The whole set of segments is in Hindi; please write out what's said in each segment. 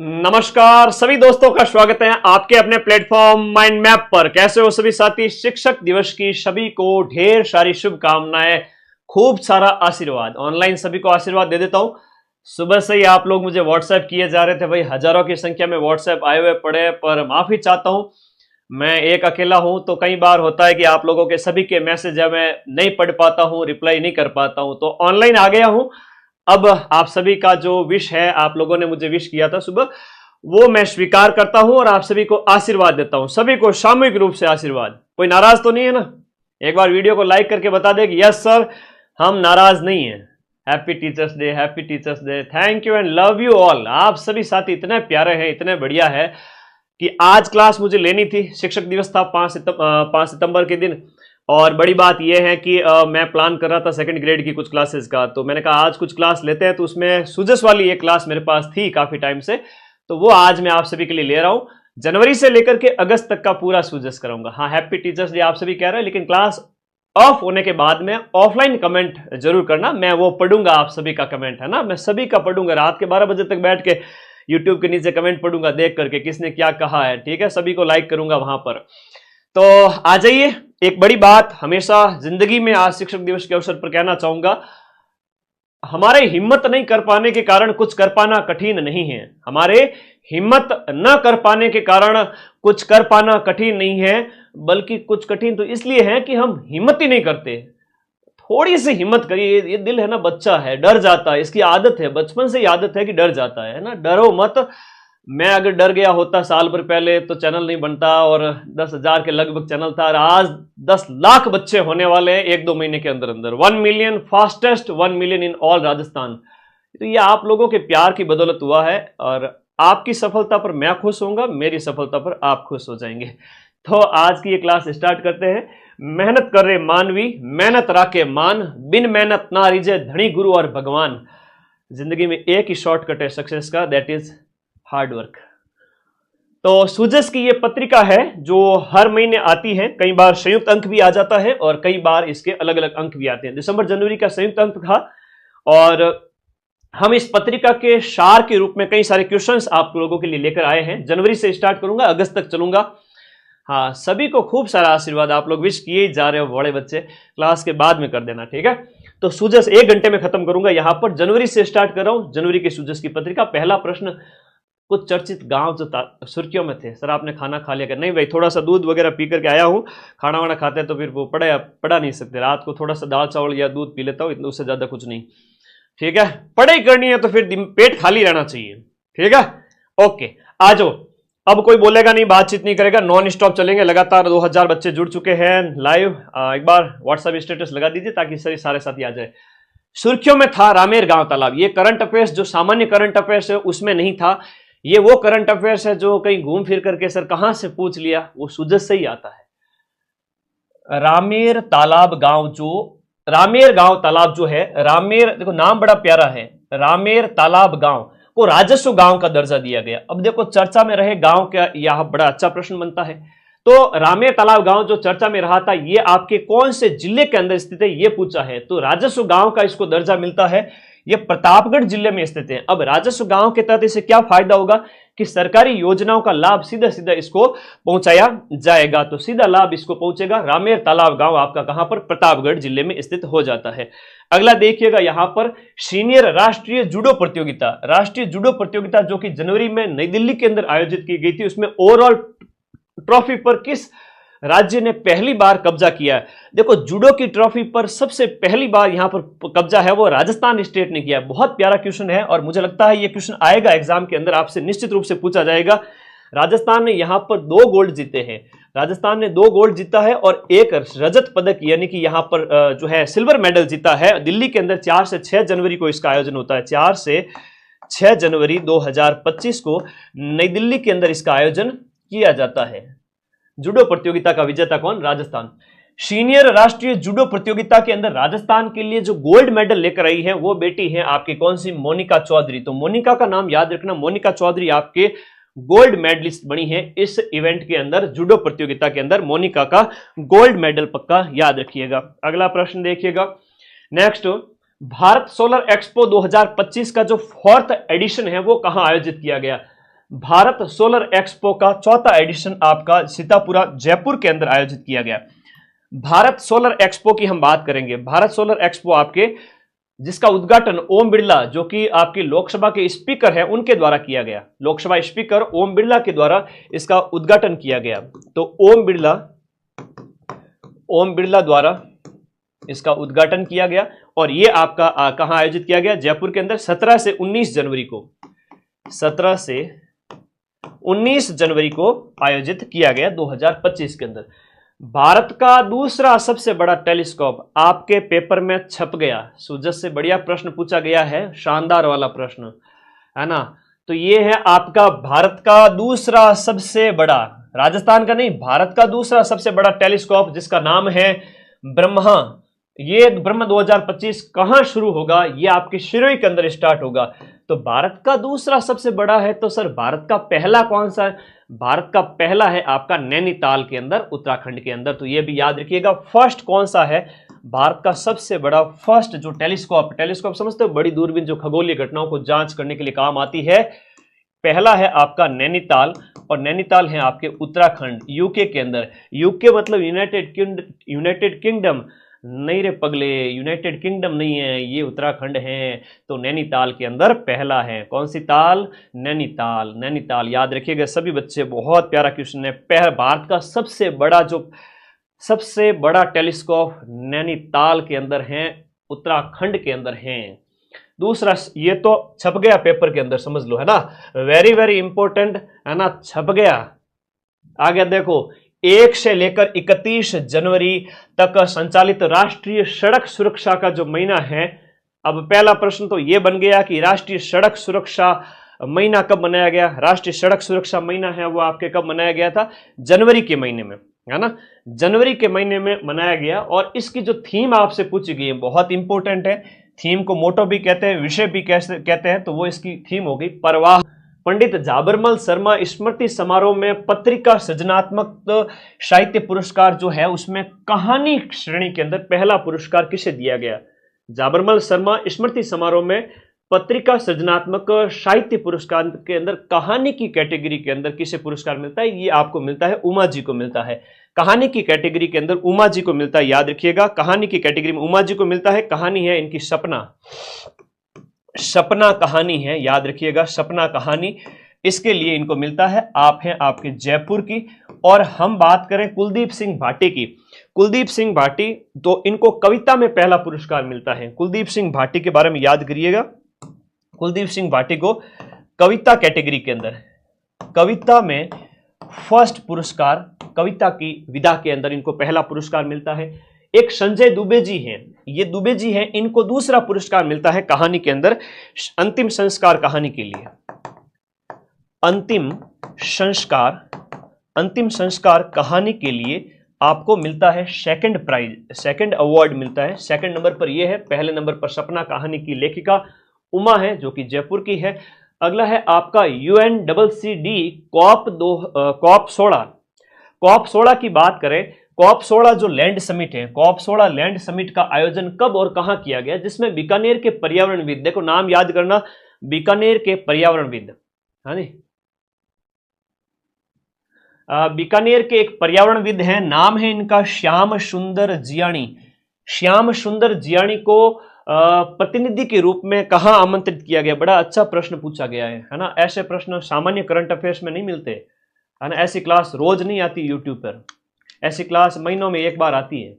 नमस्कार सभी दोस्तों का स्वागत है आपके अपने प्लेटफॉर्म माइंड मैप पर। कैसे हो सभी साथी? शिक्षक दिवस की सभी को ढेर सारी शुभकामनाएं, खूब सारा आशीर्वाद। ऑनलाइन सभी को आशीर्वाद दे देता हूं। सुबह से ही आप लोग मुझे व्हाट्सएप किए जा रहे थे भाई, हजारों की संख्या में व्हाट्सएप आए हुए पड़े, पर माफी चाहता हूं, मैं एक अकेला हूं तो कई बार होता है कि आप लोगों के सभी के मैसेज है मैं नहीं पढ़ पाता हूं, रिप्लाई नहीं कर पाता हूं, तो ऑनलाइन आ गया हूं। अब आप सभी का जो विश है, आप लोगों ने मुझे विश किया था सुबह, वो मैं स्वीकार करता हूं और आप सभी को आशीर्वाद देता हूं। सभी को सामूहिक रूप से आशीर्वाद। कोई नाराज तो नहीं है ना? एक बार वीडियो को लाइक करके बता दे कि यस सर, हम नाराज नहीं है। Happy teachers day, happy teachers day, thank you and love you all. आप सभी साथी इतने प्यारे हैं, इतने बढ़िया है कि आज क्लास मुझे लेनी थी। शिक्षक दिवस था 5 सितंबर के दिन, और बड़ी बात यह है कि मैं प्लान कर रहा था सेकंड ग्रेड की कुछ क्लासेस का, तो मैंने कहा आज कुछ क्लास लेते हैं। तो उसमें सुजस वाली एक क्लास मेरे पास थी काफी टाइम से, तो वो आज मैं आप सभी के लिए ले रहा हूं। जनवरी से लेकर के अगस्त तक का पूरा सुजस कराऊंगा। हाँ, हैप्पी टीचर्स डे आप सभी कह रहे हैं, लेकिन क्लास ऑफ होने के बाद में ऑफलाइन कमेंट जरूर करना, मैं वो पढ़ूंगा। आप सभी का कमेंट है ना, मैं सभी का पढ़ूंगा। रात के 12 बजे तक बैठ के यूट्यूब के नीचे कमेंट पढ़ूंगा, देख करके किसने क्या कहा है। ठीक है, सभी को लाइक करूंगा वहां पर। तो आ जाइए, एक बड़ी बात हमेशा जिंदगी में आज शिक्षक दिवस के अवसर पर कहना चाहूंगा, हमारे हिम्मत नहीं कर पाने के कारण कुछ कर पाना कठिन नहीं है। हमारे हिम्मत न कर पाने के कारण कुछ कर पाना कठिन नहीं है, बल्कि कुछ कठिन तो इसलिए है कि हम हिम्मत ही नहीं करते। थोड़ी सी हिम्मत करिए। ये दिल है ना, बच्चा है, डर जाता है, इसकी आदत है, बचपन से ही आदत है कि डर जाता है ना। डरो मत। मैं अगर डर गया होता साल भर पहले तो चैनल नहीं बनता, और 10,000 के लगभग चैनल था, और आज 10 लाख बच्चे होने वाले हैं 1-2 महीने के अंदर अंदर। 1 million, fastest 1 million in all Rajasthan. तो ये आप लोगों के प्यार की बदौलत हुआ है, और आपकी सफलता पर मैं खुश होऊंगा, मेरी सफलता पर आप खुश हो जाएंगे। तो आज की ये क्लास स्टार्ट करते हैं। मेहनत कर रहे मानवी, मेहनत राखे मान, बिन मेहनत ना रिजे धनी गुरु और भगवान। जिंदगी में एक ही शॉर्टकट है सक्सेस का, दैट इज हार्ड वर्क। तो सुजस की ये पत्रिका है जो हर महीने आती है। कई बार संयुक्त अंक भी आ जाता है और कई बार इसके अलग अलग अंक भी आते हैं। दिसंबर जनवरी का संयुक्त अंक था, और हम इस पत्रिका के सार के रूप में कई सारे क्वेश्चंस आप लोगों के लिए लेकर आए हैं। जनवरी से स्टार्ट करूंगा, अगस्त तक चलूंगा। हाँ, सभी को खूब सारा आशीर्वाद। आप लोग विश किए जा रहे हो, बड़े बच्चे, क्लास के बाद में कर देना, ठीक है। तो सुजस 1 घंटे में खत्म करूंगा। यहां पर जनवरी से स्टार्ट कर रहा हूं, जनवरी की सुजस की पत्रिका। पहला प्रश्न, कुछ चर्चित गांव जो सुर्खियों में थे। सर आपने खाना खा लिया क्या? नहीं भाई, थोड़ा सा दूध वगैरह पी करके आया हूँ। खाना वाना खाते हैं तो फिर वो पढ़ा नहीं सकते। रात को थोड़ा सा दाल चावल या दूध पी लेता हूँ, इतना, उससे ज्यादा कुछ नहीं। ठीक है, पढ़ाई करनी है तो फिर पेट खाली रहना चाहिए। ठीक है, ओके, आ जाओ। अब कोई बोलेगा नहीं, बातचीत नहीं करेगा, नॉन स्टॉप चलेंगे। लगातार 2000 बच्चे जुड़ चुके हैं लाइव। एक बार व्हाट्सएप स्टेटस लगा दीजिए ताकि सारे साथी आ जाए। सुर्खियों में था रामेर गांव तालाब। ये करंट अफेयर्स जो सामान्य करंट अफेयर्स है उसमें नहीं था। ये वो करंट अफेयर्स है जो कहीं घूम फिर करके सर कहां से पूछ लिया, वो सुजस से ही आता है। रामेर तालाब गांव, जो रामेर गांव तालाब जो है, रामेर, देखो नाम बड़ा प्यारा है, रामेर तालाब गांव को राजस्व गांव का दर्जा दिया गया। अब देखो चर्चा में रहे गांव का, यह बड़ा अच्छा प्रश्न बनता है। तो रामेर तालाब गांव जो चर्चा में रहा था, ये आपके कौन से जिले के अंदर स्थित है, ये पूछा है। तो राजस्व गांव का इसको दर्जा मिलता है। ये प्रतापगढ़ जिले में स्थित है। अब राजस्व गांव के तहत इसे क्या फायदा होगा कि सरकारी योजनाओं का लाभ सीधा सीधा इसको पहुंचाया जाएगा। तो सीधा लाभ इसको पहुंचेगा। रामेर तालाब गांव आपका कहां पर? प्रतापगढ़ जिले में स्थित हो जाता है। अगला देखिएगा यहां पर, सीनियर राष्ट्रीय जूडो प्रतियोगिता। राष्ट्रीय जूडो प्रतियोगिता जो कि जनवरी में नई दिल्ली के अंदर आयोजित की गई थी, उसमें ओवरऑल ट्रॉफी पर किस राज्य ने पहली बार कब्जा किया है? देखो, जूडो की ट्रॉफी पर सबसे पहली बार यहां पर कब्जा है वो राजस्थान स्टेट ने किया है। बहुत प्यारा क्वेश्चन है, और मुझे लगता है ये क्वेश्चन आएगा एग्जाम के अंदर, आपसे निश्चित रूप से पूछा जाएगा। राजस्थान ने यहां पर 2 गोल्ड जीते हैं। राजस्थान ने 2 गोल्ड जीता है और 1 रजत पदक, यानी कि यहां पर जो है सिल्वर मेडल जीता है। दिल्ली के अंदर 4 से 6 जनवरी को इसका आयोजन होता है। 4 से 6 जनवरी 2025 को नई दिल्ली के अंदर इसका आयोजन किया जाता है। जूडो प्रतियोगिता का विजेता कौन? राजस्थान। सीनियर राष्ट्रीय जूडो प्रतियोगिता के अंदर राजस्थान के लिए जो गोल्ड मेडल लेकर आई है वो बेटी है आपकी कौन सी? मोनिका चौधरी। तो मोनिका का नाम याद रखना, मोनिका चौधरी आपके गोल्ड मेडलिस्ट बनी है इस इवेंट के अंदर, जूडो प्रतियोगिता के अंदर। मोनिका का गोल्ड मेडल पक्का याद रखिएगा। अगला प्रश्न देखिएगा, नेक्स्ट, भारत सोलर एक्सपो 2025 का जो 4th एडिशन है वो कहां आयोजित किया गया? भारत सोलर एक्सपो का चौथा एडिशन आपका सीतापुरा जयपुर के अंदर आयोजित किया गया। भारत सोलर एक्सपो की हम बात करेंगे। भारत सोलर एक्सपो आपके जिसका उद्घाटन ओम बिरला जो कि आपकी लोकसभा के स्पीकर हैं उनके द्वारा किया गया। लोकसभा स्पीकर ओम बिरला के द्वारा इसका उद्घाटन किया गया। तो ओम बिरला द्वारा इसका उद्घाटन किया गया और ये आपका कहां आयोजित किया गया? जयपुर के अंदर 17 से 19 जनवरी को 17 से 19 जनवरी को आयोजित किया गया 2025 के अंदर। भारत का दूसरा सबसे बड़ा टेलीस्कोप आपके पेपर में छप गया। सुजत से बढ़िया प्रश्न पूछा गया है, शानदार वाला प्रश्न है ना। तो ये है आपका भारत का दूसरा सबसे बड़ा, राजस्थान का नहीं, भारत का दूसरा सबसे बड़ा टेलीस्कोप जिसका नाम है ब्रह्मा। ये ब्रह्म 2025 कहां शुरू होगा? ये आपके शिरोई के अंदर स्टार्ट होगा। तो भारत का दूसरा सबसे बड़ा है तो सर भारत का पहला कौन सा है? भारत का पहला है आपका नैनीताल के अंदर, उत्तराखंड के अंदर। तो ये भी याद रखिएगा। फर्स्ट कौन सा है? भारत का सबसे बड़ा फर्स्ट जो टेलीस्कोप समझते हो, बड़ी दूरबीन जो खगोलीय घटनाओं को जांच करने के लिए काम आती है, पहला है आपका नैनीताल और नैनीताल है आपके उत्तराखंड यूके के अंदर। यूके मतलब यूनाइटेड किंगडम नहीं रे पगले, यूनाइटेड किंगडम नहीं है, ये उत्तराखंड है। तो नैनीताल के अंदर पहला है। कौन सी ताल? नैनीताल याद रखिएगा सभी बच्चे, बहुत प्यारा क्वेश्चन है। भारत का सबसे बड़ा टेलीस्कोप नैनीताल के अंदर है, उत्तराखंड के अंदर है। दूसरा, ये तो छप गया पेपर के अंदर, समझ लो है ना, वेरी वेरी इंपॉर्टेंट है ना, छप गया। आगे देखो, 1 से लेकर 31 जनवरी तक संचालित राष्ट्रीय सड़क सुरक्षा का जो महीना है। अब पहला प्रश्न तो यह बन गया कि राष्ट्रीय सड़क सुरक्षा महीना कब मनाया गया? राष्ट्रीय सड़क सुरक्षा महीना है वो आपके कब मनाया गया था? जनवरी के महीने में, है ना, जनवरी के महीने में मनाया गया। और इसकी जो थीम आपसे पूछी गई है बहुत इंपॉर्टेंट है। थीम को मोटो भी कहते हैं, विषय भी कहते हैं। तो वो इसकी थीम हो गई प्रवाह। पंडित झाबरमल शर्मा स्मृति समारोह में पत्रिका सृजनात्मक साहित्य पुरस्कार जो है उसमें कहानी श्रेणी के अंदर पहला पुरस्कार किसे दिया गया? झाबरमल शर्मा स्मृति समारोह में पत्रिका सृजनात्मक साहित्य पुरस्कार के अंदर कहानी की कैटेगरी के अंदर किसे पुरस्कार मिलता है? ये आपको मिलता है, उमा जी को मिलता है। कहानी की कैटेगरी के अंदर उमा जी को मिलता है, याद रखिएगा। कहानी की कैटेगरी में उमा जी को मिलता है। कहानी है इनकी सपना कहानी है, याद रखिएगा, सपना कहानी, इसके लिए इनको मिलता है। आप हैं आपके जयपुर की। और हम बात करें कुलदीप सिंह भाटी की, कुलदीप सिंह भाटी, तो इनको कविता में पहला पुरस्कार मिलता है। कुलदीप सिंह भाटी के बारे में याद करिएगा। कुलदीप सिंह भाटी को कविता कैटेगरी के अंदर, कविता में फर्स्ट पुरस्कार, कविता की विधा के अंदर इनको पहला पुरस्कार मिलता है। एक संजय दुबे जी हैं, ये दुबे जी हैं, इनको दूसरा पुरस्कार मिलता है कहानी के अंदर, अंतिम संस्कार कहानी के लिए। अंतिम संस्कार कहानी के लिए आपको मिलता है सेकंड प्राइज, सेकंड अवार्ड मिलता है। सेकंड नंबर पर यह है, पहले नंबर पर सपना कहानी की लेखिका उमा है जो कि जयपुर की है। अगला है आपका UNCCD COP 16 की बात करें। COP 16 जो लैंड समिट है, COP 16 लैंड समिट का आयोजन कब और कहां किया गया? जिसमें बीकानेर के पर्यावरणविद, देखो नाम याद करना, बीकानेर के पर्यावरणविद, हाँ जी, बीकानेर के एक पर्यावरणविद हैं, नाम है इनका श्याम सुंदर जियाणी। श्याम सुंदर जियाणी को प्रतिनिधि के रूप में कहां आमंत्रित किया गया? बड़ा अच्छा प्रश्न पूछा गया है ना। ऐसे प्रश्न सामान्य करंट अफेयर्स में नहीं मिलते, है ना। ऐसी क्लास रोज नहीं आती यूट्यूब पर, ऐसी क्लास महीनों में एक बार आती है,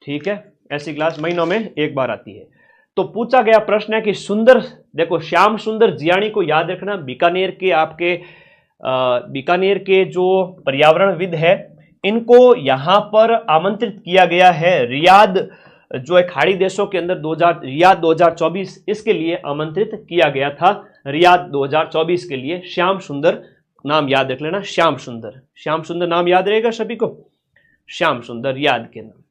ठीक है, ऐसी क्लास महीनों में एक बार आती है। तो पूछा गया प्रश्न है कि सुंदर, देखो श्याम सुंदर जियाणी को याद रखना, बीकानेर के जो पर्यावरणविद है, इनको यहां पर आमंत्रित किया गया है रियाद, जो एक खाड़ी देशों के अंदर रियाद 2024, इसके लिए आमंत्रित किया गया था, रियाद 2024 के लिए। श्याम सुंदर नाम याद रख लेना, श्याम सुंदर नाम याद रहेगा सभी को, श्याम सुंदर रियाद के नाम।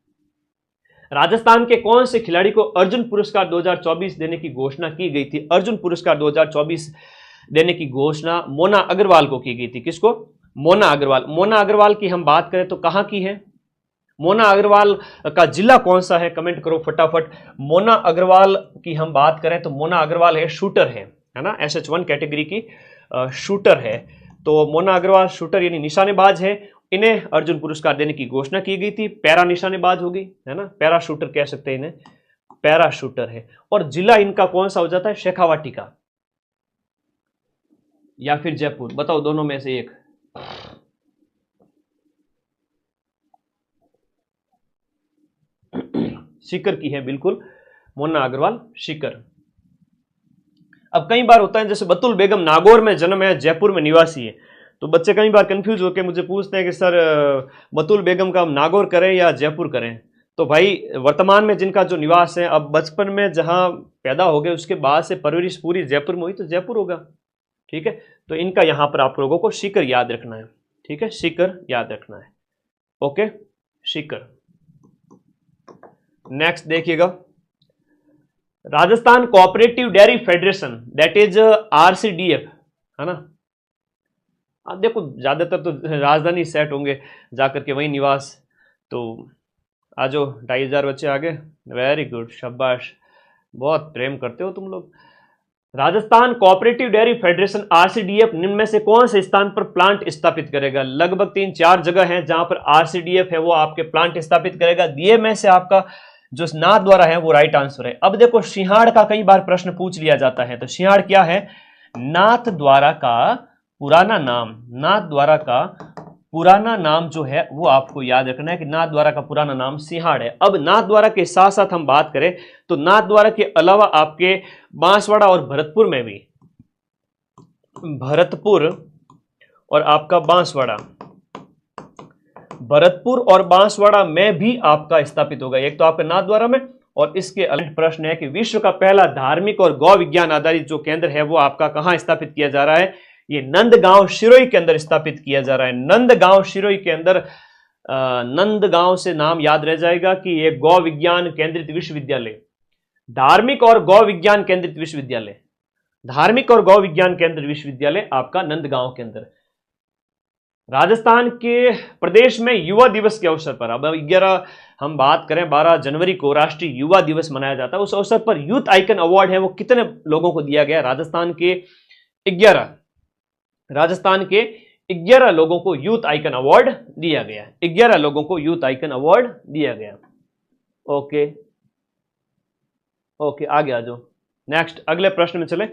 राजस्थान के कौन से खिलाड़ी को अर्जुन पुरस्कार 2024 देने की घोषणा की गई थी? अर्जुन पुरस्कार 2024 देने की घोषणा मोना अग्रवाल को की गई थी। किसको? मोना अग्रवाल। मोना अग्रवाल की हम बात करें तो कहां की है? मोना अग्रवाल का जिला कौन सा है? कमेंट करो फटाफट। मोना अग्रवाल की हम बात करें तो मोना अग्रवाल है शूटर है ना, SH1 कैटेगरी की। शूटर है। तो मोना अग्रवाल शूटर यानी निशानेबाज है, इन्हें अर्जुन पुरस्कार देने की घोषणा की गई थी। पैरा निशानेबाज होगी, है ना, पैरा शूटर कह सकते हैं इन्हें, पैरा शूटर है। और जिला इनका कौन सा हो जाता है, शेखावाटी का या फिर जयपुर, बताओ दोनों में से एक। सीकर की है बिल्कुल, मोना अग्रवाल सीकर। अब कई बार होता है जैसे बतुल बेगम नागौर में जन्म है, जयपुर में निवासी है, तो बच्चे कई बार कंफ्यूज होकर मुझे पूछते हैं कि सर बतुल बेगम का हम नागौर करें या जयपुर करें। तो भाई वर्तमान में जिनका जो निवास है, अब बचपन में जहां पैदा हो गए उसके बाद से परवरिश पूरी जयपुर में हुई तो जयपुर होगा, ठीक है। तो इनका यहां पर आप लोगों को सीकर याद रखना है, ठीक है, सीकर याद रखना है, ओके, सीकर। नेक्स्ट देखिएगा, Rajasthan cooperative dairy federation that is RCDF, है ना। आप देखो ज्यादातर तो राजधानी सेट होंगे जाकर के वही निवास। तो आज 2500 बच्चे आगे, वेरी गुड, शाबाश, बहुत प्रेम करते हो तुम लोग। Rajasthan cooperative dairy federation RCDF निम्न में से कौन से स्थान पर प्लांट स्थापित करेगा? लगभग 3-4 जगह हैं जहां पर RCDF है वो आपके प्लांट स्थापित करेगा। दिए में से आपका जो नाथ द्वारा है वो राइट आंसर है। अब देखो सिंहाड़ का कई बार प्रश्न पूछ लिया जाता है, तो सिंहाड़ क्या है? नाथ द्वारा का पुराना नाम, नाथ द्वारा का पुराना नाम जो है वो आपको याद रखना है कि नाथ द्वारा का पुराना नाम सिंहाड़ है। अब नाथ द्वारा के साथ साथ हम बात करें तो नाथ द्वारा के अलावा आपके बांसवाड़ा और भरतपुर में भी, भरतपुर और आपका बांसवाड़ा, भरतपुर और बांसवाड़ा में भी आपका स्थापित होगा। एक तो आपका नाथ द्वारा में, और इसके अगला प्रश्न है कि विश्व का पहला धार्मिक और गौ विज्ञान आधारित जो केंद्र है वो आपका कहां स्थापित किया जा रहा है? ये नंदगांव शिरोई के अंदर स्थापित किया जा रहा है। नंदगांव शिरोई के अंदर, नंदगांव से नाम याद रह जाएगा कि ये गौ विज्ञान केंद्रित विश्वविद्यालय, धार्मिक और गौ विज्ञान केंद्रित विश्वविद्यालय, धार्मिक और गौ विज्ञान केंद्रित विश्वविद्यालय आपका नंदगांव के अंदर। राजस्थान के प्रदेश में युवा दिवस के अवसर पर, अब 11 हम बात करें 12 जनवरी को राष्ट्रीय युवा दिवस मनाया जाता है। उस अवसर पर यूथ आइकन अवार्ड है वो कितने लोगों को दिया गया? राजस्थान के 11, राजस्थान के 11 लोगों को यूथ आइकन अवार्ड दिया गया, 11 लोगों को यूथ आइकन अवार्ड दिया गया। ओके ओके, आगे आ जाओ। नेक्स्ट अगले प्रश्न में चले।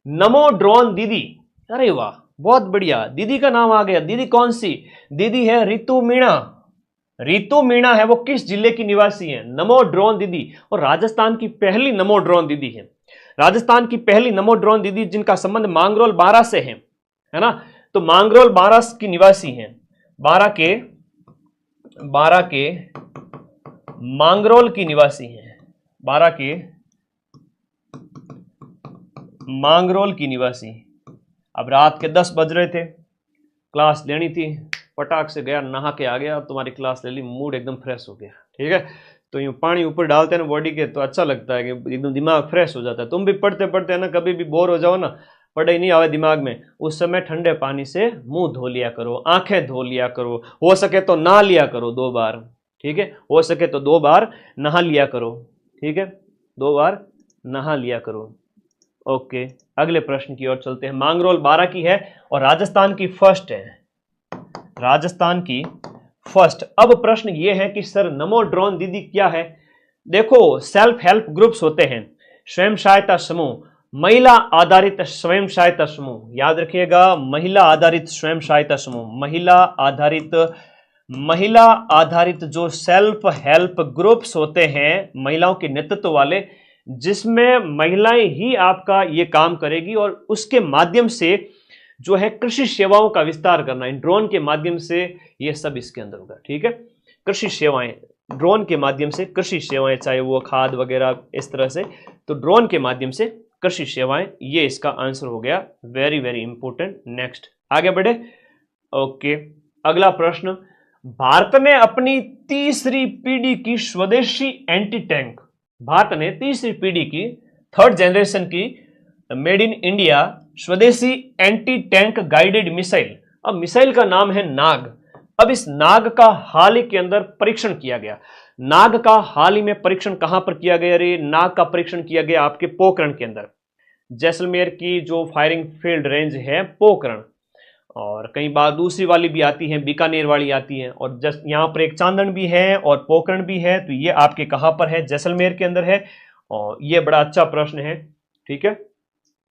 नमो ड्रोन दीदी, अरे वाह बहुत बढ़िया, दीदी का नाम आ गया। दीदी कौन सी? दीदी है रितु मीणा। रितु मीणा है वो किस जिले की निवासी है? नमो ड्रोन दीदी, और राजस्थान की पहली नमो ड्रोन दीदी है। राजस्थान की पहली नमो ड्रोन दीदी जिनका संबंध मांगरोल 12 से है ना। तो मांगरोल 12 की निवासी हैं, 12 के मांगरोल की निवासी हैं, 12 के मांगरोल की निवासी। अब रात के 10 बज रहे थे, क्लास लेनी थी, पटाख से गया, नहा के आ गया, अब तुम्हारी क्लास ले ली, मूड एकदम फ्रेश हो गया, ठीक है। तो यूँ पानी ऊपर डालते हैं ना बॉडी के तो अच्छा लगता है कि एकदम दिमाग फ्रेश हो जाता है। तुम भी पढ़ते पढ़ते ना कभी भी बोर हो जाओ ना, पढ़ाई नहीं आवे दिमाग में, उस समय ठंडे पानी से मुंह धो लिया करो, आंखें धो लिया करो, हो सके तो नहा लिया करो 2 बार, ठीक है, हो सके तो 2 बार नहा लिया करो, ठीक है, 2 बार नहा लिया करो। ओके, अगले प्रश्न की ओर चलते हैं। मांगरोल 12 की है और राजस्थान की फर्स्ट है, राजस्थान की फर्स्ट। अब प्रश्न ये है कि सर नमो ड्रोन दीदी क्या है? देखो सेल्फ हेल्प ग्रुप्स होते हैं, स्वयं सहायता समूह, महिला आधारित स्वयं सहायता समूह, याद रखिएगा, महिला आधारित स्वयं सहायता समूह, महिला आधारित जो सेल्फ हेल्प ग्रुप्स होते हैं, महिलाओं के नेतृत्व वाले, जिसमें महिलाएं ही आपका ये काम करेगी और उसके माध्यम से जो है कृषि सेवाओं का विस्तार करना, इन ड्रोन के माध्यम से ये सब इसके अंदर होगा, ठीक है। कृषि सेवाएं, ड्रोन के माध्यम से कृषि सेवाएं, चाहे वो खाद वगैरह इस तरह से, तो ड्रोन के माध्यम से कृषि सेवाएं, ये इसका आंसर हो गया। Very very important. नेक्स्ट आगे बढ़े। ओके, अगला प्रश्न। भारत ने अपनी तीसरी पीढ़ी की स्वदेशी एंटी टैंक, भारत ने तीसरी पीढ़ी की, 3rd जनरेशन की मेड इन इंडिया स्वदेशी एंटी टैंक गाइडेड मिसाइल, अब मिसाइल का नाम है नाग। अब इस नाग का हाल ही के अंदर परीक्षण किया गया। नाग का हाल ही में परीक्षण कहां पर किया गया रे? नाग का परीक्षण किया गया आपके पोखरण के अंदर। जैसलमेर की जो फायरिंग फील्ड रेंज है पोखरण, और कई बार दूसरी वाली भी आती है, बीकानेर वाली आती है, और जस्ट यहाँ पर एक चांदन भी है और पोखरण भी है। तो ये आपके कहाँ पर है? जैसलमेर के अंदर है। और ये बड़ा अच्छा प्रश्न है, ठीक है।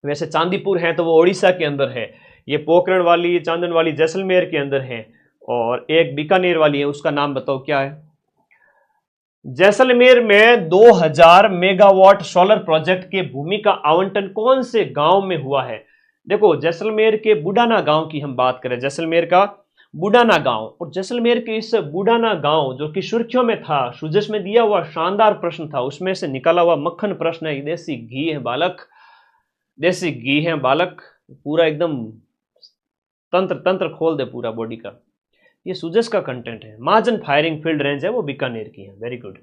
वैसे चांदीपुर है तो वो उड़ीसा के अंदर है, ये पोखरण वाली चांदन वाली जैसलमेर के अंदर है, और एक बीकानेर वाली है, उसका नाम बताओ क्या है? जैसलमेर में 2000 मेगावाट सोलर प्रोजेक्ट के भूमि का आवंटन कौन से गांव में हुआ है? देखो, जैसलमेर के बुडाना गांव की हम बात करें, जैसलमेर का बुडाना गांव, और जैसलमेर के इस बुडाना गांव जो कि सुर्खियों में था, सुजस में दिया हुआ शानदार प्रश्न था, उसमें से निकाला हुआ मक्खन प्रश्न है। देसी घी है बालक, देसी घी है बालक, पूरा एकदम तंत्र तंत्र खोल दे पूरा बॉडी का। ये सुजस का कंटेंट है। महाजन फायरिंग फील्ड रेंज है वो बीकानेर की है। Very good.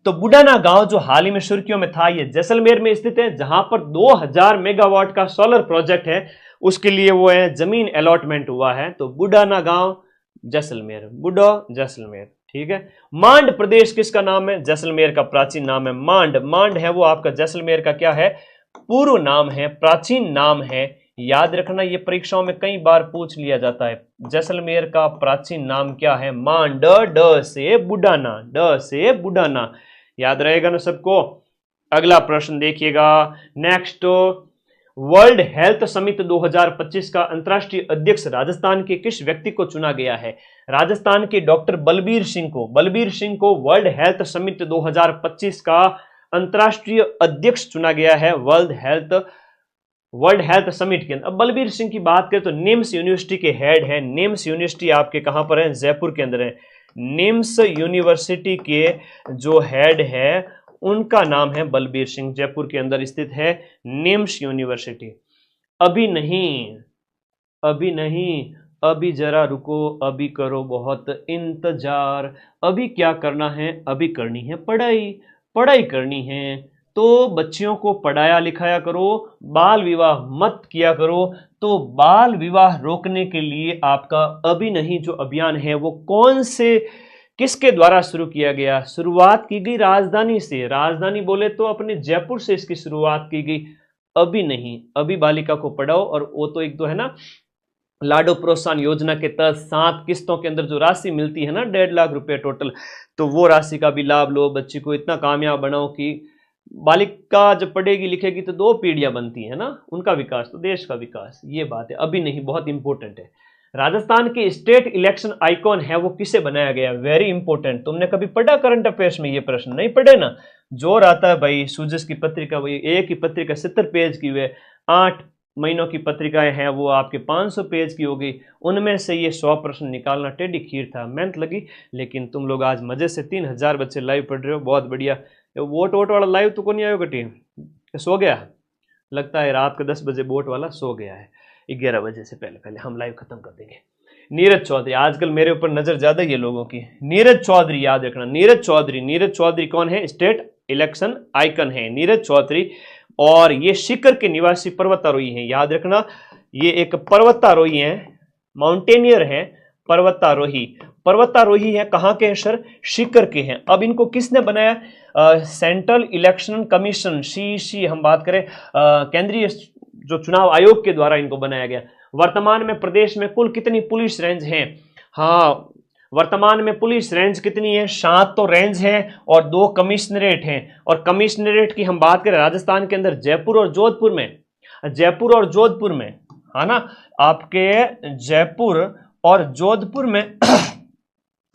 तो बुडाना गांव जो हाल ही में सुर्खियों में था, ये जैसलमेर में स्थित है, जहां पर 2000 मेगावाट का सोलर प्रोजेक्ट है, उसके लिए वो है जमीन अलॉटमेंट हुआ है। तो बुडाना गांव जैसलमेर, बुडो जैसलमेर, ठीक है। मांड प्रदेश किसका नाम है? जैसलमेर का प्राचीन नाम है मांड। मांड है वो आपका जैसलमेर का क्या है? पूर्व नाम है, प्राचीन नाम है। याद रखना, ये परीक्षाओं में कई बार पूछ लिया जाता है। जैसलमेर का प्राचीन नाम क्या है? मांड, ड से बुडाना, ड से बुडाना। याद रहेगा ना सबको? अगला प्रश्न देखिएगा। नेक्स्ट, वर्ल्ड हेल्थ समिट 2025 का अंतर्राष्ट्रीय अध्यक्ष राजस्थान के किस व्यक्ति को चुना गया है? राजस्थान के डॉक्टर बलबीर सिंह को वर्ल्ड हेल्थ समिट 2025 का अंतर्राष्ट्रीय अध्यक्ष चुना गया है वर्ल्ड हेल्थ समिट के अंदर। अब बलबीर सिंह की बात करें तो निम्स यूनिवर्सिटी के हेड है। निम्स यूनिवर्सिटी आपके कहां पर है? जयपुर के अंदर है। निम्स यूनिवर्सिटी के जो हेड है उनका नाम है बलबीर सिंह, जयपुर के अंदर स्थित है निम्स यूनिवर्सिटी। अभी नहीं, अभी नहीं, अभी जरा रुको, अभी करो बहुत इंतजार। अभी क्या करना है? अभी करनी है पढ़ाई, पढ़ाई करनी है तो बच्चियों को पढ़ाया लिखाया करो, बाल विवाह मत किया करो। तो बाल विवाह रोकने के लिए आपका अभी नहीं जो अभियान है वो कौन से, किसके द्वारा शुरू किया गया? शुरुआत की गई राजधानी से। राजधानी बोले तो अपने जयपुर से इसकी शुरुआत की गई। अभी नहीं, अभी बालिका को पढ़ाओ। और वो तो एक तो है ना, लाडो प्रोत्साहन योजना के तहत 7 किस्तों के अंदर जो राशि मिलती है ना, 1.5 लाख रुपए टोटल, तो वो राशि का भी लाभ लो। बच्ची को इतना कामयाब बनाओ कि बालिका जब पढ़ेगी लिखेगी तो 2 पीढ़ियां बनती है ना, उनका विकास तो देश का विकास। ये बात है, अभी नहीं बहुत इंपॉर्टेंट है। राजस्थान के स्टेट इलेक्शन आइकॉन है वो किसे बनाया गया? Very important. तुमने कभी पढ़ा करंट अफेयर्स में ये प्रश्न? नहीं पढ़े ना? जोर आता है भाई। सुजस की पत्रिका, वही एक ही पत्रिका 70 पेज की हुई, 8 महीनों की पत्रिकाएं हैं वो आपके 500 पेज की हो गई। उनमें से ये 100 प्रश्न निकालना टेढ़ी खीर था, मेहनत लगी। लेकिन तुम लोग आज मजे से 3000 बच्चे लाइव पढ़ रहे हो, बहुत बढ़िया। वोट वाला लाइव तो को नहीं आयो कटी, सो गया लगता है। रात के 10 बजे वोट वाला सो गया है, 11 बजे से पहले पहले हम लाइव खत्म कर देंगे। नीरज चौधरी, आजकल मेरे ऊपर नजर ज्यादा ये लोगों की। नीरज चौधरी याद रखना, नीरज चौधरी। नीरज चौधरी कौन है? स्टेट इलेक्शन आइकन है नीरज चौधरी। और ये सीकर के निवासी पर्वतारोही हैं, याद रखना। ये एक पर्वतारोही है, माउंटेनियर है, पर्वतारोही। पर्वतारोही है कहाँ के हैं सर? सीकर के हैं। अब इनको किसने बनाया? सेंट्रल इलेक्शन कमीशन, सीईसी हम बात करें, केंद्रीय जो चुनाव आयोग के द्वारा इनको बनाया गया। वर्तमान में प्रदेश में कुल कितनी पुलिस रेंज हैं? हाँ, वर्तमान में पुलिस रेंज कितनी है? 7 तो रेंज है और 2 कमिश्नरेट हैं। और कमिश्नरेट की हम बात करें राजस्थान के अंदर जयपुर और जोधपुर में, जयपुर और जोधपुर में, है ना, आपके जयपुर और जोधपुर में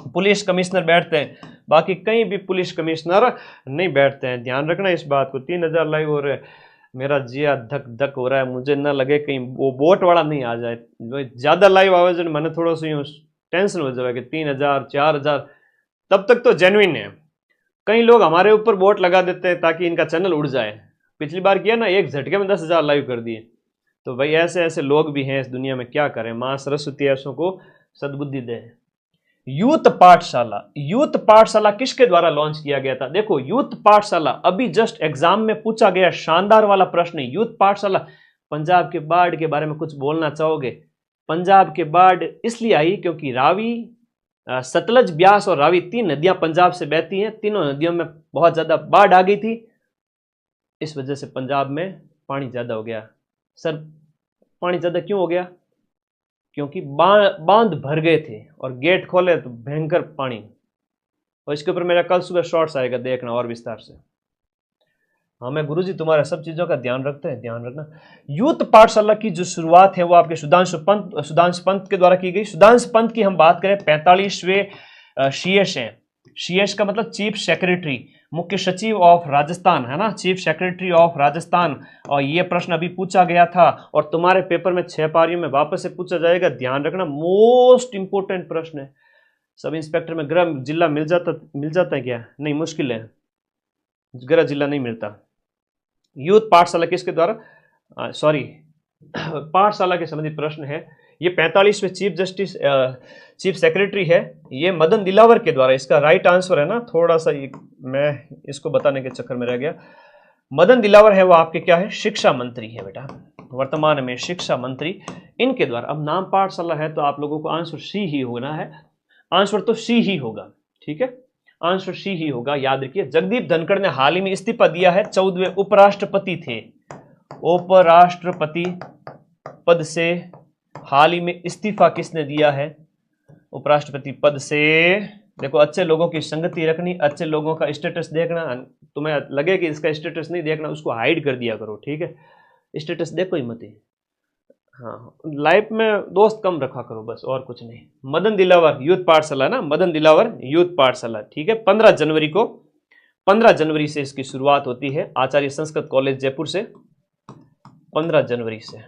पुलिस कमिश्नर बैठते हैं। बाकी कहीं भी पुलिस कमिश्नर नहीं बैठते हैं, ध्यान रखना इस बात को। 3000 लाइव हो रहे, मेरा जिया धक धक हो रहा है, मुझे ना लगे कहीं वो वोट वाला नहीं आ जाए। ज्यादा लाइव आवे जो मैंने थोड़ा सा यूं टेंशन हो जाए कि 3000 4000, तब तक तो जेन्युइन है। कई लोग हमारे ऊपर वोट लगा देते हैं ताकि इनका चैनल उड़ जाए। पिछली बार किया ना, एक झटके में 10,000 लाइव कर दिए। तो भाई ऐसे ऐसे लोग भी हैं इस दुनिया में, क्या करें। मां सरस्वती ऐसों को सद्बुद्धि दे। यूथ पाठशाला, यूथ पाठशाला किसके द्वारा लॉन्च किया गया था? देखो, यूथ पाठशाला अभी जस्ट एग्जाम में पूछा गया शानदार वाला प्रश्न है। यूथ पाठशाला, पंजाब के बाढ़ के बारे में कुछ बोलना चाहोगे? पंजाब के बाढ़ इसलिए आई क्योंकि रावी, सतलज, ब्यास और रावी 3 नदियां पंजाब से बहती हैं। तीनों नदियों में बहुत ज्यादा बाढ़ आ गई थी, इस वजह से पंजाब में पानी ज्यादा हो गया। सर पानी ज्यादा क्यों हो गया? क्योंकि बांध भर गए थे और गेट खोले तो भयंकर पानी। और इसके ऊपर मेरा कल सुबह शॉर्ट्स आएगा, देखना और विस्तार से। हाँ मैं गुरुजी तुम्हारा सब चीजों का ध्यान रखते हैं, ध्यान रखना। यूथ पाठशाला की जो शुरुआत है वो आपके सुधांशु पंत के द्वारा की गई। सुधांशु पंत की हम बात करें 45वें शीएस हैं। शीएस का मतलब चीफ सेक्रेटरी, मुख्य सचिव ऑफ राजस्थान, है ना, चीफ सेक्रेटरी ऑफ राजस्थान। और ये प्रश्न अभी पूछा गया था और तुम्हारे पेपर में 6 पारियों में वापस से पूछा जाएगा, ध्यान रखना, मोस्ट इंपोर्टेंट प्रश्न है। सब इंस्पेक्टर में गृह जिला मिल जाता है क्या? नहीं, मुश्किल है, गृह जिला नहीं मिलता। यूथ पाठशाला किसके द्वारा, पाठशाला के संबंधित प्रश्न है। ये 45वें चीफ सेक्रेटरी है, ये मदन दिलावर के द्वारा। इसका राइट आंसर है ना, थोड़ा सा मैं इसको बताने के चक्कर में रह गया। मदन दिलावर है वो आपके क्या है, शिक्षा मंत्री है बेटा, वर्तमान में शिक्षा मंत्री, इनके द्वारा। अब नाम पाठशाला है तो आप लोगों को आंसर सी ही होना है, आंसर तो सी ही होगा, ठीक है, आंसर सी ही होगा, याद रखिए। जगदीप धनखड़ ने हाल ही में इस्तीफा दिया है, 14वें उपराष्ट्रपति थे। उपराष्ट्रपति पद से हाल ही में इस्तीफा किसने दिया है? उपराष्ट्रपति पद से। देखो अच्छे लोगों की संगति रखनी, अच्छे लोगों का स्टेटस देखना। तुम्हें लगे कि इसका स्टेटस नहीं देखना, उसको हाइड कर दिया करो, ठीक है, स्टेटस देखो ही मत ही। हाँ, लाइफ में दोस्त कम रखा करो बस, और कुछ नहीं। मदन दिलावर यूथ पाठशाला ना, मदन दिलावर यूथ पाठशाला, ठीक है। 15 जनवरी से इसकी शुरुआत होती है, आचार्य संस्कृत कॉलेज जयपुर से, 15 जनवरी से।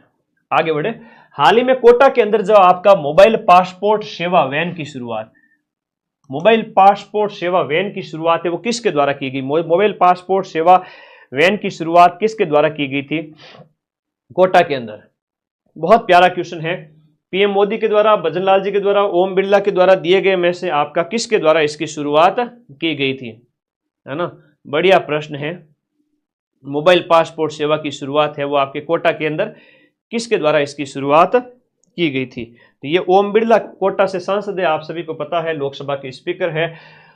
आगे बढ़े। हाल ही में कोटा के अंदर जो आपका मोबाइल पासपोर्ट सेवा वैन की शुरुआत, मोबाइल पासपोर्ट सेवा वैन की शुरुआत है वो किसके द्वारा की गई? मोबाइल पासपोर्ट सेवा वैन की शुरुआत किसके द्वारा की गई थी? कोटा के अंदर। बहुत प्यारा क्वेश्चन है। पीएम मोदी के द्वारा, भजनलाल जी के द्वारा, ओम बिरला के द्वारा दिए गए में से आपका किसके द्वारा इसकी शुरुआत की गई थी, है ना, बढ़िया प्रश्न है। मोबाइल पासपोर्ट सेवा की शुरुआत है वो आपके कोटा के अंदर किसके द्वारा इसकी शुरुआत की गई थी? तो ये ओम बिरला, कोटा से सांसद है, आप सभी को पता है, लोकसभा के स्पीकर है।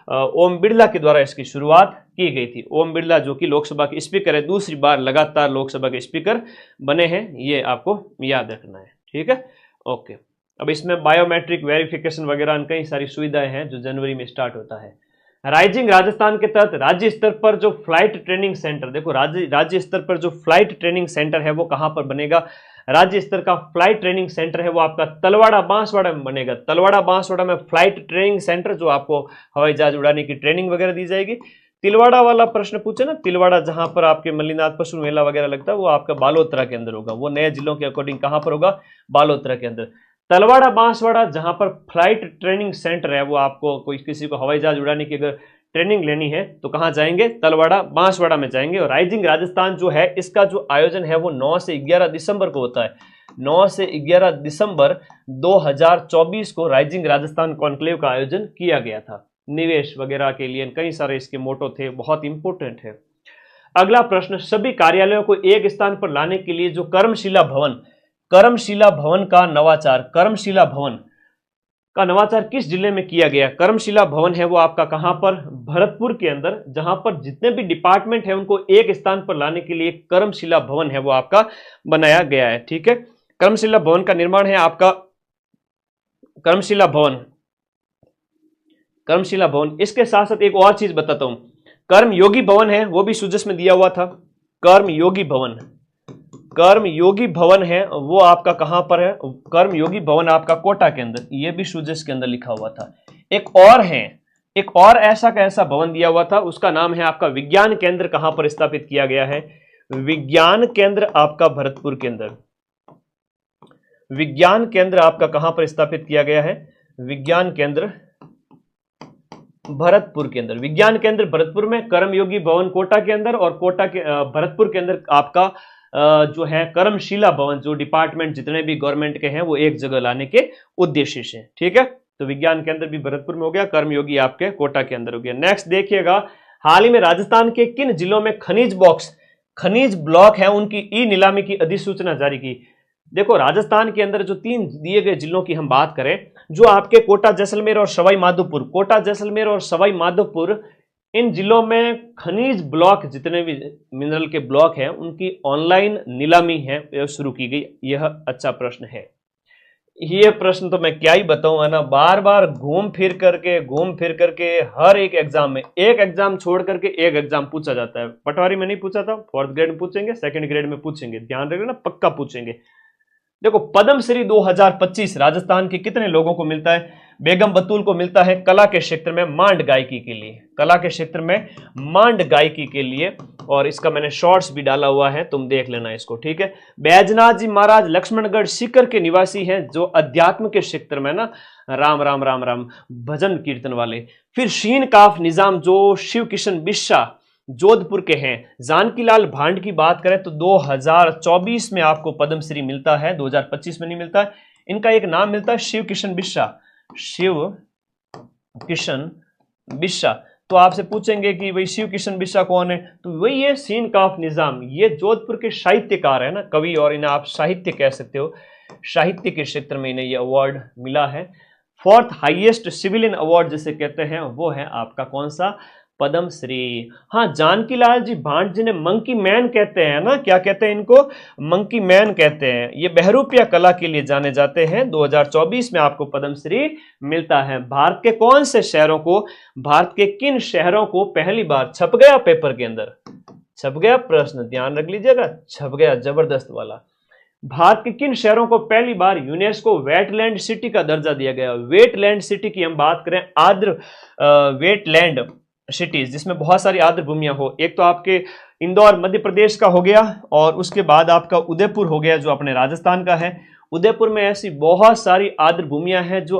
ओम बिरला के द्वारा इसकी शुरुआत की गई थी। ओम बिरला जो कि लोकसभा के स्पीकर है, दूसरी बार लगातार लोकसभा के स्पीकर बने हैं, ये आपको याद रखना है, ठीक है, ओके। अब इसमें बायोमेट्रिक वेरिफिकेशन वगैरह कई सारी सुविधाएं हैं जो जनवरी में स्टार्ट होता है। राइजिंग राजस्थान के तहत राज्य स्तर पर जो फ्लाइट ट्रेनिंग सेंटर, देखो राज्य स्तर पर जो फ्लाइट ट्रेनिंग सेंटर है वो कहां पर बनेगा? राज्य स्तर का फ्लाइट ट्रेनिंग सेंटर है वो आपका तलवाड़ा बांसवाड़ा में बनेगा। तलवाड़ा बांसवाड़ा में फ्लाइट ट्रेनिंग सेंटर, जो आपको हवाई जहाज उड़ाने की ट्रेनिंग वगैरह दी जाएगी। तिलवाड़ा वाला प्रश्न पूछे ना, तिलवाड़ा जहां पर आपके मल्लीनाथ पशु मेला वगैरह लगता है वो आपका बालोतरा के अंदर होगा। वो नए जिलों के अकॉर्डिंग कहां पर होगा? बालोतरा के अंदर। तलवाड़ा बांसवाड़ा जहां पर फ्लाइट ट्रेनिंग सेंटर है वो आपको कोई किसी को हवाई जहाज उड़ाने की अगर ट्रेनिंग लेनी है तो कहां जाएंगे? तलवाड़ा बांसवाड़ा में जाएंगे। और राइजिंग राजस्थान जो है इसका जो आयोजन है वो 9 से 11 दिसंबर को होता है। 9 से 11 दिसंबर 2024 को राइजिंग राजस्थान कॉन्क्लेव का आयोजन किया गया था। निवेश वगैरह के लिए कई सारे इसके मोटो थे, बहुत इंपोर्टेंट है। अगला प्रश्न, सभी कार्यालयों को एक स्थान पर लाने के लिए जो कर्मशिला भवन का नवाचार, कर्मशिला भवन का नवाचार किस जिले में किया गया? कर्मशिला भवन है वो आपका कहां पर? भरतपुर के अंदर, जहां पर जितने भी डिपार्टमेंट है उनको एक स्थान पर लाने के लिए कर्मशिला भवन है वो आपका बनाया गया है, ठीक है। कर्मशिला भवन का निर्माण है आपका कर्मशिला भवन। इसके साथ साथ एक और चीज बताता हूं, कर्मयोगी भवन है वो भी सुजस में दिया हुआ था। कर्मयोगी भवन है वो आपका कहां पर है? कर्मयोगी भवन आपका कोटा के अंदर, ये भी सुजस के अंदर लिखा हुआ था। एक और ऐसा का ऐसा भवन दिया हुआ था, उसका नाम है आपका विज्ञान केंद्र। कहां पर स्थापित किया गया है? विज्ञान केंद्र आपका भरतपुर के अंदर। विज्ञान केंद्र आपका कहां पर स्थापित किया गया है? विज्ञान केंद्र भरतपुर के अंदर। विज्ञान केंद्र भरतपुर में, कर्मयोगी भवन कोटा के अंदर, और कोटा के भरतपुर के अंदर आपका जो है कर्मशिला भवन, जो डिपार्टमेंट जितने भी गवर्नमेंट के हैं वो एक जगह लाने के उद्देश्य से, ठीक है। तो विज्ञान केंद्र भी भरतपुर में हो गया, कर्मयोगी आपके कोटा के अंदर हो गया। नेक्स्ट देखिएगा, हाल ही में राजस्थान के किन जिलों में खनिज ब्लॉक है उनकी ई नीलामी की अधिसूचना जारी की? देखो राजस्थान के अंदर जो 3 दिए गए जिलों की हम बात करें, जो आपके कोटा जैसलमेर और सवाई माधोपुर, इन जिलों में खनिज ब्लॉक, जितने भी मिनरल के ब्लॉक हैं, उनकी ऑनलाइन नीलामी है शुरू की गई। यह अच्छा प्रश्न है। ये प्रश्न तो मैं क्या ही बताऊं, है ना, बार बार घूम फिर करके हर एक एग्जाम में, एक एग्जाम छोड़ करके एक एग्जाम पूछा जाता है। पटवारी में नहीं पूछा था, फोर्थ ग्रेड में पूछेंगे, सेकंड ग्रेड में पूछेंगे, ध्यान रखना, पक्का पूछेंगे। देखो, पद्मश्री 2025 राजस्थान के कितने लोगों को मिलता है? बेगम बतूल को मिलता है कला के क्षेत्र में मांड गायकी के लिए, कला के क्षेत्र में मांड गायकी के लिए। और इसका मैंने शॉर्ट्स भी डाला हुआ है, तुम देख लेना इसको, ठीक है। बैजनाथ जी महाराज लक्ष्मणगढ़ सीकर के निवासी हैं, जो अध्यात्म के क्षेत्र में ना राम राम राम राम भजन कीर्तन वाले। फिर शीन काफ निजाम जो शिव किशन बिस्सा जोधपुर के हैं। जानकीलाल भांड की बात करें तो 2024 में आपको पद्मश्री मिलता है, 2025 में नहीं मिलता है। इनका एक नाम मिलता है शिव किशन बिस्सा, शिव किशन बिस्सा। तो आपसे पूछेंगे कि भाई शिव किशन बिस्सा कौन है, तो वही है सीन काफ निजाम। ये जोधपुर के साहित्यकार है ना, कवि, और इन्हें आप साहित्य कह सकते हो। साहित्य के क्षेत्र में इन्हें यह अवार्ड मिला है। फोर्थ हाईएस्ट सिविलियन अवार्ड जिसे कहते हैं वो है आपका कौन सा? पद्मश्री। हाँ, जानकीलाल जी भांड जिन्हें मंकी मैन कहते हैं ना, क्या कहते हैं इनको? मंकी मैन कहते हैं। ये बहरूपिया कला के लिए जाने जाते हैं। 2024 में आपको पद्मश्री मिलता है। भारत के कौन से शहरों को, भारत के किन शहरों को पहली बार छप गया पेपर के अंदर? छप गया प्रश्न, ध्यान रख लीजिएगा, छप गया, जबरदस्त वाला। भारत के किन शहरों को पहली बार यूनेस्को वेटलैंड सिटी का दर्जा दिया गया? वेटलैंड सिटी की हम बात करें, आर्द्र वेटलैंड सिटीज जिसमें बहुत सारी आर्द्र भूमियां हो। एक तो आपके इंदौर मध्य प्रदेश का हो गया, और उसके बाद आपका उदयपुर हो गया जो अपने राजस्थान का है। उदयपुर में ऐसी बहुत सारी आर्द्र भूमियां हैं जो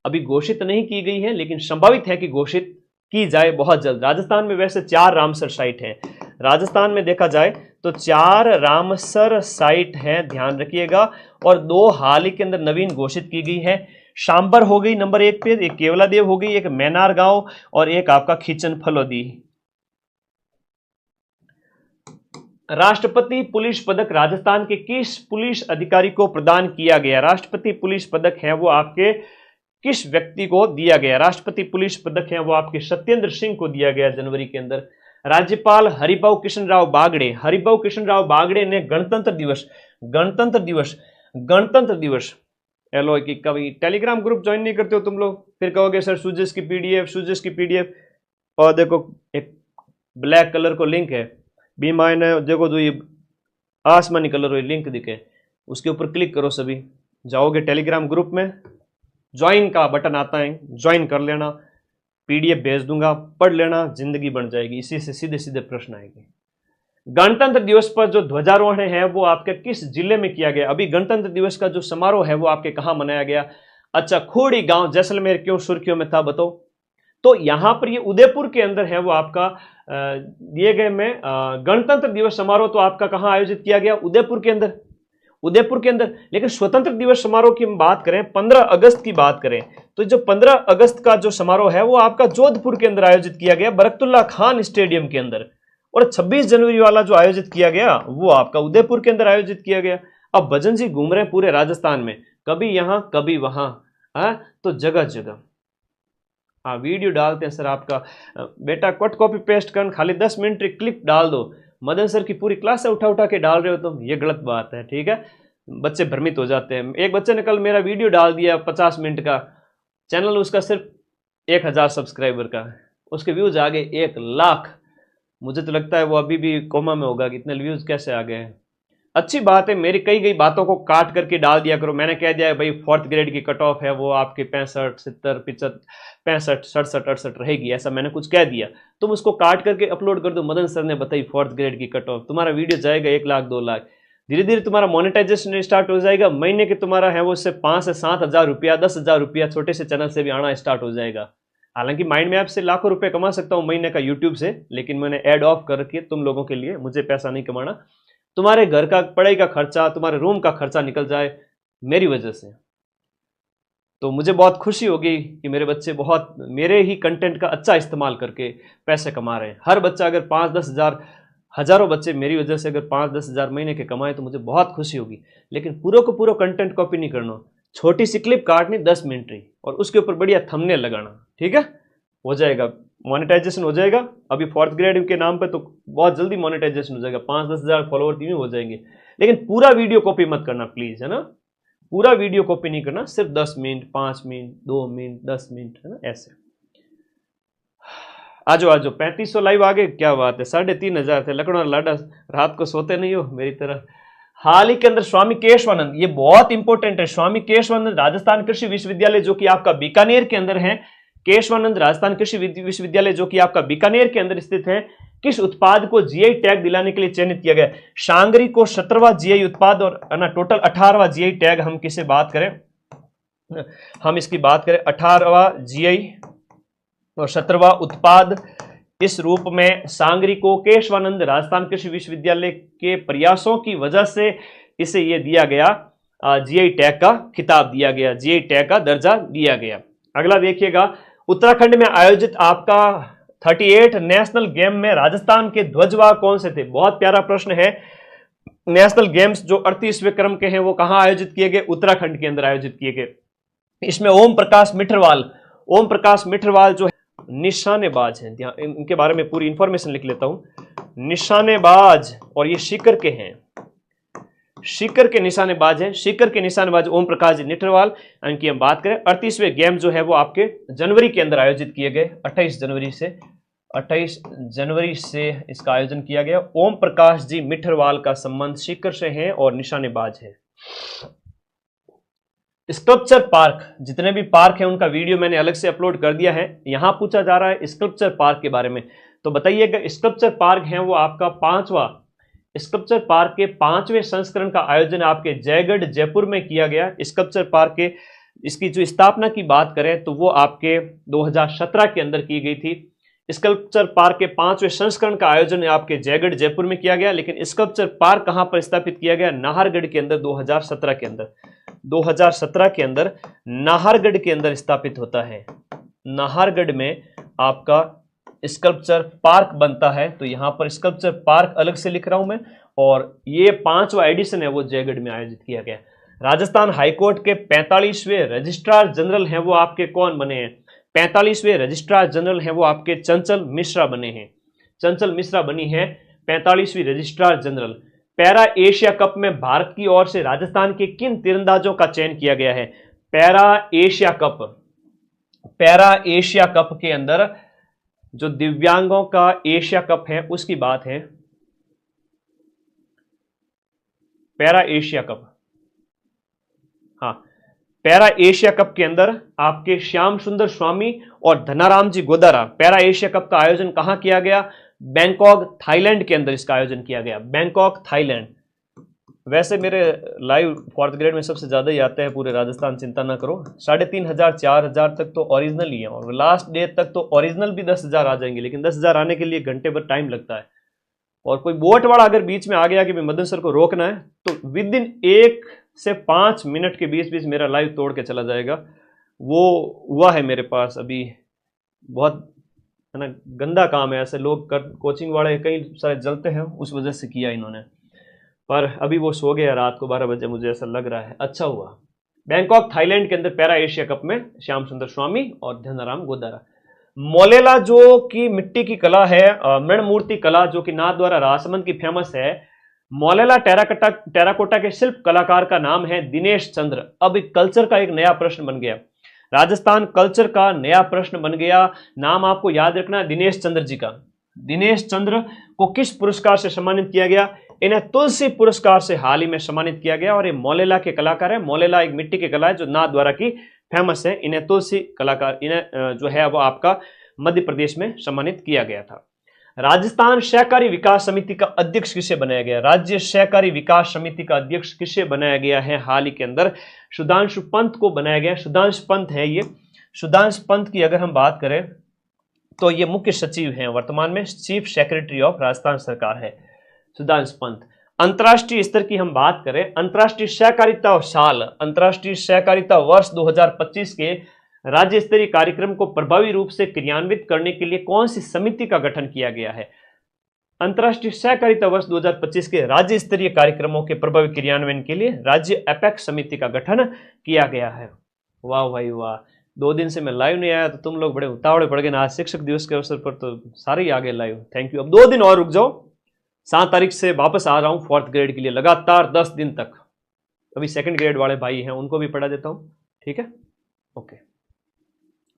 अभी घोषित नहीं की गई है, लेकिन संभावित है कि घोषित की जाए बहुत जल्द। राजस्थान में वैसे 4 रामसर साइट हैं। राजस्थान में देखा जाए तो 4 रामसर साइट हैं, ध्यान रखिएगा, और 2 हाल ही के अंदर नवीन घोषित की गई है। शांबर हो गई नंबर 1 पे, एक केवलादेव हो गई, एक मैनार गांव, और एक आपका खींचन फलोदी। राष्ट्रपति पुलिस पदक राजस्थान के किस पुलिस अधिकारी को प्रदान किया गया? राष्ट्रपति पुलिस पदक है वो आपके किस व्यक्ति को दिया गया? राष्ट्रपति पुलिस पदक है वो आपके सत्येंद्र सिंह को दिया गया जनवरी के अंदर। राज्यपाल हरिभाऊ कृष्ण राव बागड़े, हरिभाऊ कृष्ण राव बागड़े ने गणतंत्र दिवस एलओ की कभी टेलीग्राम ग्रुप ज्वाइन नहीं करते हो तुम लोग, फिर कहोगे सर सूजस की पीडीएफ। और देखो एक ब्लैक कलर को लिंक है, बी मायने देखो जो ये आसमानी कलर वाली लिंक दिखे, उसके ऊपर क्लिक करो, सभी जाओगे टेलीग्राम ग्रुप में, ज्वाइन का बटन आता है, ज्वाइन कर लेना, पीडीएफ भेज दूंगा, पढ़ लेना, जिंदगी बन जाएगी। इसी से सीधे सीधे प्रश्न आएंगे। गणतंत्र दिवस पर जो ध्वजारोहण है वो आपके किस जिले में किया गया? अभी गणतंत्र दिवस का जो समारोह है वो आपके कहां मनाया गया? अच्छा, खोड़ी गांव जैसलमेर क्यों सुर्खियों में था बताओ? तो यहां पर ये उदयपुर के अंदर है वो आपका दिए गए में गणतंत्र दिवस समारोह तो आपका कहां आयोजित किया गया? उदयपुर के अंदर। लेकिन स्वतंत्र दिवस समारोह की हम बात करें, 15 अगस्त की बात करें, तो जो 15 अगस्त का जो समारोह है वो आपका जोधपुर के अंदर आयोजित किया गया, बरकतुल्ला खान स्टेडियम के अंदर। और 26 जनवरी वाला जो आयोजित किया गया वो आपका उदयपुर के अंदर आयोजित किया गया। अब भजन जी घूम रहे हैं पूरे राजस्थान में, कभी यहां कभी वहां, तो जगह जगह वीडियो डालते हैं। सर आपका बेटा कट कॉपी पेस्ट कर खाली 10 मिनट क्लिप डाल दो, मदन सर की पूरी क्लास से उठा के डाल रहे हो तुम, ये गलत बात है, ठीक है। बच्चे भ्रमित हो जाते हैं। एक बच्चे ने कल मेरा वीडियो डाल दिया 50 मिनट का, चैनल उसका सिर्फ 1000 सब्सक्राइबर का, उसके व्यूज आ गए 1 लाख। मुझे तो लगता है वो अभी भी कोमा में होगा कि इतने व्यूज कैसे आ गए हैं। अच्छी बात है, मेरी कई गई बातों को काट करके डाल दिया करो। मैंने कह दिया है भाई 4th ग्रेड की कट ऑफ है वो आपके 65, 70, 75, 65, 67, 68 रहेगी, ऐसा मैंने कुछ कह दिया। तुम उसको काट करके अपलोड कर दो, मदन सर ने बताई 4th ग्रेड की कट ऑफ, तुम्हारा वीडियो जाएगा 1 लाख 2 लाख। धीरे धीरे तुम्हारा मोनेटाइजेशन स्टार्ट हो जाएगा, महीने के तुम्हारा है वो उससे 5 से 7 हज़ार रुपया, 10 हज़ार रुपया छोटे से चैनल से भी आना स्टार्ट हो जाएगा। हालांकि माइंड मैप से लाखों रुपए कमा सकता हूं महीने का यूट्यूब से, लेकिन मैंने ऐड ऑफ करके तुम लोगों के लिए, मुझे पैसा नहीं कमाना, तुम्हारे घर का पढ़ाई का खर्चा, तुम्हारे रूम का खर्चा निकल जाए मेरी वजह से, तो मुझे बहुत खुशी होगी कि मेरे बच्चे बहुत मेरे ही कंटेंट का अच्छा इस्तेमाल करके पैसे कमा रहे हैं। हर बच्चा अगर 5-10 हज़ार, हजारों बच्चे मेरी वजह से अगर 5-10 हज़ार महीने के कमाए तो मुझे बहुत खुशी होगी। लेकिन पूरा को पूरा कंटेंट कॉपी नहीं करना, छोटी सी क्लिप काटनी 10 मिनट की और उसके ऊपर बढ़िया थंबनेल लगाना, ठीक है, हो जाएगा। मोनेटाइजेशन हो जाएगा। अभी 4th ग्रेड के नाम पे तो बहुत जल्दी मोनेटाइजेशन हो जाएगा, 5-10 हज़ार फॉलोवर भी हो जाएंगे। लेकिन पूरा वीडियो कॉपी मत करना प्लीज, है ना, पूरा वीडियो कॉपी नहीं करना, सिर्फ 10 मिनट, 5 मिनट, 2 मिनट, 10 मिनट, है ना, ऐसे। आजो आजो 3500 लाइव आ गए, क्या बात है। 3500 थे। लकड़ो लाडा, रात को सोते नहीं हो मेरी तरह। हाल ही के अंदर स्वामी केशवानंद, ये बहुत इंपॉर्टेंट है, स्वामी केशवानंद राजस्थान कृषि विश्वविद्यालय जो कि आपका बीकानेर के अंदर है, केशवानंद राजस्थान कृषि विश्वविद्यालय जो कि आपका बीकानेर के अंदर स्थित है, किस उत्पाद को जीआई टैग दिलाने के लिए चयनित किया गया? शांगरी को 17वां जीआई उत्पाद और ना टोटल 18वां जीआई टैग। हम किसे बात करें, हम इसकी बात करें 18वां जीआई और 17वां उत्पाद, इस रूप में सांगरी को केशवानंद राजस्थान कृषि विश्वविद्यालय के प्रयासों की वजह से इसे यह दिया गया, जीआई टैग का खिताब दिया गया, जीआई टैग का दर्जा दिया गया। अगला देखिएगा, उत्तराखंड में आयोजित आपका 38 नेशनल गेम में राजस्थान के ध्वजवाहक कौन से थे? बहुत प्यारा प्रश्न है। नेशनल गेम्स जो 38वें क्रम के हैं वो कहां आयोजित किए गए? उत्तराखंड के अंदर आयोजित किए गए। इसमें ओम प्रकाश मिठरवाल जो निशानेबाज हैं, इनके बारे में पूरी इंफॉर्मेशन लिख लेता हूं। निशानेबाज, और ये सीकर के हैं, सीकर के निशानेबाज हैं, सीकर के निशानेबाज ओम प्रकाश जी निठरवाल। इनकी हम बात करें, 38वें गेम जो है वो आपके जनवरी के अंदर आयोजित किए गए, 28 जनवरी से इसका आयोजन किया गया। ओम प्रकाश जी मिठरवाल का संबंध सीकर से है और निशानेबाज है। स्कल्पचर पार्क, जितने भी पार्क हैं उनका वीडियो मैंने अलग से अपलोड कर दिया है। यहां पूछा जा रहा है स्कल्पचर पार्क के बारे में, तो बताइएगा। स्कल्पचर पार्क है वो आपका 5वां, स्कल्पचर पार्क के 5वें संस्करण का आयोजन आपके जयगढ़ जयपुर में किया गया। स्कल्पचर पार्क के इसकी जो स्थापना की बात करें तो वो आपके 2017 के अंदर की गई थी। स्कल्पचर पार्क के 5वें संस्करण का आयोजन आपके जयगढ़ जयपुर में किया गया। लेकिन स्कल्पचर पार्क कहां पर स्थापित किया गया? नाहरगढ़ के अंदर 2017 के अंदर, 2017 के अंदर नाहरगढ़ के अंदर स्थापित होता है। नाहरगढ़ में आपका स्कल्पचर पार्क बनता है, तो यहां पर स्कल्पचर पार्क अलग से लिख रहा हूं मैं। और ये 5वां एडिशन है वो जयगढ़ में आयोजित किया गया। राजस्थान हाईकोर्ट के 45वें रजिस्ट्रार जनरल हैं वो आपके कौन बने हैं? 45वें रजिस्ट्रार जनरल हैं वो आपके चंचल मिश्रा बने हैं। चंचल मिश्रा बनी है 45वीं registrar general. Para Asia cup में भारत की ओर से राजस्थान के किन तीरंदाजों का चयन किया गया है? पैरा एशिया कप के अंदर जो दिव्यांगों का एशिया कप है उसकी बात है। पैरा एशिया कप, हाँ, पैरा एशिया कप के अंदर आपके श्याम सुंदर स्वामी और धनाराम जी गोदारा। पैरा एशिया कप का आयोजन कहां किया गया? बैंकॉक थाईलैंड के अंदर इसका आयोजन किया गया, बैंकॉक थाईलैंड। वैसे मेरे लाइव 4th ग्रेड में सबसे ज्यादा ही आते हैं पूरे राजस्थान, चिंता ना करो। 3500 4000 तक तो ओरिजिनल ही है, और लास्ट डे तक तो ओरिजिनल भी 10,000 आ जाएंगे। लेकिन 10,000 आने के लिए घंटे भर टाइम लगता है। और कोई बोट वाला अगर बीच में आ गया कि भाई मदन सर को रोकना है, तो विद इन 1 से 5 मिनट के बीच बीच मेरा लाइव तोड़ के चला जाएगा। वो हुआ है मेरे पास अभी, बहुत है ना गंदा काम है। ऐसे लोग कोचिंग वाले कई सारे जलते हैं, उस वजह से किया इन्होंने। पर अभी वो सो गया रात को 12 बजे, मुझे ऐसा लग रहा है। अच्छा हुआ। बैंकॉक थाईलैंड के अंदर पैरा एशिया कप में श्याम सुंदर स्वामी और धनाराम गोदारा। मोलेला जो कि मिट्टी की कला है, मृण मूर्ति कला जो कि नाथद्वारा राजसमंद की फेमस है। मोलेला टेराकोटा के शिल्प कलाकार का नाम है दिनेश चंद्र। अब कल्चर का एक नया प्रश्न बन गया, राजस्थान कल्चर का नया प्रश्न बन गया। नाम आपको याद रखना है दिनेश चंद्र जी का। दिनेश चंद्र को किस पुरस्कार से सम्मानित किया गया? इन्हें तुलसी पुरस्कार से हाल ही में सम्मानित किया गया। और ये मोलेला के कलाकार है। मोलेला एक मिट्टी की कला है जो नाथद्वारा की फेमस है। इन्हें तुलसी कलाकार, इन्हें जो है वो आपका मध्य प्रदेश में सम्मानित किया गया था। राजस्थान सहकारी विकास समिति का अध्यक्ष किसे बनाया गया? राज्य सहकारी विकास समिति का अध्यक्ष किसे बनाया गया है हाल ही के अंदर? सुधांशु पंत को बनाया गया। सुधांशु पंत है ये। सुधांशु पंत की अगर हम बात करें तो ये मुख्य सचिव हैं, वर्तमान में चीफ सेक्रेटरी ऑफ राजस्थान सरकार है सुधांशु पंत। अंतर्राष्ट्रीय स्तर की हम बात करें, अंतर्राष्ट्रीय सहकारिता साल, अंतर्राष्ट्रीय सहकारिता वर्ष 2025 के राज्य स्तरीय कार्यक्रम को प्रभावी रूप से क्रियान्वित करने के लिए कौन सी समिति का गठन किया गया है? अंतर्राष्ट्रीय सहकारिता वर्ष 2025 के राज्य स्तरीय कार्यक्रमों के प्रभावी क्रियान्वयन के लिए राज्य एपेक्स समिति का गठन किया गया है। वाह भाई वाह, 2 दिन से मैं लाइव नहीं आया तो तुम लोग बड़े उतावले पड़ गए ना, आज शिक्षक दिवस के अवसर पर तो सारे ही आगे लाइव। Thank you. अब 2 दिन और रुक जाओ, 7 तारीख से वापस आ रहा हूं 4th ग्रेड के लिए, लगातार 10 दिन तक। अभी 2nd ग्रेड वाले भाई हैं उनको भी पढ़ा देता हूं, ठीक है, ओके।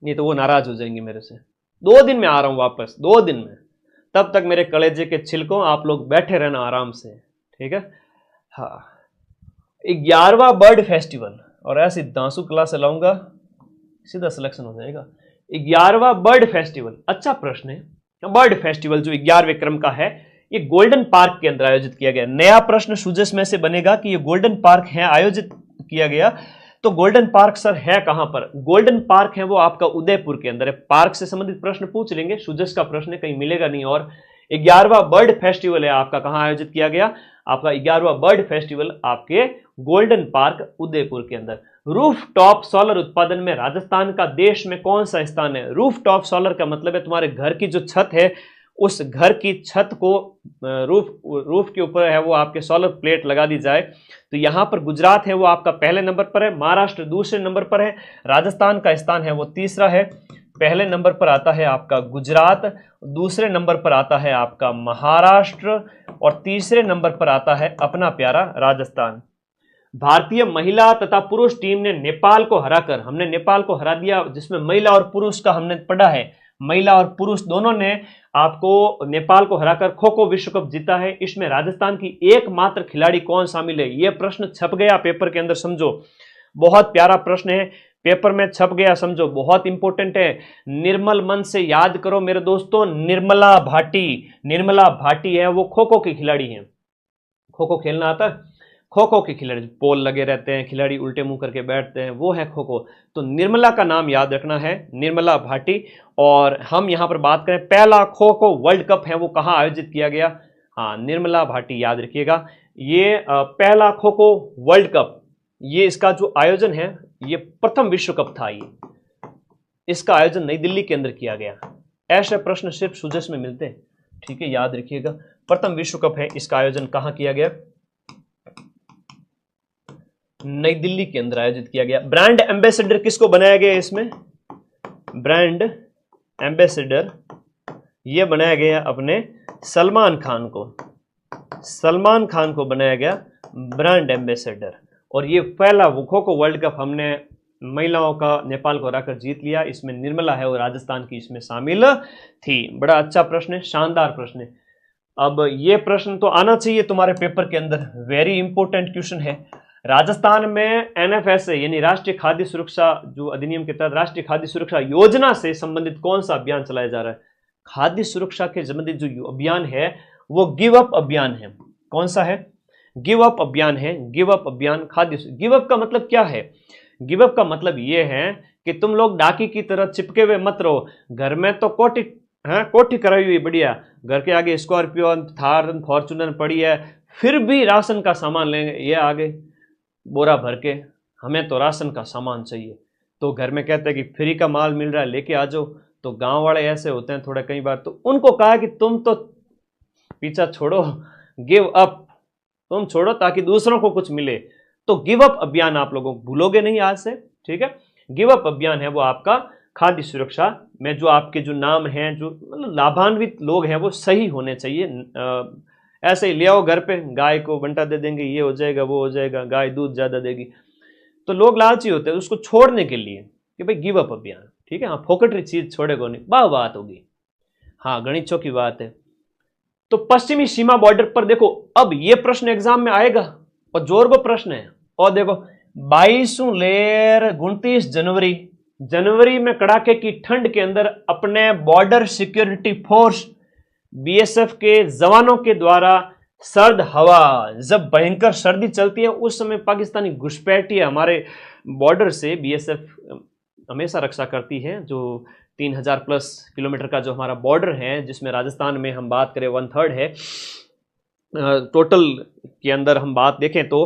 नहीं तो वो नाराज हो जाएंगे मेरे से। 2 दिन में आ रहा हूं वापस, 2 दिन में। तब तक मेरे कलेजे के छिलकों आप लोग बैठे रहना आराम से, ठीक है। हाँ, 11वां बर्ड फेस्टिवल, और ऐसी दांसू क्लास लाऊंगा सीधा सिलेक्शन हो जाएगा। 11वां बर्ड फेस्टिवल, अच्छा प्रश्न है। बर्ड फेस्टिवल जो 11वें क्रम का है, ये गोल्डन पार्क के अंदर आयोजित किया गया। नया प्रश्न सुजस में से बनेगा कि ये गोल्डन पार्क है आयोजित किया गया, तो गोल्डन पार्क सर है कहां पर? गोल्डन पार्क है वो आपका उदयपुर के अंदर है। पार्क से संबंधित प्रश्न पूछ लेंगे, सुजस का प्रश्न कहीं मिलेगा नहीं। और 11वां बर्ड फेस्टिवल है आपका कहां आयोजित किया गया? आपका 11वां बर्ड फेस्टिवल आपके गोल्डन पार्क उदयपुर के अंदर। रूफ टॉप सोलर उत्पादन में राजस्थान का देश में कौन सा स्थान है? रूफ टॉप सोलर का मतलब है तुम्हारे घर की जो छत है, उस घर की छत को रूफ के ऊपर है वो आपके सोलर प्लेट लगा दी जाए। तो यहां पर गुजरात है वो आपका पहले नंबर पर है, महाराष्ट्र दूसरे नंबर पर है, राजस्थान का स्थान है वो तीसरा है। पहले नंबर पर आता है आपका गुजरात, दूसरे नंबर पर आता है आपका महाराष्ट्र, और तीसरे नंबर पर आता है अपना प्यारा राजस्थान। भारतीय महिला तथा पुरुष टीम ने नेपाल को हराकर, हमने नेपाल को हरा दिया, जिसमें महिला और पुरुष का हमने पढ़ा है, महिला और पुरुष दोनों ने आपको नेपाल को हराकर खो खो विश्व कप जीता है। इसमें राजस्थान की एकमात्र खिलाड़ी कौन शामिल है? यह प्रश्न छप गया पेपर के अंदर, समझो, बहुत प्यारा प्रश्न है, पेपर में छप गया, समझो, बहुत इंपॉर्टेंट है। निर्मल मन से याद करो मेरे दोस्तों, निर्मला भाटी। निर्मला भाटी है वो खो खो की खिलाड़ी है। खो खो खेलना आता है? खो खो के खिलाड़ी, पोल लगे रहते हैं, खिलाड़ी उल्टे मुंह करके बैठते हैं, वो है खो खो। तो निर्मला का नाम याद रखना है, निर्मला भाटी। और हम यहां पर बात करें, पहला खो खो वर्ल्ड कप है वो कहां आयोजित किया गया? हाँ, निर्मला भाटी, याद रखिएगा। ये पहला खो खो वर्ल्ड कप, ये इसका जो आयोजन है, ये प्रथम विश्व कप था, ये इसका आयोजन नई दिल्ली के अंदर किया गया। ऐसे प्रश्न सिर्फ सुजस में मिलते हैं, ठीक है, याद रखिएगा। प्रथम विश्व कप है, इसका आयोजन कहां किया गया? नई दिल्ली के अंदर आयोजित किया गया। ब्रांड एम्बेसडर किसको बनाया गया? इसमें ब्रांड एम्बेसडर ये बनाया गया अपने सलमान खान को। सलमान खान को बनाया गया ब्रांड एम्बेसडर। और ये पहला खो खो वर्ल्ड कप हमने महिलाओं का नेपाल को हराकर जीत लिया। इसमें निर्मला है और राजस्थान की इसमें शामिल थी। बड़ा अच्छा प्रश्न है, शानदार प्रश्न है। अब ये प्रश्न तो आना चाहिए तुम्हारे पेपर के अंदर, वेरी इंपॉर्टेंट क्वेश्चन है। राजस्थान में NFSA यानी राष्ट्रीय खाद्य सुरक्षा जो अधिनियम के तहत राष्ट्रीय खाद्य सुरक्षा योजना से संबंधित कौन सा अभियान चलाया जा रहा है? खाद्य सुरक्षा के संबंधित जो अभियान है वो गिव अप अभियान है। कौन सा है? गिव अप अभियान है। गिव अप अभियान खाद्य। गिव अप का मतलब क्या है? गिव अप का मतलब ये है कि तुम लोग डाकी की तरह चिपके हुए मत रहो। घर में तो कोठी कराई हुई बढ़िया, घर के आगे स्कॉर्पियो, थार, फॉर्चूनर पड़ी है, फिर भी राशन का सामान लेंगे, ये आगे बोरा भर के, हमें तो राशन का सामान चाहिए। तो घर में कहते हैं कि फ्री का माल मिल रहा है, लेके आ जाओ। तो गांव वाले ऐसे होते हैं थोड़ा, कई बार तो उनको कहा कि तुम तो पीछा छोड़ो, गिव अप, तुम छोड़ो ताकि दूसरों को कुछ मिले। तो गिव अप अभियान आप लोगों को भूलोगे नहीं आज से, ठीक है। गिव अप अभियान है वो आपका खाद्य सुरक्षा में, जो आपके जो नाम हैं, जो मतलब लाभान्वित लोग हैं, वो सही होने चाहिए। ऐसे ही ले आओ घर पे, गाय को बंटा दे देंगे, ये हो जाएगा, वो हो जाएगा, गाय दूध ज्यादा देगी, तो लोग लालची होते हैं उसको छोड़ने के लिए कि भाई गिव अप अभियान, ठीक है। हाँ, फोकटरी चीज छोड़ेगा नहीं, बात होगी। हाँ, गणितों की बात है। तो पश्चिमी सीमा बॉर्डर पर देखो, अब ये प्रश्न एग्जाम में आएगा और जोरबो प्रश्न है। और देखो 22 लेर 29 जनवरी में कड़ाके की ठंड के अंदर अपने बॉर्डर सिक्योरिटी फोर्स BSF के जवानों के द्वारा सर्द हवा, जब भयंकर सर्दी चलती है उस समय पाकिस्तानी घुसपैठिए हमारे बॉर्डर से BSF हमेशा रक्षा करती है। जो 3000 प्लस किलोमीटर का जो हमारा बॉर्डर है, जिसमें राजस्थान में हम बात करें 1/3 है टोटल के अंदर हम बात देखें तो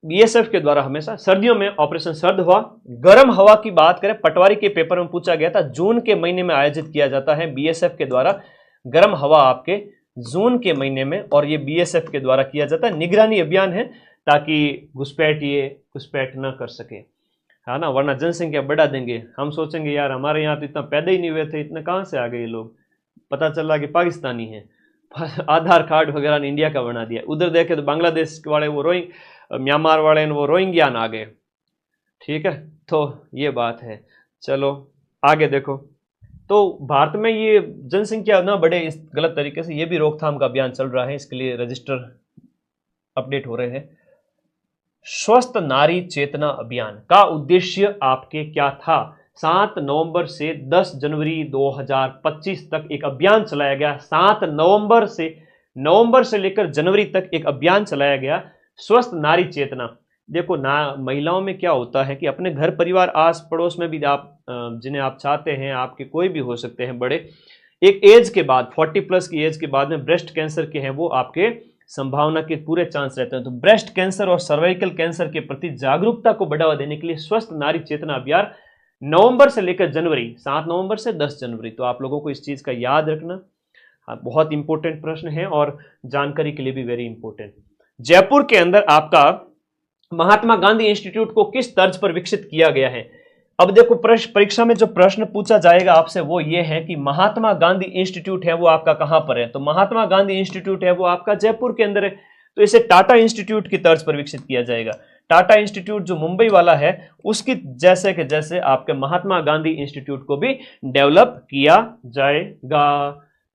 BSF के द्वारा हमेशा सर्दियों में ऑपरेशन सर्द हवा। गर्म हवा की बात करें, पटवारी के पेपर में पूछा गया था, जून के महीने में आयोजित किया जाता है BSF के द्वारा गर्म हवा आपके जून के महीने में, और ये BSF के द्वारा किया जाता है। निगरानी अभियान है ताकि घुसपैठ न कर सके। है ना, वरना जनसंख्या बढ़ा देंगे। हम सोचेंगे यार हमारे यहाँ तो इतना पैदा ही नहीं हुए थे, इतने कहाँ से आ गए ये लोग, पता चला कि पाकिस्तानी है। आधार कार्ड वगैरह ने इंडिया का बना दिया। उधर देखे तो बांग्लादेश वाले वो म्यांमार वाले वो रोहिंग्यान आ गए। ठीक है, तो ये बात है। चलो आगे देखो, तो भारत में ये जनसंख्या ना बढ़े इस गलत तरीके से, ये भी रोकथाम का अभियान चल रहा है, इसके लिए रजिस्टर अपडेट हो रहे हैं। स्वस्थ नारी चेतना अभियान का उद्देश्य आपके क्या था? 7 नवंबर से 10 जनवरी 2025 तक एक अभियान चलाया गया। 7 नवंबर से लेकर जनवरी तक एक अभियान चलाया गया, स्वस्थ नारी चेतना। देखो ना, महिलाओं में क्या होता है कि अपने घर परिवार आस पड़ोस में भी आप जिन्हें आप चाहते हैं, आपके कोई भी हो सकते हैं बड़े, एक एज के बाद 40 प्लस की एज के बाद में ब्रेस्ट कैंसर के हैं वो आपके संभावना के पूरे चांस रहते हैं। तो ब्रेस्ट कैंसर और सर्वाइकल कैंसर के प्रति जागरूकता को बढ़ावा देने के लिए स्वस्थ नारी चेतना अभियान नवंबर से लेकर जनवरी, 7 नवंबर से 10 जनवरी। तो आप लोगों को इस चीज का याद रखना, बहुत इंपॉर्टेंट प्रश्न है और जानकारी के लिए भी वेरी इंपॉर्टेंट। जयपुर के अंदर आपका महात्मा गांधी इंस्टीट्यूट को किस तर्ज पर विकसित किया गया है? अब देखो, परीक्षा में जो प्रश्न पूछा जाएगा आपसे वो ये है कि महात्मा गांधी इंस्टीट्यूट है वो आपका कहां पर है? तो महात्मा गांधी इंस्टीट्यूट है वो आपका जयपुर के अंदर है, तो इसे टाटा इंस्टीट्यूट की तर्ज पर विकसित किया जाएगा। टाटा इंस्टीट्यूट जो मुंबई वाला है उसकी जैसे के जैसे आपके महात्मा गांधी इंस्टीट्यूट को भी डेवलप किया जाएगा।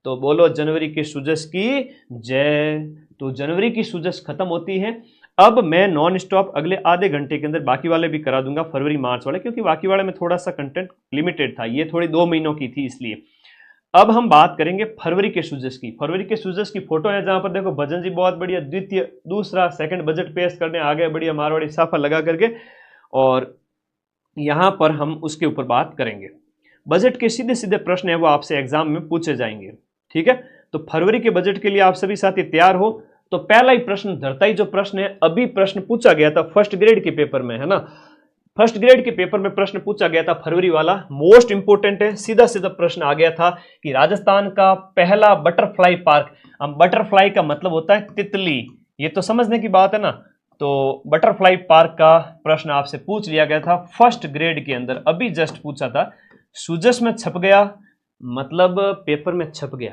तो बोलो जनवरी की सूजश की जय। तो जनवरी की सूजश खत्म होती है। अब मैं नॉन स्टॉप अगले आधे घंटे के अंदर बाकी वाले भी करा दूंगा, फरवरी मार्च वाले, क्योंकि बाकी वाले में थोड़ा सा कंटेंट लिमिटेड था, ये थोड़ी 2 महीनों की थी इसलिए। अब हम बात करेंगे फरवरी के सूजश की। फरवरी के सूजश की फोटो है जहां पर देखो भजन जी बहुत बढ़िया दूसरा सेकंड बजट पेश करने आ गए, बढ़िया मारवाड़ी साफा लगा करके, और यहां पर हम उसके ऊपर बात करेंगे। बजट के सीधे सीधे प्रश्न है वो आपसे एग्जाम में पूछे जाएंगे। ठीक है, तो फरवरी के बजट के लिए आप सभी साथी तैयार हो। तो पहला ही प्रश्न, धरता ही जो प्रश्न है, अभी प्रश्न पूछा गया था फर्स्ट ग्रेड के पेपर में, है ना, फर्स्ट ग्रेड के पेपर में प्रश्न पूछा गया था फरवरी वाला, मोस्ट इंपोर्टेंट है। सीधा सीधा प्रश्न आ गया था कि राजस्थान का पहला बटरफ्लाई पार्क। अब बटरफ्लाई का मतलब होता है तितली, ये तो समझने की बात है ना। तो बटरफ्लाई पार्क का प्रश्न आपसे पूछ लिया गया था फर्स्ट ग्रेड के अंदर, अभी जस्ट पूछा था। सूजस में छप गया मतलब पेपर में छप गया,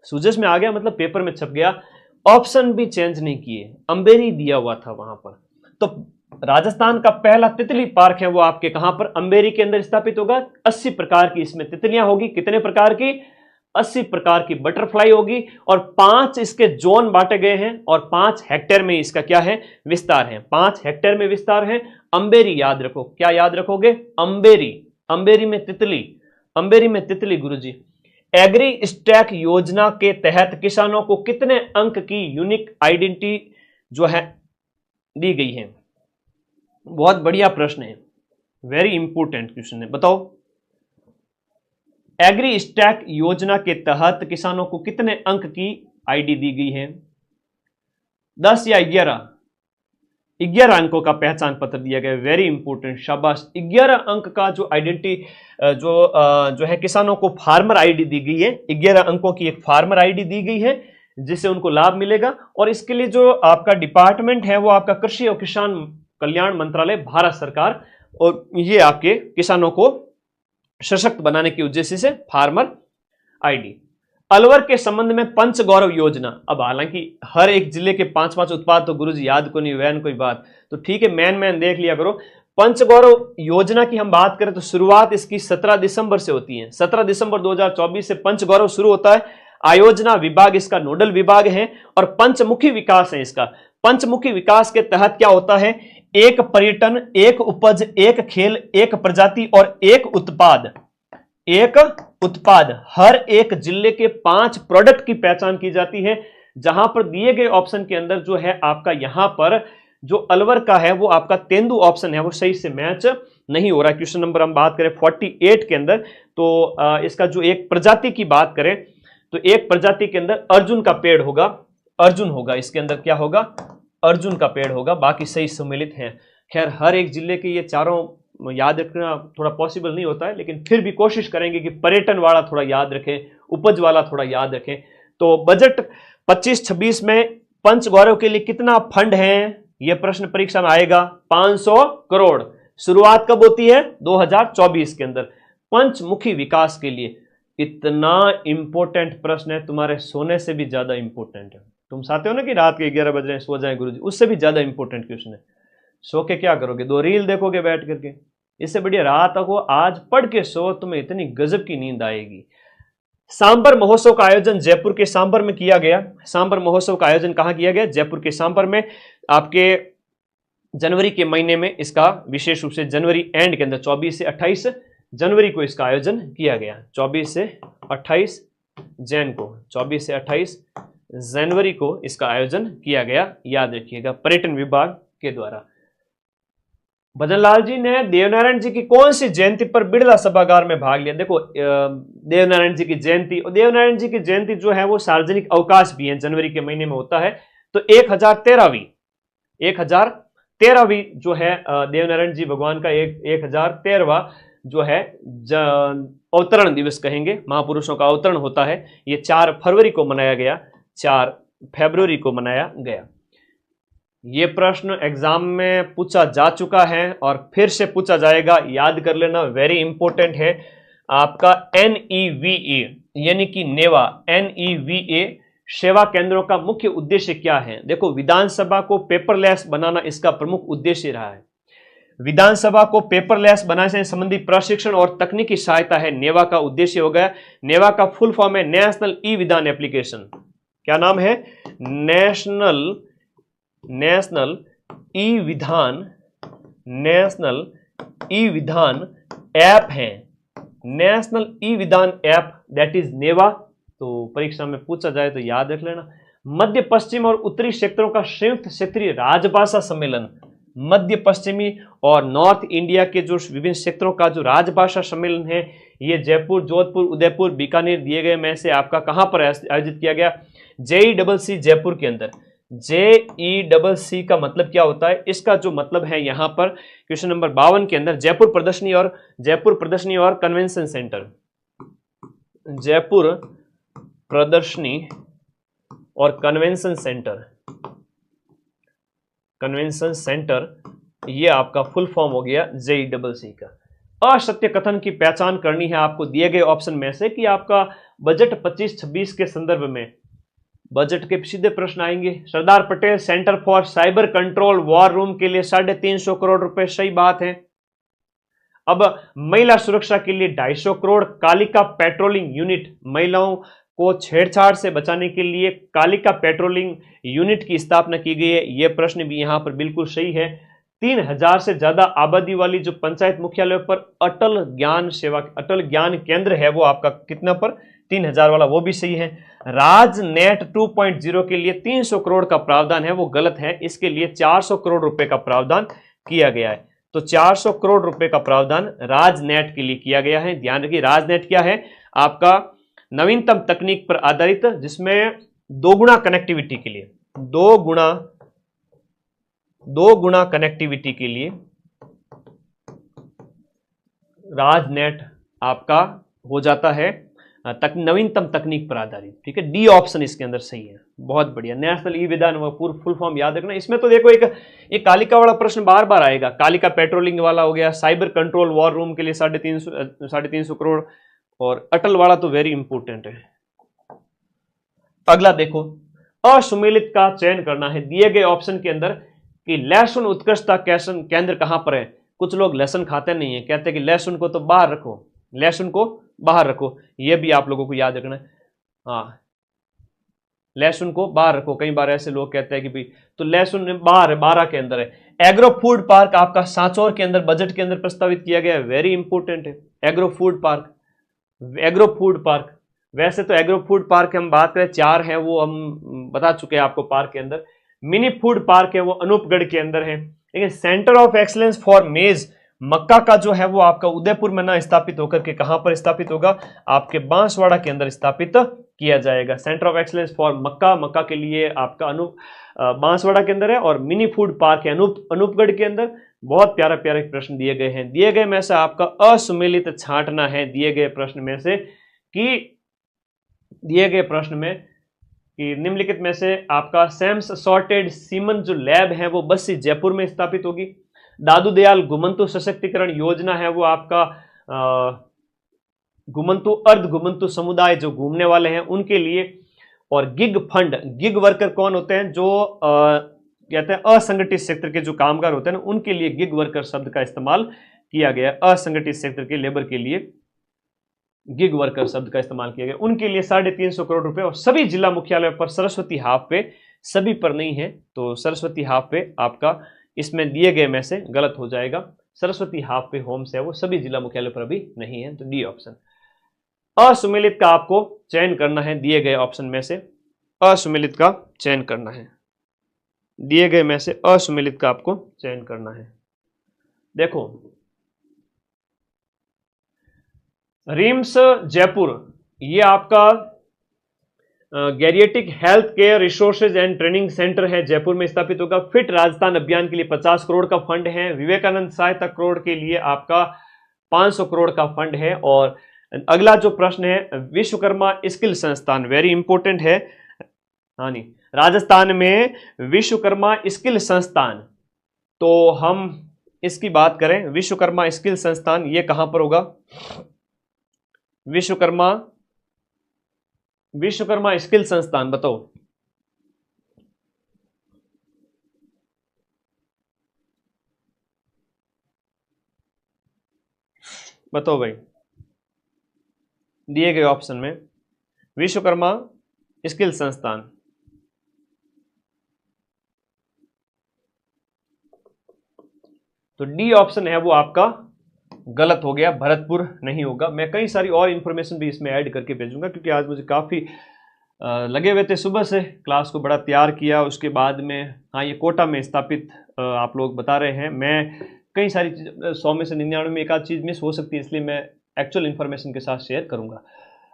सूजस में आ गया मतलब पेपर में छप गया। ऑप्शन भी चेंज नहीं किए, अंबेरी दिया हुआ था वहां पर। तो राजस्थान का पहला तितली पार्क है वो आपके कहां पर? अंबेरी के अंदर स्थापित होगा। 80 प्रकार की इसमें तितलियां होगी। कितने प्रकार की? 80 प्रकार की बटरफ्लाई होगी, और 5 इसके जोन बांटे गए हैं, और 5 हेक्टेयर में इसका क्या है? विस्तार है। 5 हेक्टेयर में विस्तार है। अंबेरी याद रखो, क्या याद रखोगे? अंबेरी, अंबेरी में तितली, अंबेरी में तितली गुरुजी। एग्री स्टैक योजना के तहत किसानों को कितने अंक की यूनिक आइडेंटिटी जो है दी गई है? बहुत बढ़िया प्रश्न है, वेरी इंपोर्टेंट क्वेश्चन है, बताओ। एग्री स्टैक योजना के तहत किसानों को कितने अंक की आईडी दी गई है? 10 या 11? 11 अंकों का पहचान पत्र दिया गया, वेरी इंपोर्टेंट, शाबाश। 11 अंक का जो आइडेंटिटी जो है किसानों को फार्मर आईडी दी गई है। 11 अंकों की एक फार्मर आईडी दी गई है जिससे उनको लाभ मिलेगा, और इसके लिए जो आपका डिपार्टमेंट है वो आपका कृषि और किसान कल्याण मंत्रालय, भारत सरकार, और ये आपके किसानों को सशक्त बनाने के उद्देश्य से फार्मर आईडी। अलवर के संबंध में पंच गौरव योजना। अब हालांकि हर एक जिले के 5-5 उत्पाद तो गुरुजी याद को नहीं, वैन कोई बात, तो ठीक है, मैन देख लिया करो। पंचगौरव योजना की हम बात करें तो शुरुआत इसकी 17 दिसंबर से होती है। 17 दिसंबर 2024 से पंचगौरव शुरू होता है। आयोजना विभाग इसका नोडल विभाग है, और पंचमुखी विकास है इसका। पंचमुखी विकास के तहत क्या होता है? एक पर्यटन, एक उपज, एक खेल, एक प्रजाति और एक उत्पाद। एक उत्पाद, हर एक जिले के 5 प्रोडक्ट की पहचान की जाती है, जहां पर दिए गए ऑप्शन के अंदर जो है आपका यहां पर जो अलवर का है वो आपका तेंदु ऑप्शन है वो सही से मैच नहीं हो रहा। क्वेश्चन नंबर हम बात करें 48 के अंदर, तो इसका जो एक प्रजाति की बात करें तो एक प्रजाति के अंदर अर्जुन का पेड़ होगा, अर्जुन होगा, इसके अंदर क्या होगा? अर्जुन का पेड़ होगा, बाकी सही सम्मिलित हैं। खैर हर एक जिले के ये चारों याद रखना थोड़ा पॉसिबल नहीं होता है, लेकिन फिर भी कोशिश करेंगे कि पर्यटन वाला थोड़ा याद रखें, उपज वाला थोड़ा याद रखें। तो बजट 25-26 में पंच गौरव के लिए कितना फंड है? यह प्रश्न परीक्षा में आएगा। 500 करोड़, शुरुआत कब होती है? 2024 के अंदर, पंचमुखी विकास के लिए। इतना इंपॉर्टेंट प्रश्न है, तुम्हारे सोने से भी ज्यादा इंपॉर्टेंट है। तुम चाहते हो ना कि रात के 11 बज रहे हैं सो जाए गुरुजी, उससे भी ज्यादा इंपॉर्टेंट क्वेश्चन है। सो के क्या करोगे? 2 रील देखोगे बैठ करके? इससे बढ़िया रात को आज पढ़ के सो, तुम्हें इतनी गजब की नींद आएगी। सांबर महोत्सव का आयोजन जयपुर के सांबर में किया गया। सांबर महोत्सव का आयोजन कहां किया गया? जयपुर के सांबर में। आपके जनवरी के महीने में इसका विशेष रूप से जनवरी एंड के अंदर 24 से 28 जनवरी को इसका आयोजन किया गया। 24 से 28 जैन को, 24 से 28 जनवरी को इसका आयोजन किया गया, याद रखिएगा, पर्यटन विभाग के द्वारा। भजनलाल जी ने देवनारायण जी की कौन सी जयंती पर बिड़ला सभागार में भाग लिया? देखो, देवनारायण जी की जयंती, और देवनारायण जी की जयंती जो है वो सार्वजनिक अवकाश भी है, जनवरी के महीने में होता है। तो 1013वीं जो है देवनारायण जी भगवान का 1013वां जो है अवतरण दिवस कहेंगे, महापुरुषों का अवतरण होता है। ये 4 फरवरी को मनाया गया, 4 फरवरी को मनाया गया। ये प्रश्न एग्जाम में पूछा जा चुका है और फिर से पूछा जाएगा, याद कर लेना, वेरी इंपॉर्टेंट है। आपका NEVA यानी कि नेवा, NEVA सेवा केंद्रों का मुख्य उद्देश्य क्या है? देखो, विधानसभा को पेपरलेस बनाना इसका प्रमुख उद्देश्य रहा है। विधानसभा को पेपरलेस बनाने से संबंधी प्रशिक्षण और तकनीकी सहायता है नेवा का उद्देश्य हो गया। नेवा का फुल फॉर्म है नेशनल ई विधान एप्लीकेशन। क्या नाम है? नेशनल ई विधान ऐप है, नेशनल ई विधान ऐप, दैट इज नेवा। तो परीक्षा में पूछा जाए तो याद रख लेना। मध्य पश्चिम और उत्तरी क्षेत्रों का संयुक्त क्षेत्रीय राजभाषा सम्मेलन, मध्य पश्चिमी और नॉर्थ इंडिया के जो विभिन्न क्षेत्रों का जो राजभाषा सम्मेलन है, ये जयपुर, जोधपुर, उदयपुर, बीकानेर दिए गए में से आपका कहां पर आयोजित किया गया? JEEC जयपुर के अंदर। JEEC का मतलब क्या होता है? इसका जो मतलब है यहां पर क्वेश्चन नंबर 52 के अंदर, जयपुर प्रदर्शनी और कन्वेंशन सेंटर, जयपुर प्रदर्शनी और कन्वेंशन सेंटर, ये आपका फुल फॉर्म हो गया JEEC का। असत्य कथन की पहचान करनी है आपको दिए गए ऑप्शन में से कि आपका बजट 25-26 के संदर्भ में, बजट के सीधे प्रश्न आएंगे। Sardar Patel centre for cyber control war room के लिए 350 करोड़ रुपए, सही बात है। अब महिला सुरक्षा के लिए 250 करोड़। कालिका पेट्रोलिंग यूनिट, महिलाओं को छेड़छाड़ से बचाने के लिए कालिका पेट्रोलिंग यूनिट की स्थापना की गई है। यह प्रश्न भी यहां पर बिल्कुल सही है। 3000 से ज्यादा आबादी वाली जो पंचायत मुख्यालय पर अटल ज्ञान केंद्र है, वो आपका कितना पर? 3000 वाला, वो भी सही है। राजनेट 2.0 के लिए 300 करोड़ का प्रावधान है, वो गलत है। इसके लिए 400 करोड़ रुपए का प्रावधान किया गया है। तो 400 करोड़ रुपए का प्रावधान राजनेट के लिए किया गया है। ध्यान रखिए, राजनेट क्या है? आपका नवीनतम तकनीक पर आधारित, जिसमें 2 गुना कनेक्टिविटी के लिए, 2 गुना कनेक्टिविटी के लिए राजनेट आपका हो जाता है नवीनतम तकनीक पर आधारित। ठीक है, डी ऑप्शन इसके अंदर सही है। बहुत बढ़िया। नेशनल ई विधान पूर्ण फुल फॉर्म याद रखना। इसमें तो देखो एक कालिका वाला प्रश्न बार बार आएगा। कालिका पेट्रोलिंग वाला हो गया, साइबर कंट्रोल वॉर रूम के लिए 350 करोड़, और अटल वाला तो वेरी इंपॉर्टेंट है। अगला देखो, असुमेलित का चयन करना है दिए गए ऑप्शन के अंदर कि लहसुन उत्कृष्टता केंद्र कहां पर है। कुछ लोग लहसुन खाते नहीं है, कहते हैं कि लहसुन को तो बाहर रखो, लहसुन को बाहर रखो। यह भी आप लोगों को याद रखना है। हाँ, लहसुन को बाहर रखो। कई बार ऐसे लोग कहते हैं कि भाई तो लहसुन बाहर है, 12 के अंदर है। एग्रो फूड पार्क आपका सांचौर के अंदर बजट के अंदर प्रस्तावित किया गया है, वेरी इंपॉर्टेंट है। एग्रो फूड पार्क, वैसे तो एग्रो फूड पार्क हम बात करें 4 है, वो हम बता चुके हैं आपको पार्क के अंदर। मिनी फूड पार्क है वो अनूपगढ़ के अंदर है। लेकिन सेंटर ऑफ एक्सलेंस फॉर मेज, मक्का का जो है वो आपका उदयपुर में ना स्थापित होकर के कहां पर स्थापित होगा? आपके बांसवाड़ा के अंदर स्थापित किया जाएगा। सेंटर ऑफ एक्सलेंस फॉर मक्का के लिए आपका बांसवाड़ा के अंदर है, और मिनी फूड पार्क है अनूपगढ़ के अंदर। बहुत प्यारा प्रश्न दिए गए हैं। दिए गए में से आपका असुमेलित छांटना है दिए गए प्रश्न में से कि निम्नलिखित में से आपका सैम्स सॉर्टेड सीमन जो लैब है वो बस्सी जयपुर में स्थापित होगी। दादू दयाल घुमंतु सशक्तिकरण योजना है वो आपका घुमंतु अर्ध घुमंतु समुदाय जो घूमने वाले हैं उनके लिए। और गिग फंड, गिग वर्कर कौन होते हैं, जो कहते हैं असंगठित क्षेत्र के जो कामगार होते हैं ना, उनके लिए गिग वर्कर शब्द का इस्तेमाल किया गया। असंगठित क्षेत्र के लेबर के लिए गिग वर्कर शब्द का इस्तेमाल किया गया। उनके लिए 350 करोड़ रुपए। और सभी जिला मुख्यालय पर सरस्वती हाफ पे, सभी पर नहीं है तो सरस्वती हाफ पे आपका इसमें दिए गए में से गलत हो जाएगा। सरस्वती हाफ पे होम्स है वो सभी जिला मुख्यालय पर अभी नहीं है, तो डी ऑप्शन। असुमेलित का आपको चयन करना है दिए गए ऑप्शन में से, असुमेलित का चयन करना है, दिए गए में से असुमेलित का आपको चयन करना है। देखो रिम्स जयपुर, ये आपका geriatric health care resources and training centre है, जयपुर में स्थापित होगा। फिट राजस्थान अभियान के लिए 50 करोड़ का फंड है। विवेकानंद सहायता करोड़ के लिए आपका 500 करोड़ का फंड है। और अगला जो प्रश्न है विश्वकर्मा स्किल संस्थान, वेरी इंपॉर्टेंट है। हाँ नहीं, राजस्थान में विश्वकर्मा स्किल संस्थान, तो हम इसकी बात करें विश्वकर्मा स्किल संस्थान, ये कहां पर होगा? विश्वकर्मा स्किल संस्थान बताओ। बताओ भाई, दिए गए ऑप्शन में विश्वकर्मा स्किल संस्थान, तो डी ऑप्शन है वो आपका गलत हो गया, भरतपुर नहीं होगा। मैं कई सारी और इंफॉर्मेशन भी इसमें ऐड करके भेजूंगा, क्योंकि आज मुझे काफ़ी लगे हुए थे, सुबह से क्लास को बड़ा तैयार किया। उसके बाद में हाँ ये कोटा में स्थापित आप लोग बता रहे हैं। मैं कई सारी चीज़ 100 में से 99 में एक आध चीज़ मिस हो सकती है, इसलिए मैं एक्चुअल इन्फॉर्मेशन के साथ शेयर करूंगा।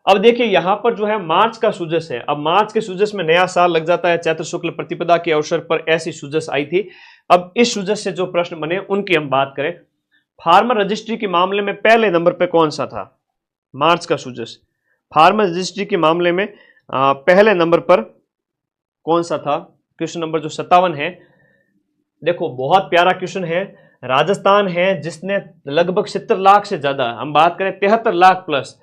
अब देखिए यहाँ पर जो है मार्च का सूजस है। अब मार्च के सूजस में नया साल लग जाता है, चैत्र शुक्ल प्रतिपदा के अवसर पर ऐसी सूजस आई थी। अब इस सूजस से जो प्रश्न बने उनकी हम बात करें। फार्मर रजिस्ट्री के मामले में पहले नंबर पे कौन सा था? मार्च का सूजस फार्मर रजिस्ट्री के मामले में पहले नंबर पर कौन सा था? क्वेश्चन नंबर जो 57 है। देखो बहुत प्यारा क्वेश्चन है। राजस्थान है जिसने लगभग 70 लाख से ज्यादा, हम बात करें 73 लाख प्लस,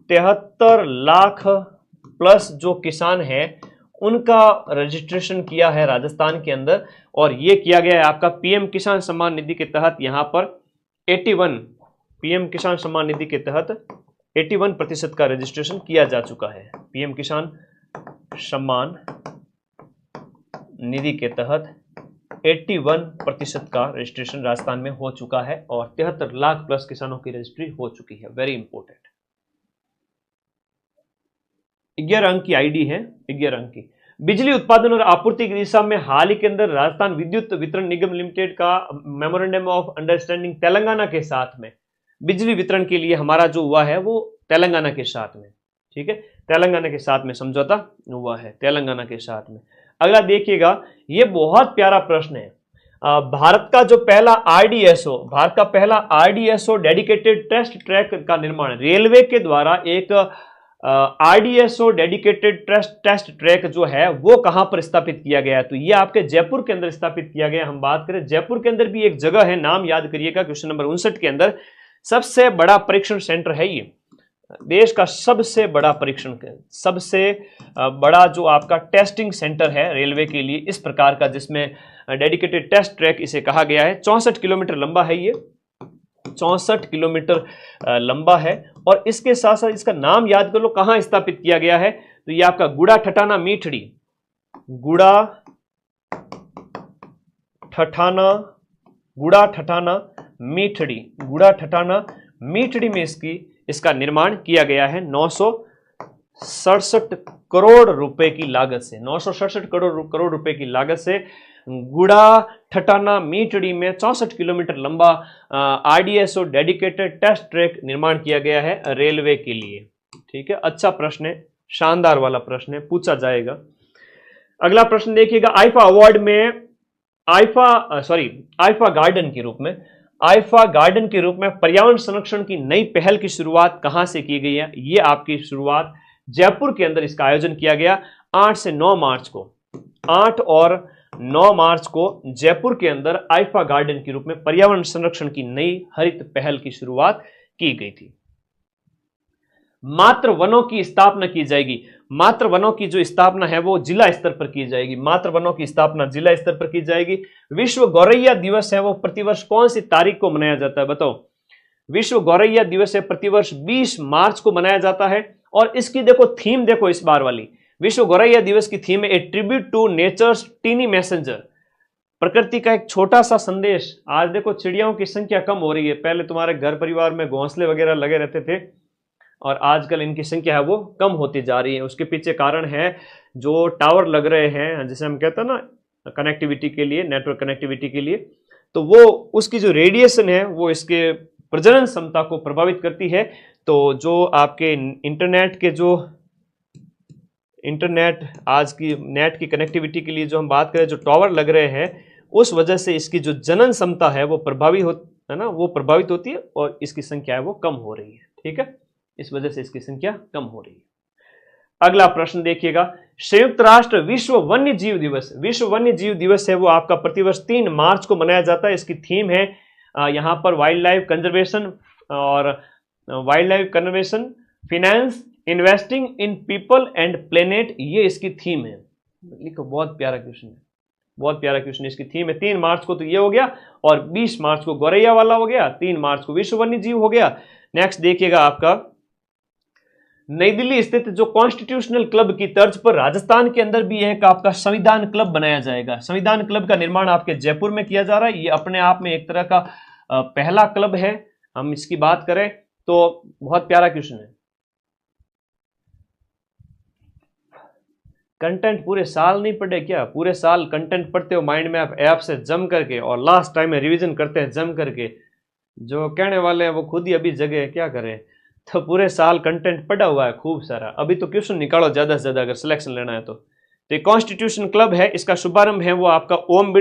73 लाख प्लस जो किसान है उनका रजिस्ट्रेशन किया है राजस्थान के अंदर। और ये किया गया है आपका पीएम किसान सम्मान निधि के तहत। यहाँ पर 81 पीएम किसान सम्मान निधि के तहत 81% का रजिस्ट्रेशन किया जा चुका है। पीएम किसान सम्मान निधि के तहत 81% का रजिस्ट्रेशन राजस्थान में हो चुका है और 73 लाख प्लस किसानों की रजिस्ट्री हो चुकी है। Very important. 11 अंक की आईडी है, 11 अंक की। बिजली उत्पादन और आपूर्ति की दिशा में हाल ही के अंदर राजस्थान विद्युत वितरण निगम लिमिटेड का मेमोरेंडम ऑफ अंडरस्टैंडिंग तेलंगाना के साथ में बिजली वितरण के लिए हमारा जो हुआ है वो तेलंगाना के साथ में, ठीक है, तेलंगाना के साथ में समझौता हुआ है, तेलंगाना के साथ में। अगला देखिएगा, ये बहुत प्यारा प्रश्न है। भारत का जो पहला आरडीएसओ, भारत का पहला आरडीएसओ डेडिकेटेड टेस्ट ट्रैक का निर्माण रेलवे के द्वारा एक आरडीएसओ डेडिकेटेड टेस्ट ट्रैक जो है वो कहां पर स्थापित किया गया है? तो ये आपके जयपुर के अंदर स्थापित किया गया। हम बात करें जयपुर के अंदर भी एक जगह है, नाम याद करिएगा, क्वेश्चन नंबर 59 के अंदर। सबसे बड़ा परीक्षण सेंटर है ये, देश का सबसे बड़ा परीक्षण, सबसे बड़ा जो आपका टेस्टिंग सेंटर है रेलवे के लिए इस प्रकार का, जिसमें डेडिकेटेड टेस्ट ट्रैक इसे कहा गया है। 64 किलोमीटर लंबा है ये, 64 किलोमीटर लंबा है। और इसके साथ साथ इसका नाम याद कर लो कहां स्थापित किया गया है। तो ये आपका गुड़ा ठठाना मीठड़ी, गुड़ा ठठाना मीठड़ी, गुड़ा ठठाना मीठड़ी में इसका निर्माण किया गया है 967 करोड़ रुपए की लागत से, 967 करोड़ रुपए की लागत से गुड़ा ठठाना मीठड़ी में 64 किलोमीटर लंबा आरडीएसओ डेडिकेटेड टेस्ट ट्रैक निर्माण किया गया है रेलवे के लिए। ठीक है, अच्छा प्रश्न है, शानदार वाला प्रश्न है, पूछा जाएगा। अगला प्रश्न देखिएगा, आईफा अवार्ड में आईफा गार्डन के रूप में पर्यावरण संरक्षण की नई पहल की शुरुआत कहां से की गई है? ये आपकी शुरुआत जयपुर के अंदर इसका आयोजन किया गया 8 से 9 मार्च को, 8 और 9 मार्च को जयपुर के अंदर आइफा गार्डन के रूप में पर्यावरण संरक्षण की नई हरित पहल की शुरुआत की गई थी। मातृ वनों की स्थापना की जाएगी। मातृ वनों की जो स्थापना है वो जिला स्तर पर की जाएगी। मातृ वनों की स्थापना जिला स्तर पर की जाएगी। विश्व गौरैया दिवस है वो प्रतिवर्ष कौन सी तारीख को मनाया जाता है, बताओ। विश्व गौरैया दिवस है प्रतिवर्ष 20 मार्च को मनाया जाता है। और इसकी देखो थीम, देखो इस बार वाली विश्व गौरैया दिवस की थीम है a tribute to nature's tiny messenger, प्रकृति का एक छोटा सा संदेश। आज देखो चिड़ियाओं की संख्या कम हो रही है। पहले तुम्हारे घर परिवार में घोंसले वगैरह लगे रहते थे और आजकल इनकी संख्या है वो कम होती जा रही है। उसके पीछे कारण है जो टावर लग रहे हैं, जैसे हम कहते हैं ना कनेक्टिविटी के लिए, नेटवर्क कनेक्टिविटी के लिए, तो वो उसकी जो रेडिएशन है वो इसके प्रजनन क्षमता को प्रभावित करती है। तो जो आपके इंटरनेट आज की नेट की कनेक्टिविटी के लिए जो हम बात करें, जो टावर लग रहे हैं, उस वजह से इसकी जो जनन क्षमता है वो प्रभावित होती है और इसकी संख्या है वो कम हो रही है। ठीक है, इस वजह से इसकी संख्या कम हो रही है। अगला प्रश्न देखिएगा, संयुक्त राष्ट्र विश्व वन्य जीव दिवस। विश्व वन्य जीव दिवस है वो आपका प्रतिवर्ष 3 मार्च को मनाया जाता है। इसकी थीम है यहां पर वाइल्ड लाइफ कंजर्वेशन और wild life conservation, finance, investing in people and planet, ये इसकी थीम है। लिखो, बहुत प्यारा क्वेश्चन है, बहुत प्यारा क्वेश्चन। इसकी थीम है 3 मार्च को तो ये हो गया और 20 मार्च को गौरैया वाला हो गया, 3 मार्च को विश्व वन्य जीव हो गया। नेक्स्ट देखिएगा आपका नई दिल्ली स्थित जो कॉन्स्टिट्यूशनल क्लब की तर्ज पर राजस्थान के अंदर भी एक आपका संविधान क्लब बनाया जाएगा। संविधान क्लब का निर्माण आपके जयपुर में किया जा रहा है। ये अपने आप में एक तरह का पहला क्लब है। हम इसकी बात करें तो बहुत प्यारा क्वेश्चन है। कंटेंट पूरे साल नहीं पढ़े क्या? पूरे साल कंटेंट पढ़ते हो माइंड मैप ऐप से जम करके और लास्ट टाइम में रिवीजन करते हैं जम करके। जो कहने वाले हैं वो खुद ही अभी जगह, क्या करें। तो पूरे साल कंटेंट पढ़ा हुआ है खूब सारा। अभी तो क्वेश्चन निकालो ज्यादा से ज्यादा अगर सिलेक्शन लेना है तो। ये कॉन्स्टिट्यूशन क्लब है, इसका शुभारंभ है वो आपका ओम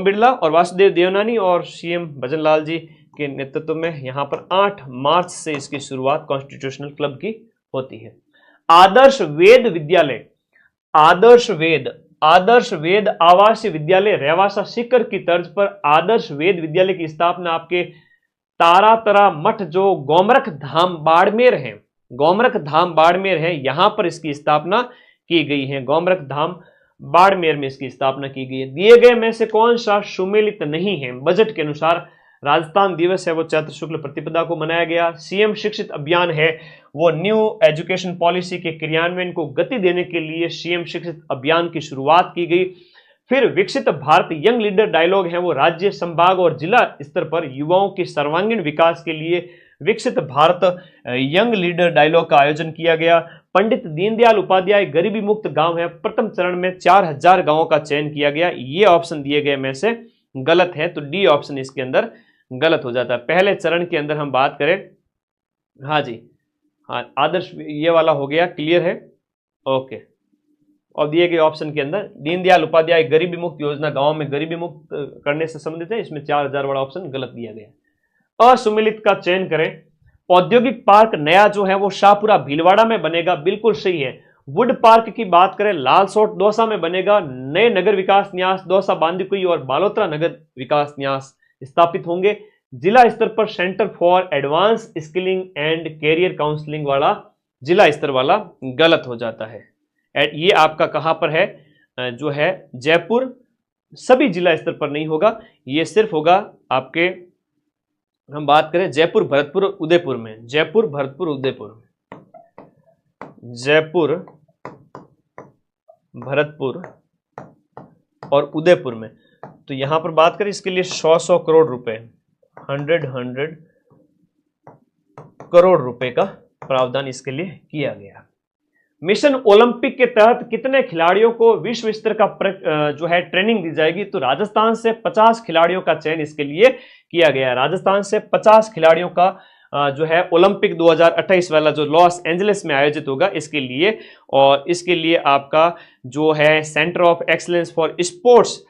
बिरला और वासुदेव देवनानी और सीएम भजन लाल जी के नेतृत्व में यहाँ पर 8 मार्च से इसकी शुरुआत कॉन्स्टिट्यूशनल क्लब की होती है। आदर्श वेद विद्यालय, आदर्श वेद आवासीय विद्यालय रेवासा सीकर की तर्ज पर आदर्श वेद विद्यालय की स्थापना आपके तारातरा मठ जो गोमरख धाम बाड़मेर है, यहां पर इसकी स्थापना की गई है। गोमरख धाम बाड़मेर में इसकी स्थापना की गई है। दिए गए में से कौन सा सुमेलित नहीं है? बजट के अनुसार राजस्थान दिवस है वो चैत्र शुक्ल प्रतिपदा को मनाया गया। सीएम शिक्षित अभियान है वो न्यू एजुकेशन पॉलिसी के क्रियान्वयन को गति देने के लिए सीएम शिक्षित अभियान की शुरुआत की गई। फिर विकसित भारत यंग लीडर डायलॉग है वो राज्य, संभाग और जिला स्तर पर युवाओं के सर्वांगीण विकास के लिए विकसित भारत यंग लीडर डायलॉग का आयोजन किया गया। पंडित दीनदयाल उपाध्याय गरीबी मुक्त गांव है, प्रथम चरण में 4000 गांवों का चयन किया गया। ये ऑप्शन दिए गए में से गलत है, तो डी ऑप्शन इसके अंदर गलत हो जाता है। पहले चरण के अंदर हम बात करें, हाँ जी, हाँ आदर्श ये वाला हो गया, क्लियर है, ओके। और दिए गए ऑप्शन के अंदर दीनदयाल उपाध्याय गरीबी मुक्त योजना गांव में गरीबी मुक्त करने से संबंधित है, इसमें 4000 वाला ऑप्शन गलत दिया गया। असुमिलित का चयन करें। औद्योगिक पार्क नया जो है वो शाहपुरा भीलवाड़ा में बनेगा, बिल्कुल सही है। वुड पार्क की बात करें, लालसोट दौसा में बनेगा। नए नगर विकास न्यास दौसा बांदीकुई और बालोतरा नगर विकास न्यास स्थापित होंगे। जिला स्तर पर centre for advance skilling and career counselling वाला जिला स्तर वाला गलत हो जाता है। ये आपका कहां पर है? जो है जयपुर, सभी जिला स्तर पर नहीं होगा, ये सिर्फ होगा आपके, हम बात करें जयपुर, भरतपुर, उदयपुर में। जयपुर, भरतपुर, उदयपुर, जयपुर, भरतपुर और उदयपुर में। तो यहां पर बात करें इसके लिए 100 करोड़ रुपए, 100 करोड़ रुपए का प्रावधान इसके लिए किया गया। मिशन ओलंपिक के तहत कितने खिलाड़ियों को विश्व स्तर का जो है ट्रेनिंग दी जाएगी? तो राजस्थान से 50 खिलाड़ियों का चयन इसके लिए किया गया है। राजस्थान से 50 खिलाड़ियों का जो है ओलंपिक 2028 वाला जो लॉस एंजलिस में आयोजित होगा इसके लिए, और इसके लिए आपका जो है centre of excellence for sports,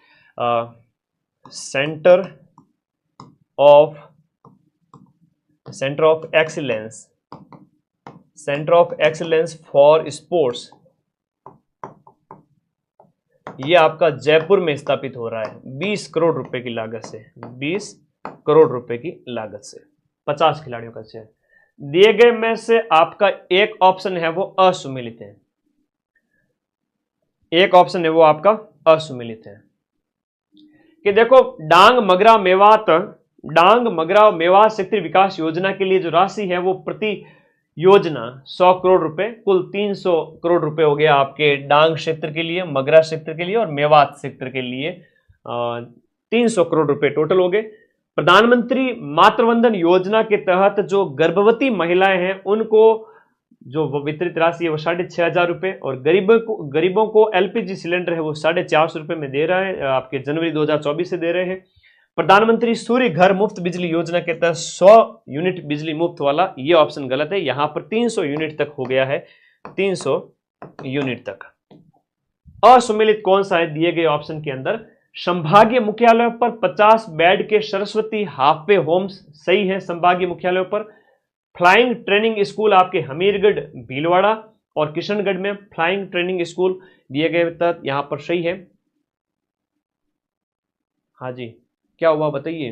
centre of excellence for sports, ये आपका जयपुर में स्थापित हो रहा है 20 करोड़ रुपए की लागत से, 20 करोड़ रुपए की लागत से, 50 खिलाड़ियों का चयन। दिए गए में से आपका एक ऑप्शन है वो असुमिलित है, एक ऑप्शन है वो आपका असुमिलित है कि देखो डांग मगरा मेवात क्षेत्रीय विकास योजना के लिए जो राशि है वो प्रति योजना 100 करोड़ रुपए, कुल 300 करोड़ रुपए हो गया आपके डांग क्षेत्र के लिए, मगरा क्षेत्र के लिए और मेवात क्षेत्र के लिए 300 करोड़ रुपए टोटल हो गए। प्रधानमंत्री मातृवंदन योजना के तहत जो गर्भवती महिलाएं हैं उनको जो वितरित राशि है वो 6,500 रुपए, और गरीबों को एलपीजी सिलेंडर है वो 450 रुपए में दे रहा है, आपके जनवरी 2024 से दे रहे हैं। प्रधानमंत्री सूर्य घर मुफ्त बिजली योजना के तहत 100 यूनिट बिजली मुफ्त वाला, ये ऑप्शन गलत है, यहां पर 300 यूनिट तक हो गया है, 300 यूनिट तक। असुमिलित कौन सा है दिए गए ऑप्शन के अंदर? संभागीय मुख्यालयों पर 50 बेड के सरस्वती हाफ वे होम्स सही है संभागीय मुख्यालयों पर। फ्लाइंग ट्रेनिंग स्कूल आपके हमीरगढ़, भीलवाड़ा और किशनगढ़ में फ्लाइंग ट्रेनिंग स्कूल दिए गए तहत यहां पर सही है। हाँ जी, क्या हुआ बताइए?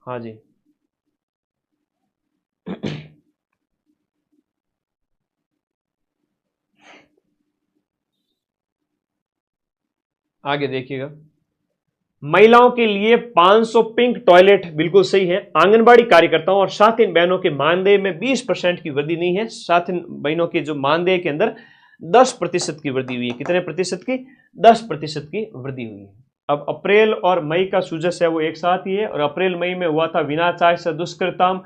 हाँ जी आगे देखिएगा, महिलाओं के लिए 500 पिंक टॉयलेट बिल्कुल सही है। आंगनबाड़ी कार्यकर्ताओं और साथिन बहनों के मानदेय में 20% की वृद्धि नहीं है, साथिन बहनों के जो मानदेय के अंदर 10% की वृद्धि हुई है। कितने प्रतिशत की? 10% की वृद्धि हुई है। अब अप्रैल और मई का सूजस है वो एक साथ ही है, और अप्रैल मई में हुआ था विनाचाय स दुष्कृताम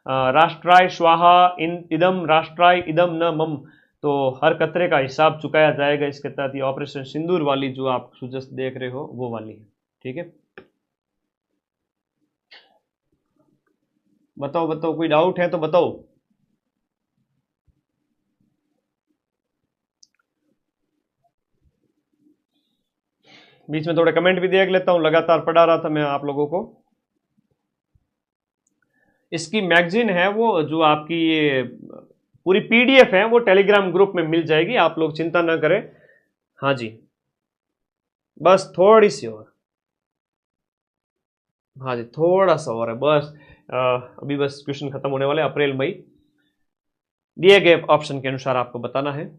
राष्ट्राय स्वाहा इदम राष्ट्राय इदम न मम, तो हर कतरे का हिसाब चुकाया जाएगा इसके तहत। ये ऑपरेशन सिंदूर वाली जो आप सूजस देख रहे हो वो वाली है, ठीक है। बताओ कोई डाउट है तो बताओ। बीच में थोड़े कमेंट भी देख लेता हूं, लगातार पढ़ा रहा था मैं आप लोगों को। इसकी मैगजीन है वो जो आपकी ये पूरी पीडीएफ है वो टेलीग्राम ग्रुप में मिल जाएगी, आप लोग चिंता ना करें। हाँ जी, बस थोड़ी सी और, हाँ जी थोड़ा सा और है बस। अभी बस क्वेश्चन खत्म होने वाले, अप्रैल मई दिए गए ऑप्शन के अनुसार आपको बताना है।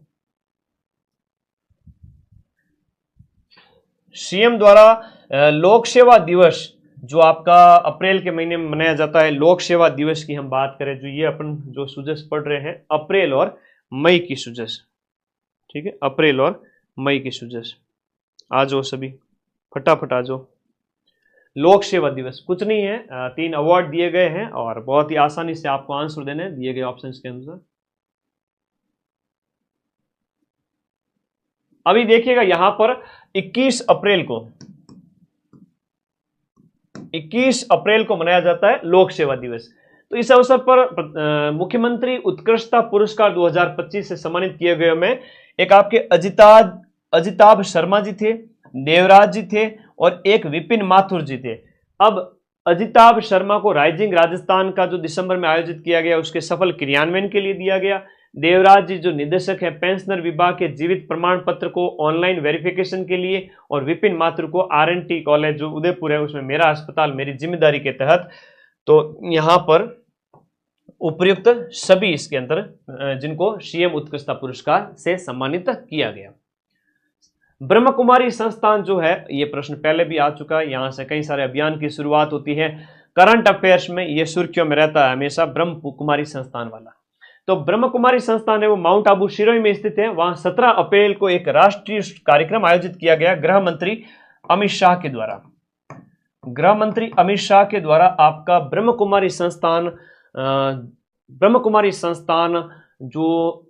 सीएम द्वारा लोक सेवा दिवस जो आपका अप्रैल के महीने में मनाया जाता है, लोक सेवा दिवस की हम बात करें, जो ये अपन जो सुजस पढ़ रहे हैं अप्रैल और मई की सुजस, ठीक है, अप्रैल और मई की सुजस। आ जाओ सभी, फटाफट आ जाओ। लोक सेवा दिवस कुछ नहीं है, 3 अवार्ड दिए गए हैं और बहुत ही आसानी से आपको आंसर देने हैं दिए गए ऑप्शंस के अनुसार। अभी देखिएगा यहां पर 21 अप्रैल को मनाया जाता है लोक सेवा दिवस। तो इस अवसर पर मुख्यमंत्री उत्कृष्टता पुरस्कार 2025 से सम्मानित किए गए में एक आपके अजिताभ शर्मा जी थे, देवराज जी थे और एक विपिन माथुर जी थे। अब अजिताभ शर्मा को राइजिंग राजस्थान का जो दिसंबर में आयोजित किया गया उसके सफल क्रियान्वयन के लिए दिया गया। देवराज जी जो निदेशक है पेंशनर विभाग के जीवित प्रमाण पत्र को ऑनलाइन वेरिफिकेशन के लिए, और विपिन माथुर को आरएनटी कॉलेज जो उदयपुर है उसमें मेरा अस्पताल मेरी जिम्मेदारी के तहत। तो यहां पर उपयुक्त सभी इसके अंदर जिनको सीएम उत्कृष्टता पुरस्कार से सम्मानित किया गया। ब्रह्म कुमारी संस्थान जो है, ये प्रश्न पहले भी आ चुका है, यहां से कई सारे अभियान की शुरुआत होती है करंट अफेयर्स में, ये सुर्खियों में रहता है हमेशा ब्रह्म कुमारी संस्थान वाला। तो ब्रह्म कुमारी संस्थान है वो माउंट आबू सिरोही में स्थित है। वहां 17 अप्रैल को एक राष्ट्रीय कार्यक्रम आयोजित किया गया गृह मंत्री अमित शाह के द्वारा। गृह मंत्री अमित शाह के द्वारा आपका ब्रह्म कुमारी संस्थान जो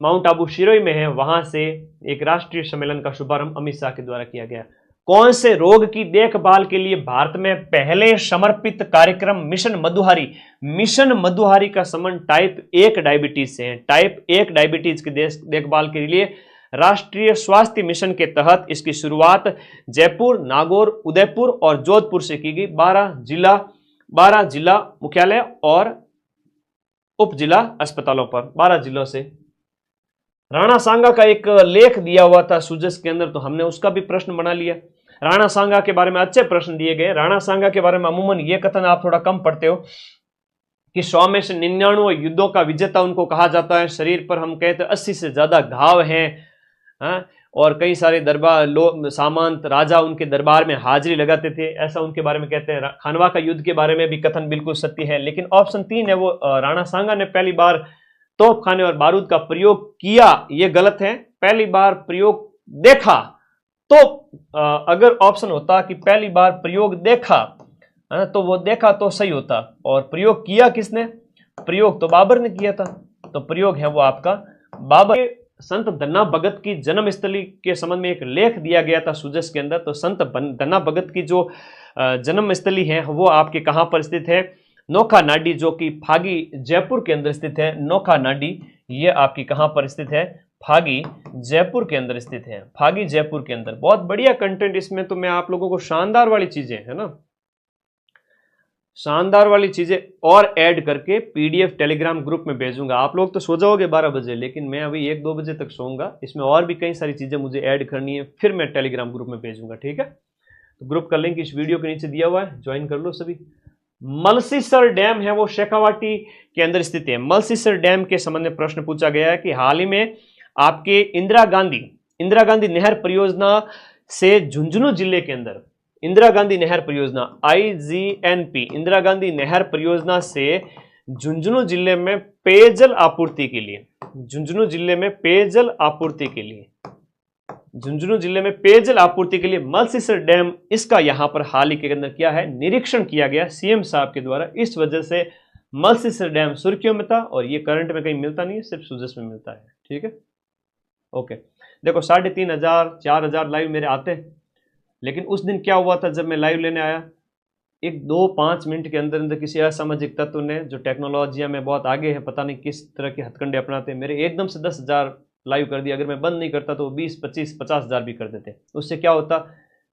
माउंट आबू सिरोही में है वहां से एक राष्ट्रीय सम्मेलन का शुभारंभ अमित शाह के द्वारा किया गया। कौन से रोग की देखभाल के लिए भारत में पहले समर्पित कार्यक्रम मिशन मधुहारी का संबंध टाइप 1 डायबिटीज से है। टाइप 1 डायबिटीज की देखभाल के लिए राष्ट्रीय स्वास्थ्य मिशन के तहत इसकी शुरुआत जयपुर, नागौर, उदयपुर और जोधपुर से की गई। 12 जिला मुख्यालय और उप जिला अस्पतालों पर 12 जिलों से। राणा सांगा का एक लेख दिया हुआ था सुजस के अंदर, तो हमने उसका भी प्रश्न बना लिया। राणा सांगा के बारे में अच्छे प्रश्न दिए गए। राणा सांगा के बारे में अमूमन यह कथन आप थोड़ा कम पढ़ते हो कि 100 में से 99 युद्धों का विजेता उनको कहा जाता है। शरीर पर हम कहते हैं 80 से ज्यादा घाव हैं, और कई सारे दरबार सामंत राजा उनके दरबार में हाजिरी लगाते थे, ऐसा उनके बारे में कहते हैं। खानवा का युद्ध के बारे में भी कथन बिल्कुल सत्य है। लेकिन ऑप्शन 3 है वो राणा सांगा ने पहली बार तोपखाने और बारूद का प्रयोग किया, ये गलत है। पहली बार प्रयोग देखा, तो अगर ऑप्शन होता कि पहली बार प्रयोग देखा, तो वो देखा तो सही होता। और प्रयोग किया किसने? प्रयोग तो बाबर ने किया था, तो प्रयोग है वो आपका बाबर। संत धन्ना भगत की जन्मस्थली के संबंध में एक लेख दिया गया था सुजस के अंदर। तो संत धन्ना भगत की जो जन्मस्थली है वो आपके कहां पर स्थित है? नोखा नाडी, जो कि फागी जयपुर के अंदर स्थित है। नोखा नाडी ये आपकी कहां पर स्थित है? फागी जयपुर के अंदर स्थित है। फागी जयपुर के अंदर। बहुत बढ़िया कंटेंट इसमें, तो मैं आप लोगों को शानदार वाली चीजें है ना, शानदार वाली चीजें और ऐड करके पीडीएफ टेलीग्राम ग्रुप में भेजूंगा। आप लोग तो सो जाओगे 12 बजे, लेकिन मैं अभी 1-2 बजे तक सोऊंगा। इसमें और भी कई सारी चीजें मुझे ऐड करनी है, फिर मैं टेलीग्राम ग्रुप में भेजूंगा, ठीक है? तो ग्रुप का लिंक इस वीडियो के नीचे दिया हुआ है, ज्वाइन कर लो सभी। मलसीसर डैम है वो शेखावाटी के अंदर स्थित है। मलसीसर डैम के संबंध में प्रश्न पूछा गया है कि हाल ही में आपके इंदिरा गांधी नहर परियोजना से झुंझुनू जिले के अंदर इंदिरा गांधी नहर परियोजना IGNP इंदिरा गांधी नहर परियोजना से झुंझुनू जिले में पेयजल आपूर्ति के लिए मलसीसर डैम, इसका यहां पर हाल ही के अंदर क्या है? निरीक्षण किया गया सीएम साहब के द्वारा। इस वजह से मलसीसर डैम सुर्खियों में था, और ये करंट में कहीं मिलता नहीं है, सिर्फ सुजस में मिलता है, ठीक है? ओके, देखो 3500 4000 लाइव मेरे आते हैं। लेकिन उस दिन क्या हुआ था जब मैं लाइव लेने आया, 1-2-5 मिनट के अंदर अंदर किसी असामाजिक तत्व ने, जो टेक्नोलॉजी में बहुत आगे है, पता नहीं किस तरह के हथकंडे अपनाते हैं, मेरे एकदम से 10,000 लाइव कर दिया। अगर मैं बंद नहीं करता तो 20, 25, 50,000 भी कर देते। उससे क्या होता?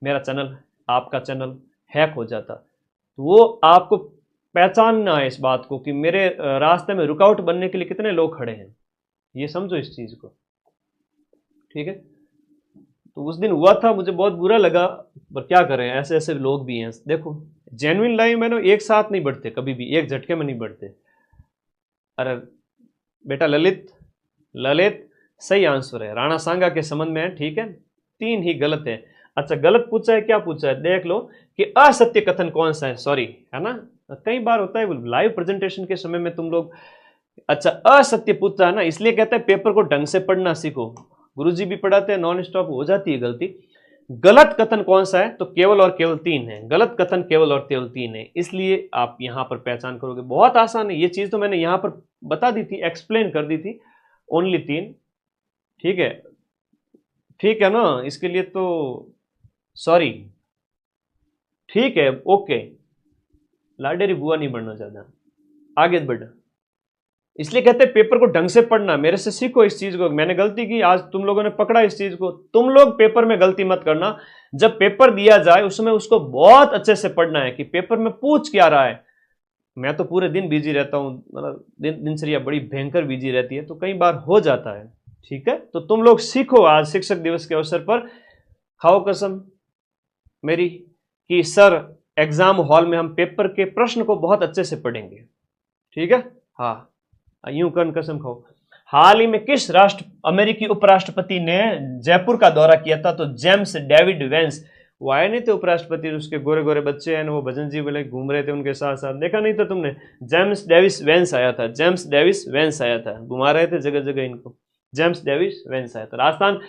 मेरा चैनल, आपका चैनल हैक हो जाता। तो वो आपको पहचानना है इस बात को कि मेरे रास्ते में रुकावट बनने के लिए कितने लोग खड़े हैं, ये समझो इस चीज को, ठीक है? तो उस दिन हुआ था, मुझे बहुत बुरा लगा, पर क्या करें, ऐसे ऐसे लोग भी हैं। देखो जेन्युइन लाइव में ना एक साथ नहीं बढ़ते, कभी भी एक झटके में नहीं बढ़ते। अरे बेटा ललित सही आंसर है, राणा सांगा के संबंध में है, ठीक है? 3 ही गलत है। अच्छा, गलत पूछा है, क्या पूछा है देख लो कि असत्य कथन कौन सा है। सॉरी, है ना, कई बार होता है लाइव प्रेजेंटेशन के समय में तुम लोग, अच्छा असत्य पूछता है ना, इसलिए कहते हैं पेपर को ढंग से पढ़ना सीखो। गुरुजी भी पढ़ाते हैं, नॉन स्टॉप हो जाती है गलती। गलत कथन कौन सा है? तो केवल और केवल 3 है। गलत कथन केवल और केवल 3 है, इसलिए आप यहां पर पहचान करोगे। बहुत आसान है, ये चीज तो मैंने यहां पर बता दी थी, एक्सप्लेन कर दी थी। ओनली 3, ठीक है? ठीक है ना, इसके लिए तो सॉरी, ठीक है, ओके। लाडेरी बुआ नहीं बढ़ना चाहता, आगे बढ़। इसलिए कहते हैं पेपर को ढंग से पढ़ना, मेरे से सीखो इस चीज को। मैंने गलती की, आज तुम लोगों ने पकड़ा इस चीज को। तुम लोग पेपर में गलती मत करना, जब पेपर दिया जाए उसमें उसको बहुत अच्छे से पढ़ना है कि पेपर में पूछ क्या रहा है। मैं तो पूरे दिन बिजी रहता हूं, मतलब दिनचर्या बड़ी भयंकर बिजी रहती है, तो कई बार हो जाता है, ठीक है? तो तुम लोग सीखो, आज शिक्षक दिवस के अवसर पर खाओ कसम मेरी कि सर एग्जाम हॉल में हम पेपर के प्रश्न को बहुत अच्छे से पढ़ेंगे, ठीक है? हाँ, यूं कर कसम खाओ। हाल ही में किस अमेरिकी उपराष्ट्रपति ने जयपुर का दौरा किया था? तो जेम्स डेविड वेंस। वो आए नहीं थे उपराष्ट्रपति, उसके गोरे गोरे बच्चे हैं, वो भजन जी वाले घूम रहे थे उनके साथ साथ, देखा नहीं था तुमने? जेम्स डेविस वेंस आया था, जेम्स डेविस वेंस आया था, घुमा रहे थे जगह जगह इनको। जेम्स डेविस वेंस आया था। राजस्थान,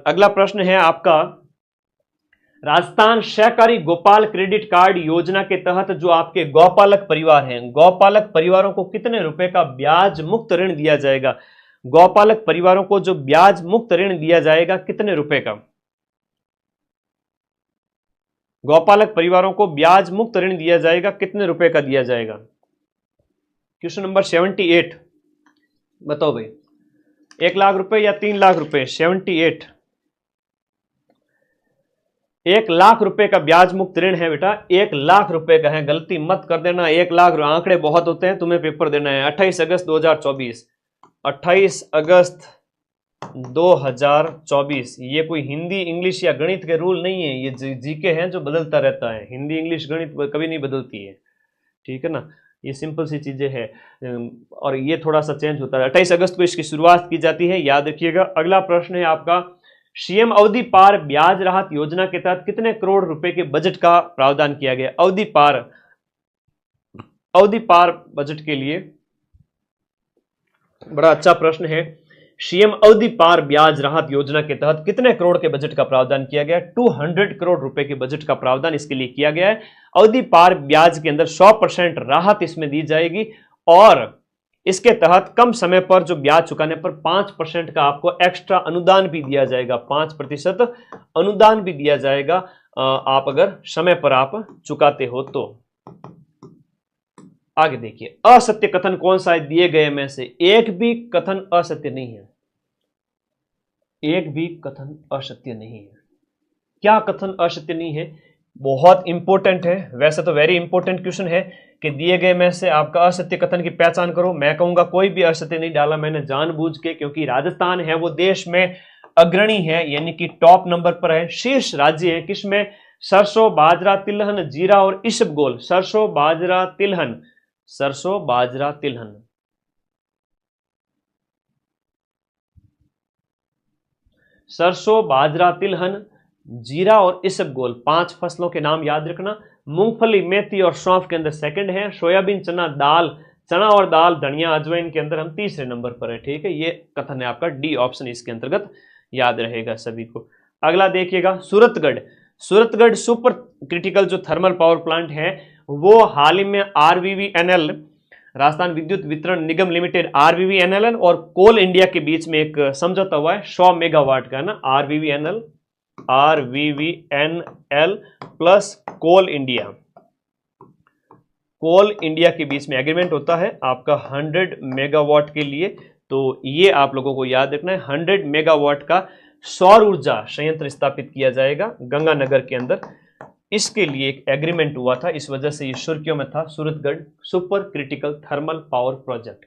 अगला प्रश्न है आपका, राजस्थान सहकारी गोपाल क्रेडिट कार्ड योजना के तहत जो आपके गौपालक परिवार हैं, गौपालक परिवारों को कितने रुपए का ब्याज मुक्त ऋण दिया जाएगा? गौपालक परिवारों को जो ब्याज मुक्त ऋण दिया जाएगा कितने रुपए का? गौपालक परिवारों को ब्याज मुक्त ऋण दिया जाएगा कितने रुपए का दिया जाएगा? क्वेश्चन नंबर 78, बताओ भाई, 1 लाख रुपए या 3 लाख रुपए? 78, 1,00,000 रुपए का ब्याज मुक्त ऋण है बेटा, 1,00,000 रुपए का है, गलती मत कर देना। 1,00,000 आंकड़े बहुत होते हैं, तुम्हें पेपर देना है। 28 अगस्त 2024, 28 अगस्त 2024। ये कोई हिंदी इंग्लिश या गणित के रूल नहीं है, ये जीके हैं जो बदलता रहता है। हिंदी इंग्लिश गणित कभी नहीं बदलती है, ठीक है ना। ये सिंपल सी चीजें हैं और ये थोड़ा सा चेंज होता है। 28 अगस्त को इसकी शुरुआत की जाती है, याद रखिएगा। अगला प्रश्न है आपका, सीएम अवधि पार ब्याज राहत योजना के तहत कितने करोड़ रुपए के बजट का प्रावधान किया गया? अवधि पार बजट के लिए बड़ा अच्छा प्रश्न है। सीएम अवधि पार ब्याज राहत योजना के तहत कितने करोड़ के बजट का प्रावधान किया गया? 200 करोड़ रुपए के बजट का प्रावधान इसके लिए किया गया है। अवधि पार ब्याज के अंदर 100% राहत इसमें दी जाएगी और इसके तहत कम समय पर जो ब्याज चुकाने पर 5% का आपको एक्स्ट्रा अनुदान भी दिया जाएगा। 5% अनुदान भी दिया जाएगा आप अगर समय पर आप चुकाते हो तो। आगे देखिए, असत्य कथन कौन सा है दिए गए में से? एक भी कथन असत्य नहीं है, एक भी कथन असत्य नहीं है। क्या कथन असत्य नहीं है? बहुत इंपॉर्टेंट है, वैसे तो वेरी इंपॉर्टेंट क्वेश्चन है कि दिए गए में से आपका असत्य कथन की पहचान करो। मैं कहूंगा कोई भी असत्य नहीं डाला मैंने जानबूझ के, क्योंकि राजस्थान है वो देश में अग्रणी है, यानी कि टॉप नंबर पर है, शीर्ष राज्य है। किसमें? सरसों, बाजरा, तिलहन, जीरा और इसबगोल। सरसों, बाजरा, तिलहन, सरसों, बाजरा, तिलहन। सरसों, बाजरा, तिलहन, जीरा और इसबगोल, 5 फसलों के नाम याद रखना। मूंगफली, मेथी और सौंफ के अंदर सेकंड है। सोयाबीन, चना, दाल, चना और दाल, धनिया, अजवाइन के अंदर हम तीसरे नंबर पर है, ठीक है। ये कथन है आपका, डी ऑप्शन इसके अंतर्गत याद रहेगा सभी को। अगला देखिएगा, सूरतगढ़ सुपर क्रिटिकल जो थर्मल पावर प्लांट है वो हाल ही में RVVNL, राजस्थान विद्युत वितरण निगम लिमिटेड, RVVNL और कोल इंडिया के बीच में एक समझौता हुआ है 100 मेगावाट का, है ना। RVVNL प्लस कोल इंडिया के बीच में एग्रीमेंट होता है आपका 100 मेगावाट के लिए। तो ये आप लोगों को याद रखना है, 100 मेगावाट का सौर ऊर्जा संयंत्र स्थापित किया जाएगा गंगानगर के अंदर। इसके लिए एक एग्रीमेंट हुआ था, इस वजह से ये सुर्खियों में था, Suratgarh super critical thermal power project.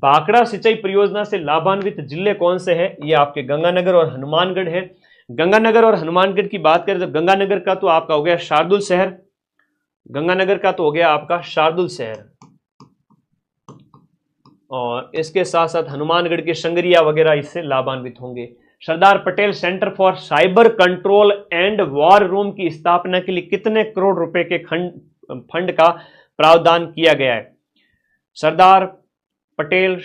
Bhakra सिंचाई परियोजना से लाभान्वित जिले कौन से हैं? ये आपके गंगानगर और हनुमानगढ़ है। गंगानगर और हनुमानगढ़ की बात करें तो गंगानगर का तो आपका हो गया शार्दुल शहर, गंगानगर का तो हो गया आपका शार्दुल शहर, और इसके साथ साथ हनुमानगढ़ के संगरिया वगैरह इससे लाभान्वित होंगे। Sardar Patel centre for cyber control and war room की स्थापना के लिए कितने करोड़ रुपए के फंड का प्रावधान किया गया है? सरदार पटेल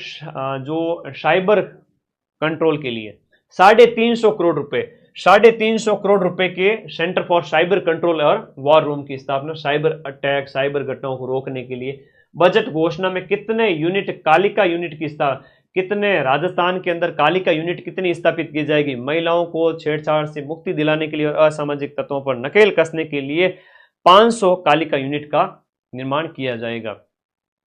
जो साइबर कंट्रोल के लिए 350 करोड़ रुपए, 350 करोड़ रुपए के सेंटर फॉर साइबर कंट्रोल और वॉर रूम की स्थापना, साइबर अटैक, साइबर घटनाओं को रोकने के लिए। बजट घोषणा में कितने यूनिट कालिका यूनिट की कितने राजस्थान के अंदर कालिका यूनिट कितनी स्थापित की जाएगी? महिलाओं को छेड़छाड़ से मुक्ति दिलाने के लिए और असामाजिक तत्वों पर नकेल कसने के लिए 500 कालिका यूनिट का निर्माण किया जाएगा।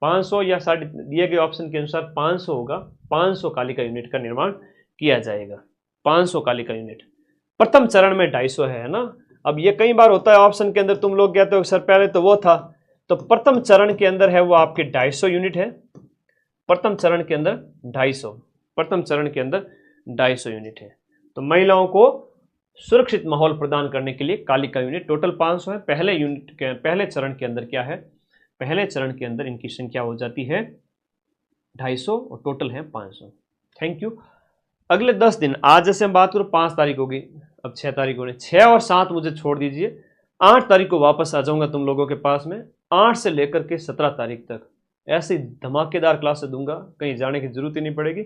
500 या दिए गए ऑप्शन के अनुसार 500 होगा, 500 कालिका यूनिट का निर्माण किया जाएगा। 500 कालिका यूनिट। प्रथम चरण में 250 है ना। अब ये कई बार होता है ऑप्शन के अंदर, तुम लोग कहते हो सर पहले तो वो था, तो प्रथम चरण के अंदर है वो आपके 250 यूनिट है। प्रथम चरण के अंदर 250, प्रथम चरण के अंदर 250 यूनिट है। तो महिलाओं को सुरक्षित माहौल प्रदान करने के लिए कालिका यूनिट टोटल 500 है। पहले चरण के अंदर क्या है? पहले चरण के अंदर इनकी संख्या हो जाती है 250 और टोटल है 500। Thank you. अगले 10 दिन, आज जैसे हम बात करो 5 तारीख होगी, अब 6 तारीख हो रही, 6 और 7 मुझे छोड़ दीजिए, 8 तारीख को वापस आ जाऊंगा तुम लोगों के पास में। 8 से लेकर के 17 तारीख तक ऐसी धमाकेदार क्लास दूंगा, कहीं जाने की जरूरत ही नहीं पड़ेगी,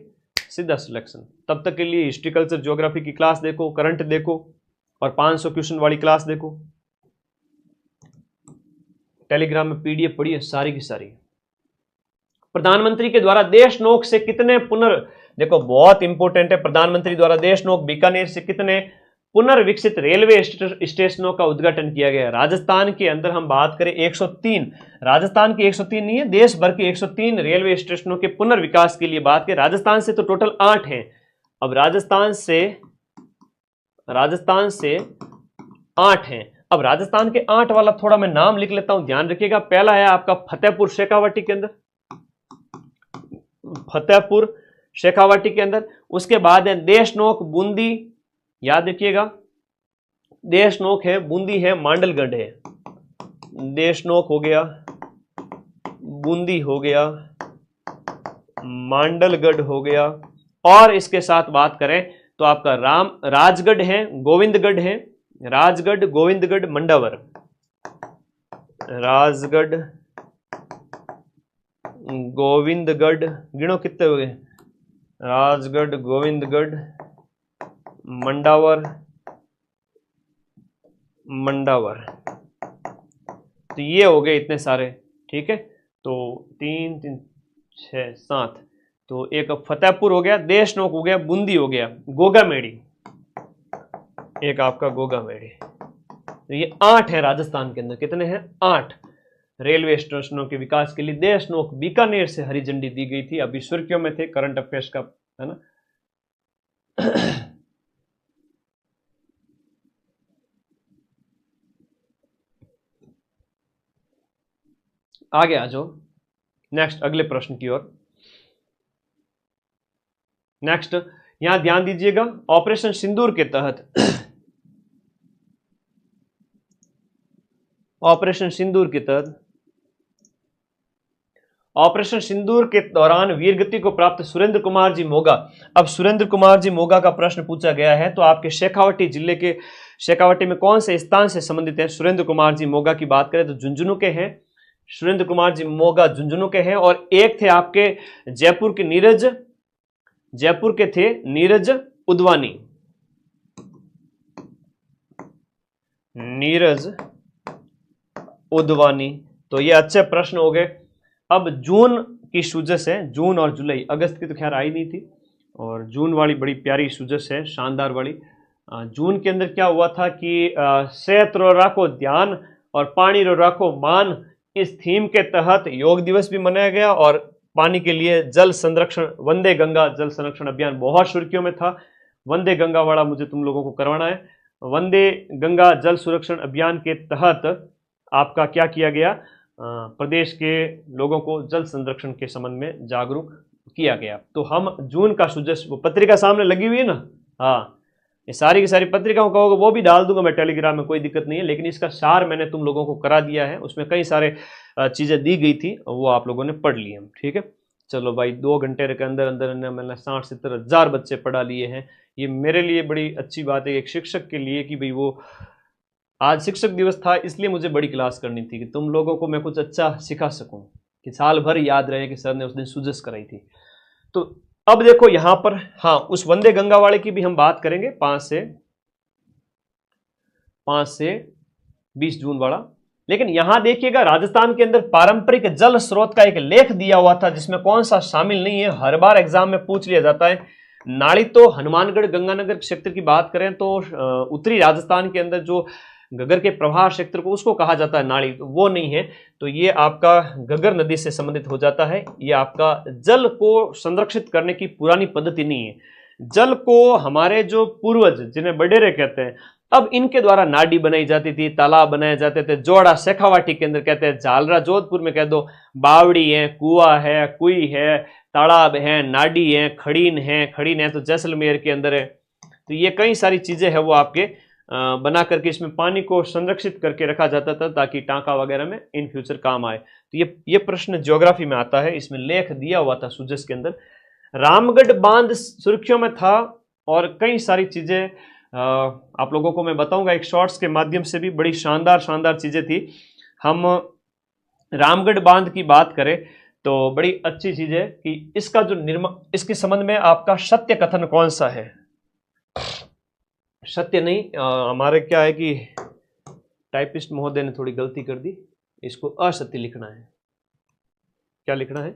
सीधा सिलेक्शन। तब तक के लिए हिस्ट्री कल्चर ज्योग्राफी की क्लास देखो, करंट देखो और 500 क्वेश्चन वाली क्लास देखो। टेलीग्राम में PDF पढ़िए सारी की सारी। प्रधानमंत्री के द्वारा देशनोक से कितने देखो बहुत इंपॉर्टेंट है, प्रधानमंत्री द्वारा देशनोक बीकानेर से कितने पुनर्विकसित रेलवे स्टेशनों का उद्घाटन किया गया? राजस्थान के अंदर हम बात करें 103, राजस्थान के 103 नहीं है, देश भर के 103 रेलवे स्टेशनों के पुनर्विकास के लिए बात करें। राजस्थान से तो टोटल 8 हैं। अब राजस्थान से 8 हैं। अब राजस्थान के 8 वाला थोड़ा मैं नाम लिख लेता हूं, ध्यान रखिएगा। पहला है आपका फतेहपुर शेखावाटी के अंदर, फतेहपुर शेखावाटी के अंदर। उसके बाद है देशनोक बूंदी, याद रखिएगा, देशनोक है, बूंदी है, मांडलगढ़ है। देशनोक हो गया, बूंदी हो गया, मांडलगढ़ हो गया। और इसके साथ बात करें तो आपका राजगढ़ है, गोविंदगढ़ है, राजगढ़, गोविंदगढ़, मंडावर, राजगढ़, गोविंदगढ़, गिनो कितने हो गए, राजगढ़, गोविंदगढ़, मंडावर, मंडावर। तो ये हो गए इतने सारे, ठीक है। तो 3 3 6 7, तो एक फतेहपुर हो गया, देशनोक हो गया, बूंदी हो गया, गोगामेड़ी, एक आपका गोगामेड़ी। तो ये 8 है राजस्थान के अंदर। कितने हैं? 8। रेलवे स्टेशनों के विकास के लिए देशनोक बीकानेर से हरी झंडी दी गई थी। अभी सुर्खियों में थे करंट अफेयर्स का, है ना। आगे आ जाओ नेक्स्ट, अगले प्रश्न की ओर। नेक्स्ट यहां ध्यान दीजिएगा, ऑपरेशन सिंदूर के तहत ऑपरेशन सिंदूर के तहत, ऑपरेशन सिंदूर के दौरान वीरगति को प्राप्त सुरेंद्र कुमार जी मोगा। अब सुरेंद्र कुमार जी मोगा का प्रश्न पूछा गया है, तो आपके शेखावाटी जिले के, शेखावाटी में कौन से स्थान से संबंधित है? सुरेंद्र कुमार जी मोगा की बात करें तो झुंझुनू के हैं, सुरेंद्र कुमार जी मोगा झुंझुनू के हैं। और एक थे आपके जयपुर के नीरज, जयपुर के थे नीरज उदवानी, नीरज उदवानी। तो ये अच्छे प्रश्न हो गए। अब जून की सूजस है, जून और जुलाई, अगस्त की तो खैर आई नहीं थी, और जून वाली बड़ी प्यारी सूजस है, शानदार वाली। जून के अंदर क्या हुआ था कि सेहत रो राखो ध्यान और पानी रो राखो मान, इस थीम के तहत योग दिवस भी मनाया गया। और पानी के लिए जल संरक्षण, वंदे गंगा जल संरक्षण अभियान बहुत सुर्खियों में था। वंदे गंगा वाला मुझे तुम लोगों को करवाना है। वंदे गंगा जल संरक्षण अभियान के तहत आपका क्या किया गया, प्रदेश के लोगों को जल संरक्षण के संबंध में जागरूक किया गया। तो हम जून का सुजस, वो पत्रिका सामने लगी हुई है ना, हाँ, ये सारी की सारी पत्रिकाओं कहोगे वो भी डाल दूंगा मैं टेलीग्राम में, कोई दिक्कत नहीं है। लेकिन इसका सार मैंने तुम लोगों को करा दिया है, उसमें कई सारे चीजें दी गई थी, वो आप लोगों ने पढ़ ली है, ठीक है। चलो भाई, 2 घंटे के अंदर अंदर मैंने 60-70 हज़ार बच्चे पढ़ा लिए हैं। ये मेरे लिए बड़ी अच्छी बात है एक शिक्षक के लिए कि भाई वो, आज शिक्षक दिवस था इसलिए मुझे बड़ी क्लास करनी थी कि तुम लोगों को मैं कुछ अच्छा सिखा सकूं, कि साल भर याद रहे कि सर ने उस दिन सुजस कराई थी। तो अब देखो यहां पर, हाँ, उस वंदे गंगा वाले की भी हम बात करेंगे, 5 से 20 जून वाला। लेकिन यहां देखिएगा राजस्थान के अंदर पारंपरिक जल स्रोत का एक लेख दिया हुआ था, जिसमें कौन सा शामिल नहीं है, हर बार एग्जाम में पूछ लिया जाता है। नाली तो हनुमानगढ़ गंगानगर क्षेत्र की बात करें तो उत्तरी राजस्थान के अंदर जो गगर के प्रवाह क्षेत्र को, उसको कहा जाता है नाली, तो वो नहीं है। तो ये आपका गगर नदी से संबंधित हो जाता है। ये आपका जल को संरक्षित करने की पुरानी पद्धति नहीं है। जल को हमारे जो पूर्वज, जिन्हें बडेरे कहते हैं, अब इनके द्वारा नाडी बनाई जाती थी, तालाब बनाए जाते थे। जोड़ा शेखावाटी के अंदर कहते हैं, झालरा जोधपुर में कह दो, बावड़ी है, कुआ है, कुई है, तालाब है, नाडी है, खड़ीन है तो जैसलमेर के अंदर है। तो ये कई सारी चीजें हैं वो आपके बना करके इसमें पानी को संरक्षित करके रखा जाता था, ताकि टांका वगैरह में इन फ्यूचर काम आए। तो ये प्रश्न ज्योग्राफी में आता है, इसमें लेख दिया हुआ था सुजस के अंदर। रामगढ़ बांध सुर्खियों में था, और कई सारी चीजें आप लोगों को मैं बताऊंगा एक शॉर्ट्स के माध्यम से भी, बड़ी शानदार शानदार चीजें थी। हम रामगढ़ बांध की बात करें तो बड़ी अच्छी चीज है कि इसका जो निर्माण, इसके संबंध में आपका सत्य कथन कौन सा है? सत्य नहीं, हमारे क्या है कि टाइपिस्ट महोदय ने थोड़ी गलती कर दी, इसको असत्य लिखना है। क्या लिखना है?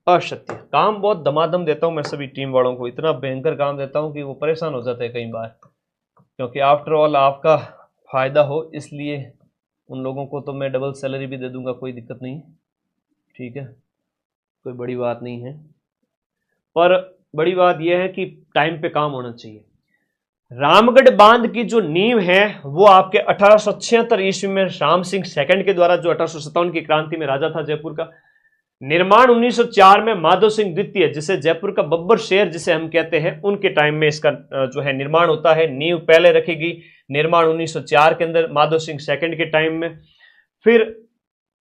असत्य। काम बहुत दमादम देता हूं मैं सभी टीम वालों को, इतना भयंकर काम देता हूं कि वो परेशान हो जाते हैं कई बार, क्योंकि आफ्टर ऑल आपका फायदा हो, इसलिए उन लोगों को तो मैं डबल सैलरी भी दे दूंगा, कोई दिक्कत नहीं, ठीक है, कोई बड़ी बात नहीं है। पर बड़ी बात यह है कि टाइम पे काम होना चाहिए। रामगढ़ बांध की जो नींव है वो आपके 1876 ईस्वी में राम सिंह सेकंड के द्वारा, जो 1857 की क्रांति में राजा था जयपुर का। निर्माण 1904 में माधव सिंह द्वितीय, जिसे जयपुर का बब्बर शेर जिसे हम कहते हैं, उनके टाइम में इसका जो है निर्माण होता है। नींव पहले रखेगी, निर्माण 1904 के अंदर माधव सिंह सेकंड के टाइम में। फिर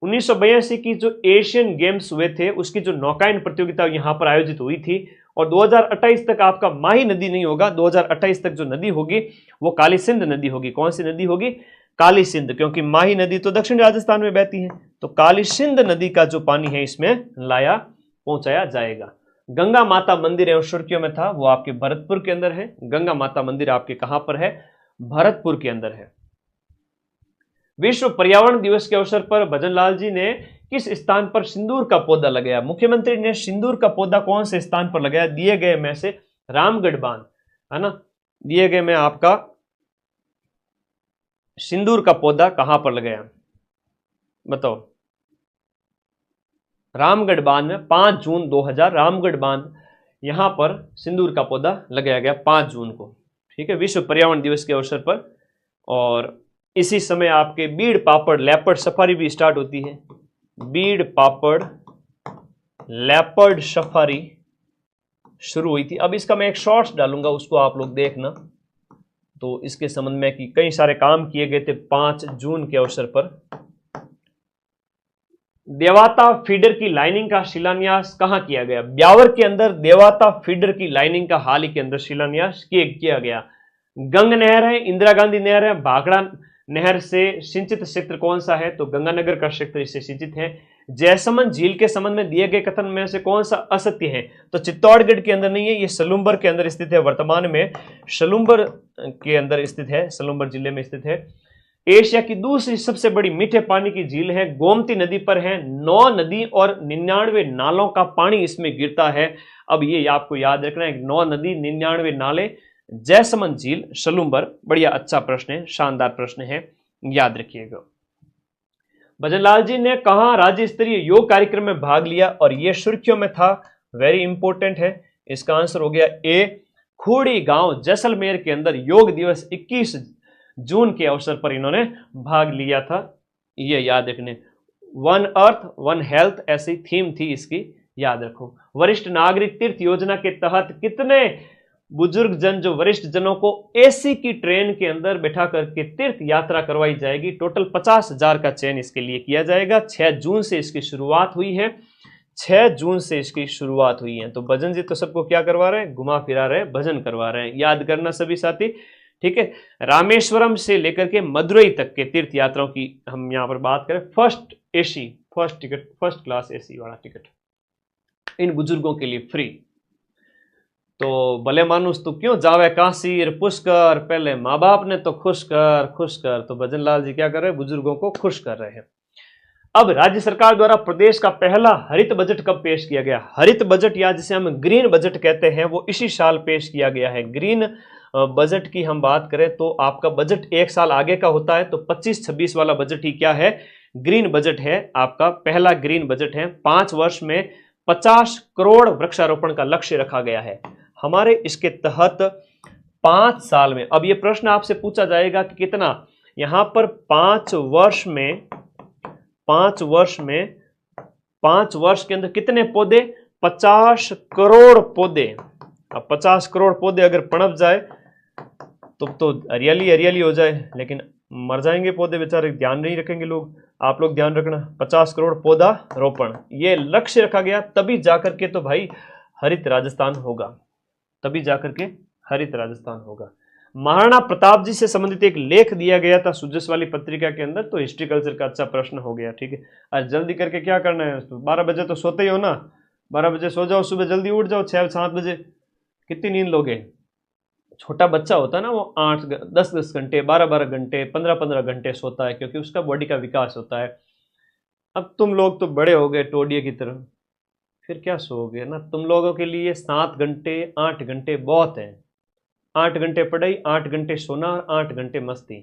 1982 की जो एशियन गेम्स हुए थे उसकी जो नौकायन प्रतियोगिता यहां पर आयोजित हुई थी। और 2028 तक आपका माही नदी नहीं होगा, 2028 तक जो नदी होगी वो काली सिंध नदी होगी। कौन सी नदी होगी? काली सिंध, क्योंकि माही नदी तो दक्षिण राजस्थान में बहती है, तो काली सिंध नदी का जो पानी है इसमें लाया पहुंचाया जाएगा। गंगा माता मंदिर एवं सुर्खियों में था, वो आपके भरतपुर के अंदर है। गंगा माता मंदिर आपके कहां पर है? भरतपुर के अंदर है। विश्व पर्यावरण दिवस के अवसर पर भजनलाल जी ने किस स्थान पर सिंदूर का पौधा लगाया? मुख्यमंत्री ने सिंदूर का पौधा कौन से स्थान पर लगाया? दिए गए में से रामगढ़ बांध, है ना, दिए गए में आपका सिंदूर का पौधा कहां पर लगाया बताओ? रामगढ़ बांध में 5 जून 2000 रामगढ़ बांध यहां पर सिंदूर का पौधा लगाया गया 5 जून को, ठीक है, विश्व पर्यावरण दिवस के अवसर पर। और इसी समय आपके बीड़ पापड़ लेपर्ड सफारी भी स्टार्ट होती है। बीड़ पापड़ लेपर्ड सफारी शुरू हुई थी। अब इसका मैं एक शॉर्ट्स डालूंगा, उसको आप लोग देखना। तो इसके संबंध में कि कई सारे काम किए गए थे 5 जून के अवसर पर। देवाता फीडर की लाइनिंग का शिलान्यास कहां किया गया? ब्यावर के अंदर देवाता फीडर की लाइनिंग का हाल ही के अंदर शिलान्यास किया गया। गंग नहर है, इंदिरा गांधी नहर है, भाखड़ा नहर से सिंचित क्षेत्र कौन सा है? तो गंगानगर का क्षेत्र इससे सिंचित है। जयसमंद झील के संबंध में दिए गए कथन में से कौन सा असत्य है? तो चित्तौड़गढ़ के अंदर नहीं है, ये सलूम्बर के अंदर स्थित है। वर्तमान में सलूम्बर के अंदर स्थित है, सलूम्बर जिले में स्थित है। एशिया की दूसरी सबसे बड़ी मीठे पानी की झील है, गोमती नदी पर है। 9 नदी और 99 नालों का पानी इसमें गिरता है। अब ये आपको याद रखना है, 9 नदी 99 नाले, जयसमंद झील, सलूम्बर। बढ़िया, अच्छा प्रश्न है, शानदार प्रश्न है, याद रखिएगा। भजनलाल जी ने कहा राज्य स्तरीय योग कार्यक्रम में भाग लिया? और यह सुर्खियों में था, वेरी इंपॉर्टेंट है। इसका आंसर हो गया ए, खूड़ी गांव जैसलमेर के अंदर योग दिवस 21 जून के अवसर पर इन्होंने भाग लिया था। ये याद रखने, वन अर्थ वन हेल्थ ऐसी थीम थी इसकी, याद रखो। वरिष्ठ नागरिक तीर्थ योजना के तहत कितने बुजुर्ग जन, जो वरिष्ठ जनों को एसी की ट्रेन के अंदर बैठा करके तीर्थ यात्रा करवाई जाएगी? टोटल 50,000 का चयन इसके लिए किया जाएगा। 6 जून से इसकी शुरुआत हुई है, 6 जून से इसकी शुरुआत हुई है। तो भजन जी तो सबको क्या करवा रहे हैं? घुमा फिरा रहे हैं, भजन करवा रहे हैं। याद करना सभी साथी, ठीक है। रामेश्वरम से लेकर के मदुरई तक के तीर्थ यात्राओं की हम यहां पर बात करें। First AC, first ticket, first class AC वाला टिकट इन बुजुर्गों के लिए फ्री। तो भले मानुस तू क्यों जावे काशी रे पुष्कर, पहले माँ बाप ने तो खुश कर। तो भजनलाल जी क्या कर रहे हैं? बुजुर्गों को खुश कर रहे हैं। अब राज्य सरकार द्वारा प्रदेश का पहला हरित बजट कब पेश किया गया? हरित बजट या जिसे हम ग्रीन बजट कहते हैं, वो इसी साल पेश किया गया है। ग्रीन बजट की हम बात करें तो आपका बजट 1 साल आगे का होता है, तो 25-26 वाला बजट ही क्या है? ग्रीन बजट है। आपका पहला ग्रीन बजट है। 5 वर्ष में 50 करोड़ वृक्षारोपण का लक्ष्य रखा गया है हमारे। इसके तहत 5 साल में, अब ये प्रश्न आपसे पूछा जाएगा कि कितना, यहां पर 5 वर्ष के अंदर कितने पौधे? 50 करोड़ पौधे। अब 50 करोड़ पौधे अगर पनप जाए तो हरियाली हो जाए, लेकिन मर जाएंगे पौधे बेचारे, ध्यान नहीं रखेंगे लोग। आप लोग ध्यान रखना, 50 करोड़ पौधा रोपण ये लक्ष्य रखा गया, तभी जाकर के तो भाई हरित राजस्थान होगा, तभी जाकर के हरित राजस्थान होगा। महाराणा प्रताप जी से संबंधित एक लेख दिया गया था सुजस वाली पत्रिका के अंदर, तो हिस्ट्री कल्चर का अच्छा प्रश्न हो गया, ठीक है। आज जल्दी करके क्या करना है, 12 बजे तो सोते ही हो ना, 12 बजे सो जाओ, सुबह जल्दी उठ जाओ, 6-7 बजे। कितनी नींद लोगे? छोटा बच्चा होता है ना, वो 8-10 घंटे, 12-12 घंटे, 15-15 घंटे सोता है, क्योंकि उसका बॉडी का विकास होता है। अब तुम लोग तो बड़े हो गए टोडिये की तरह, फिर क्या सोओगे ना। तुम लोगों के लिए 7 घंटे 8 घंटे बहुत है। 8 घंटे पढ़ाई, 8 घंटे सोना, 8 घंटे मस्ती।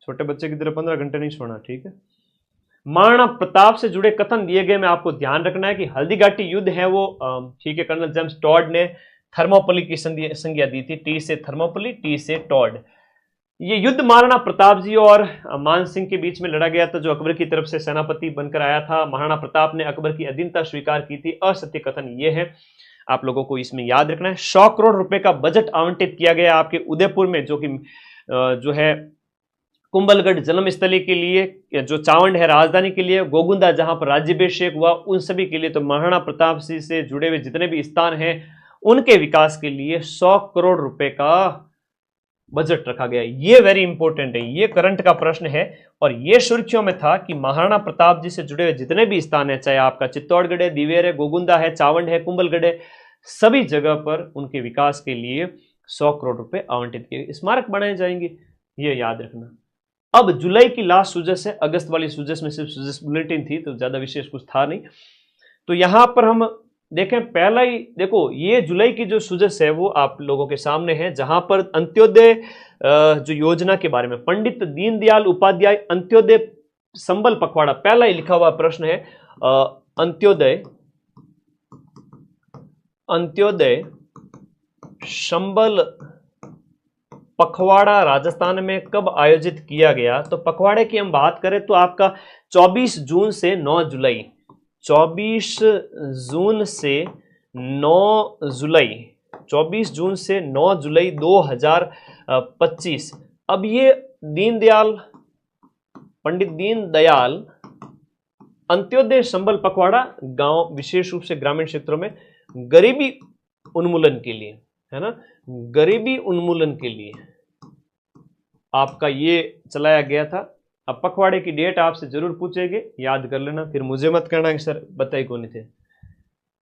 छोटे बच्चे की तरह 15 घंटे नहीं सोना, ठीक है। महाराणा प्रताप से जुड़े कथन दिए गए में आपको ध्यान रखना है कि हल्दी घाटी युद्ध है वो, ठीक है, कर्नल जेम्स टॉड ने थर्मोपली की संज्ञा दी थी। टी से थर्मोपली, टी से टॉड। ये युद्ध महाराणा प्रताप जी और मान सिंह के बीच में लड़ा गया था, जो अकबर की तरफ से सेनापति बनकर आया था। महाराणा प्रताप ने अकबर की अधीनता स्वीकार की थी। असत्य कथन ये है, आप लोगों को इसमें याद रखना है। 100 करोड़ रुपए का बजट आवंटित किया गया आपके उदयपुर में, जो है कुंभलगढ़ जन्मस्थली के लिए, जो चावंड है राजधानी के लिए, गोगुंदा जहां पर राज्याभिषेक हुआ उन सभी के लिए। तो महाराणा प्रताप सिंह से जुड़े हुए जितने भी स्थान हैं उनके विकास के लिए 100 करोड़ रुपए का बजट रखा गया। ये वेरी इंपॉर्टेंट है, ये करंट का प्रश्न है। और ये सुर्खियों में था कि महाराणा प्रताप जी से जुड़े हुए जितने भी स्थान है, चाहे आपका चित्तौड़गढ़ है, दिवेर है, गोगुंदा है, चावंड है, कुंभलगढ़ है, सभी जगह पर उनके विकास के लिए 100 करोड़ रुपए आवंटित किए, स्मारक बनाए जाएंगे, ये याद रखना। अब जुलाई की लास्ट सुजस है, अगस्त वाली सुजस में सिर्फ सुजस बुलेटिन थी, तो ज्यादा विशेष कुछ था नहीं। तो यहां पर हम देखें, पहला ही देखो, ये जुलाई की जो सुजस है वो आप लोगों के सामने है, जहां पर अंत्योदय जो योजना के बारे में, पंडित दीनदयाल उपाध्याय अंत्योदय संबल पखवाड़ा, पहला ही लिखा हुआ प्रश्न है। अंत्योदय संबल पखवाड़ा राजस्थान में कब आयोजित किया गया? तो पखवाड़े की हम बात करें तो आपका 24 जून से 9 जुलाई, 24 जून से 9 जुलाई, 24 जून से 9 जुलाई 2025। अब ये दीनदयाल, पंडित दीनदयाल अंत्योदय संबल पखवाड़ा गांव, विशेष रूप से ग्रामीण क्षेत्रों में गरीबी उन्मूलन के लिए, है ना, गरीबी उन्मूलन के लिए आपका ये चलाया गया था। अब पखवाड़े की डेट आपसे जरूर पूछेंगे, याद कर लेना, फिर मुझे मत कहना कि सर बताई कौन थे।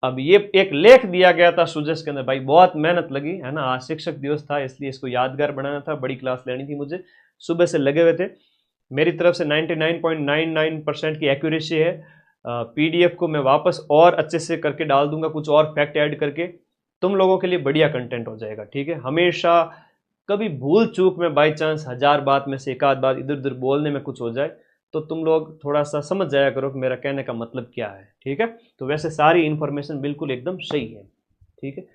अब ये एक लेख दिया गया था सुजस के अंदर, भाई बहुत मेहनत लगी, है ना, आज शिक्षक दिवस था इसलिए इसको यादगार बनाना था, बड़ी क्लास लेनी थी मुझे, सुबह से लगे हुए थे। मेरी तरफ से 99.99% की एक्यूरेसी है। पीडीएफ को मैं वापस और अच्छे से करके डाल दूंगा, कुछ और फैक्ट ऐड करके, तुम लोगों के लिए बढ़िया कंटेंट हो जाएगा, ठीक है। हमेशा कभी भूल चूक में बाई चांस 1000 बात में से एक आध बात इधर उधर बोलने में कुछ हो जाए तो तुम लोग थोड़ा सा समझ जाया करो कि मेरा कहने का मतलब क्या है, ठीक है। तो वैसे सारी इंफॉर्मेशन बिल्कुल एकदम सही है, ठीक है।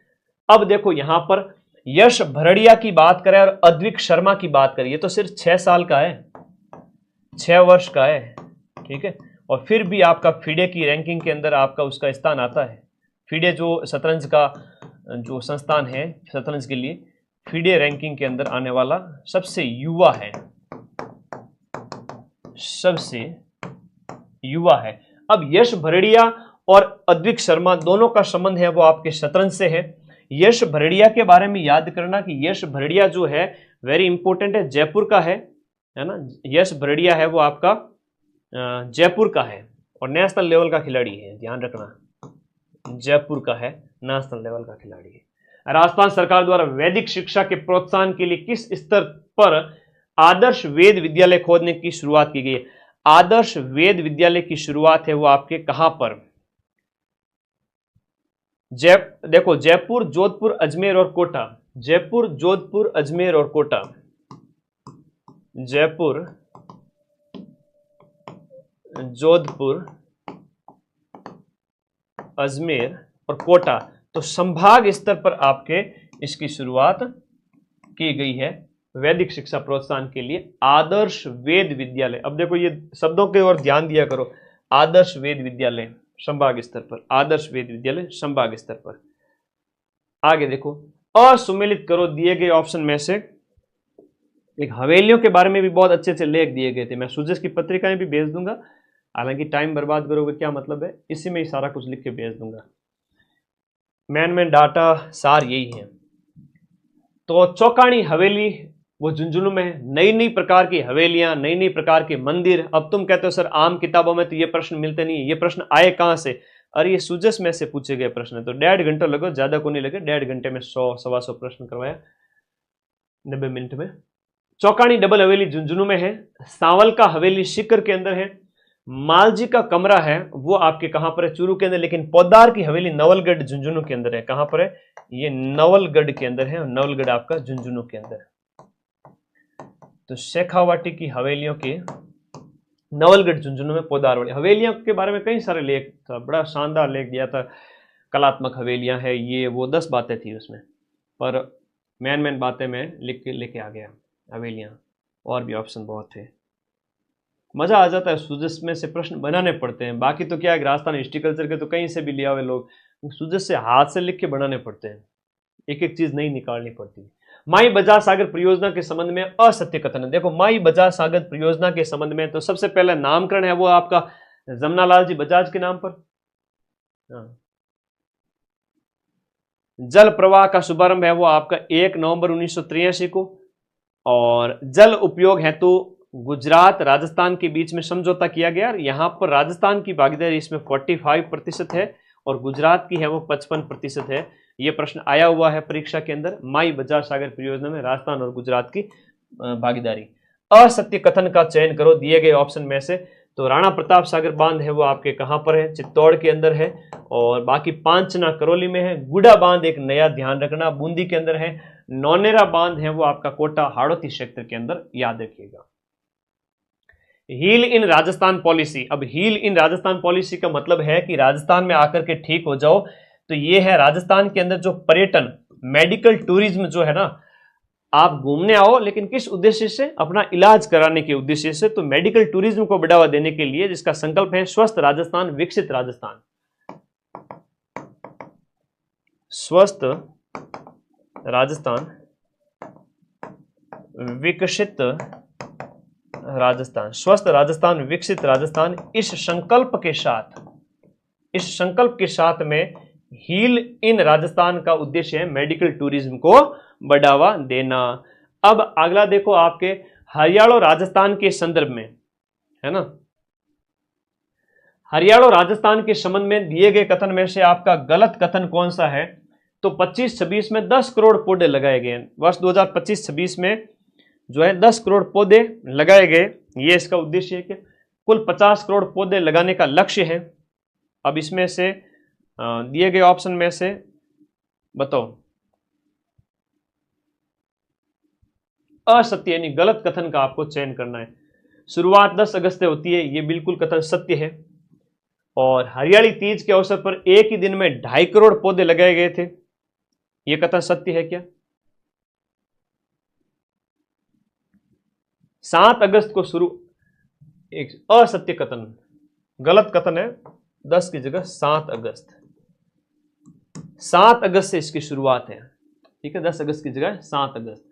अब देखो यहां पर यश भरड़िया की बात करें और अद्विक शर्मा की बात करें, ये तो सिर्फ 6 साल का है, 6 वर्ष का है, ठीक है। और फिर भी आपका फिडे की रैंकिंग के अंदर आपका उसका स्थान आता है। फिडे जो शतरंज का जो संस्थान है शतरंज के लिए, फिडे रैंकिंग के अंदर आने वाला सबसे युवा है, सबसे युवा है। अब यश भरड़िया और अद्विक शर्मा दोनों का संबंध है वो आपके शतरंज से है। यश भरड़िया के बारे में याद करना कि यश भरड़िया जो है वेरी इंपॉर्टेंट है, जयपुर का है ना। यश भरड़िया है वो आपका जयपुर का है और नेशनल लेवल का खिलाड़ी है, ध्यान रखना, जयपुर का है, नेशनल लेवल का खिलाड़ी है। राजस्थान सरकार द्वारा वैदिक शिक्षा के प्रोत्साहन के लिए किस स्तर पर आदर्श वेद विद्यालय खोलने की शुरुआत की गई है? आदर्श वेद विद्यालय की शुरुआत है वो आपके कहां पर? देखो जयपुर, जोधपुर, अजमेर और कोटा, जयपुर, जोधपुर, अजमेर और कोटा, जयपुर, जोधपुर, अजमेर और कोटा। तो संभाग स्तर पर आपके इसकी शुरुआत की गई है वैदिक शिक्षा प्रोत्साहन के लिए, आदर्श वेद विद्यालय। अब देखो ये शब्दों के ओर ध्यान दिया करो, आदर्श वेद विद्यालय संभाग स्तर पर, आदर्श वेद विद्यालय संभाग स्तर पर। आगे देखो, असुमेलित करो दिए गए ऑप्शन में से एक। हवेलियों के बारे में भी बहुत अच्छे से लेख दिए गए थे, मैं सुजस की पत्रिकाएं भी भेज दूंगा, हालांकि टाइम बर्बाद करोगे क्या मतलब है, इसी में ही सारा कुछ लिख के भेज दूंगा। मैन डाटा सार यही है। तो चौकाणी हवेली वो झुंझुनू में, नई नई प्रकार की हवेलियां, नई नई प्रकार के मंदिर। अब तुम कहते हो सर आम किताबों में तो ये प्रश्न मिलते नहीं है, ये प्रश्न आए कहां से? अरे ये सुजस में से पूछे गए प्रश्न है, तो 1.5 घंटा लगो, ज्यादा को नहीं लगे, 1.5 घंटे में 100-125 प्रश्न करवाया 90 मिनट में। चौकाणी डबल हवेली झुंझुनू में है, सांवल का हवेली सीकर के अंदर है, मालजी का कमरा है वो आपके कहां पर है? चूरू के अंदर। लेकिन पौदार की हवेली नवलगढ़ झुंझुनू के अंदर है। कहां पर है? ये नवलगढ़ के अंदर है, नवलगढ़ आपका झुंझुनू के अंदर। तो शेखावाटी की हवेलियों के नवलगढ़ झुंझुनू में पौदार वाली हवेलियों के बारे में कई सारे लेख था, बड़ा शानदार लेख दिया था कलात्मक हवेलियां है, ये वो 10 बातें थी उसमें, पर मेन बातें मैं लिख के लेके आ गया। हवेलियां, और भी ऑप्शन बहुत थे। मजा आ जाता है, सुजस में से प्रश्न बनाने पड़ते हैं। बाकी तो क्या है, राजस्थान हिस्ट्रिकल्चर के तो कहीं से भी लिया हुए लोग, सुजस से हाथ से लिख के बनाने पड़ते हैं, एक एक चीज नहीं निकालनी पड़ती। माई बजाज सागर परियोजना के संबंध में असत्य कथन। देखो, माई बजाज सागर परियोजना के संबंध में तो सबसे पहले नामकरण है वो आपका जमनालाल जी बजाज के नाम पर। जल प्रवाह का शुभारंभ है वो आपका 1 नवंबर 1983 को। और जल उपयोग हेतु गुजरात राजस्थान के बीच में समझौता किया गया। यहां पर राजस्थान की भागीदारी इसमें 45% है और गुजरात की है वो 55% है। यह प्रश्न आया हुआ है परीक्षा के अंदर। माई बजाज सागर परियोजना में राजस्थान और गुजरात की भागीदारी। असत्य कथन का चयन करो दिए गए ऑप्शन में से। तो राणा प्रताप सागर बांध है वो आपके कहां पर है, चित्तौड़ के अंदर है। और बाकी पांचना करौली में है। गुडा बांध एक नया ध्यान रखना बूंदी के अंदर है। नौनेरा बांध है वो आपका कोटा हाड़ौती क्षेत्र के अंदर, याद रखिएगा। Heal in Rajasthan policy. अब हील इन राजस्थान पॉलिसी का मतलब है कि राजस्थान में आकर के ठीक हो जाओ। तो ये है राजस्थान के अंदर जो पर्यटन, मेडिकल टूरिज्म जो है ना, आप घूमने आओ लेकिन किस उद्देश्य से, अपना इलाज कराने के उद्देश्य से। तो मेडिकल टूरिज्म को बढ़ावा देने के लिए जिसका संकल्प है स्वस्थ राजस्थान विकसित राजस्थान। स्वस्थ राजस्थान विकसित राजस्थान, स्वस्थ राजस्थान विकसित राजस्थान, इस संकल्प के साथ में हील इन राजस्थान का उद्देश्य है मेडिकल टूरिज्म को बढ़ावा देना। अब अगला देखो आपके हरियाणा राजस्थान के संदर्भ में है ना। हरियाणा राजस्थान के संबंध में दिए गए कथन में से आपका गलत कथन कौन सा है। तो 25-26 में 10 करोड़ पौधे लगाए गए। वर्ष 2025-26 में जो है 10 करोड़ पौधे लगाए गए। ये इसका उद्देश्य है कि कुल 50 करोड़ पौधे लगाने का लक्ष्य है। अब इसमें से दिए गए ऑप्शन में से बताओ। असत्य यानी गलत कथन का आपको चयन करना है। शुरुआत 10 अगस्त से होती है, ये बिल्कुल कथन सत्य है। और हरियाली तीज के अवसर पर एक ही दिन में 2.5 करोड़ पौधे लगाए गए थे, यह कथन सत्य है क्या। 7 अगस्त को शुरू, एक असत्य कथन, गलत कथन है। 10 की जगह 7 अगस्त, 7 अगस्त से इसकी शुरुआत है, ठीक है। 10 अगस्त की जगह 7 अगस्त।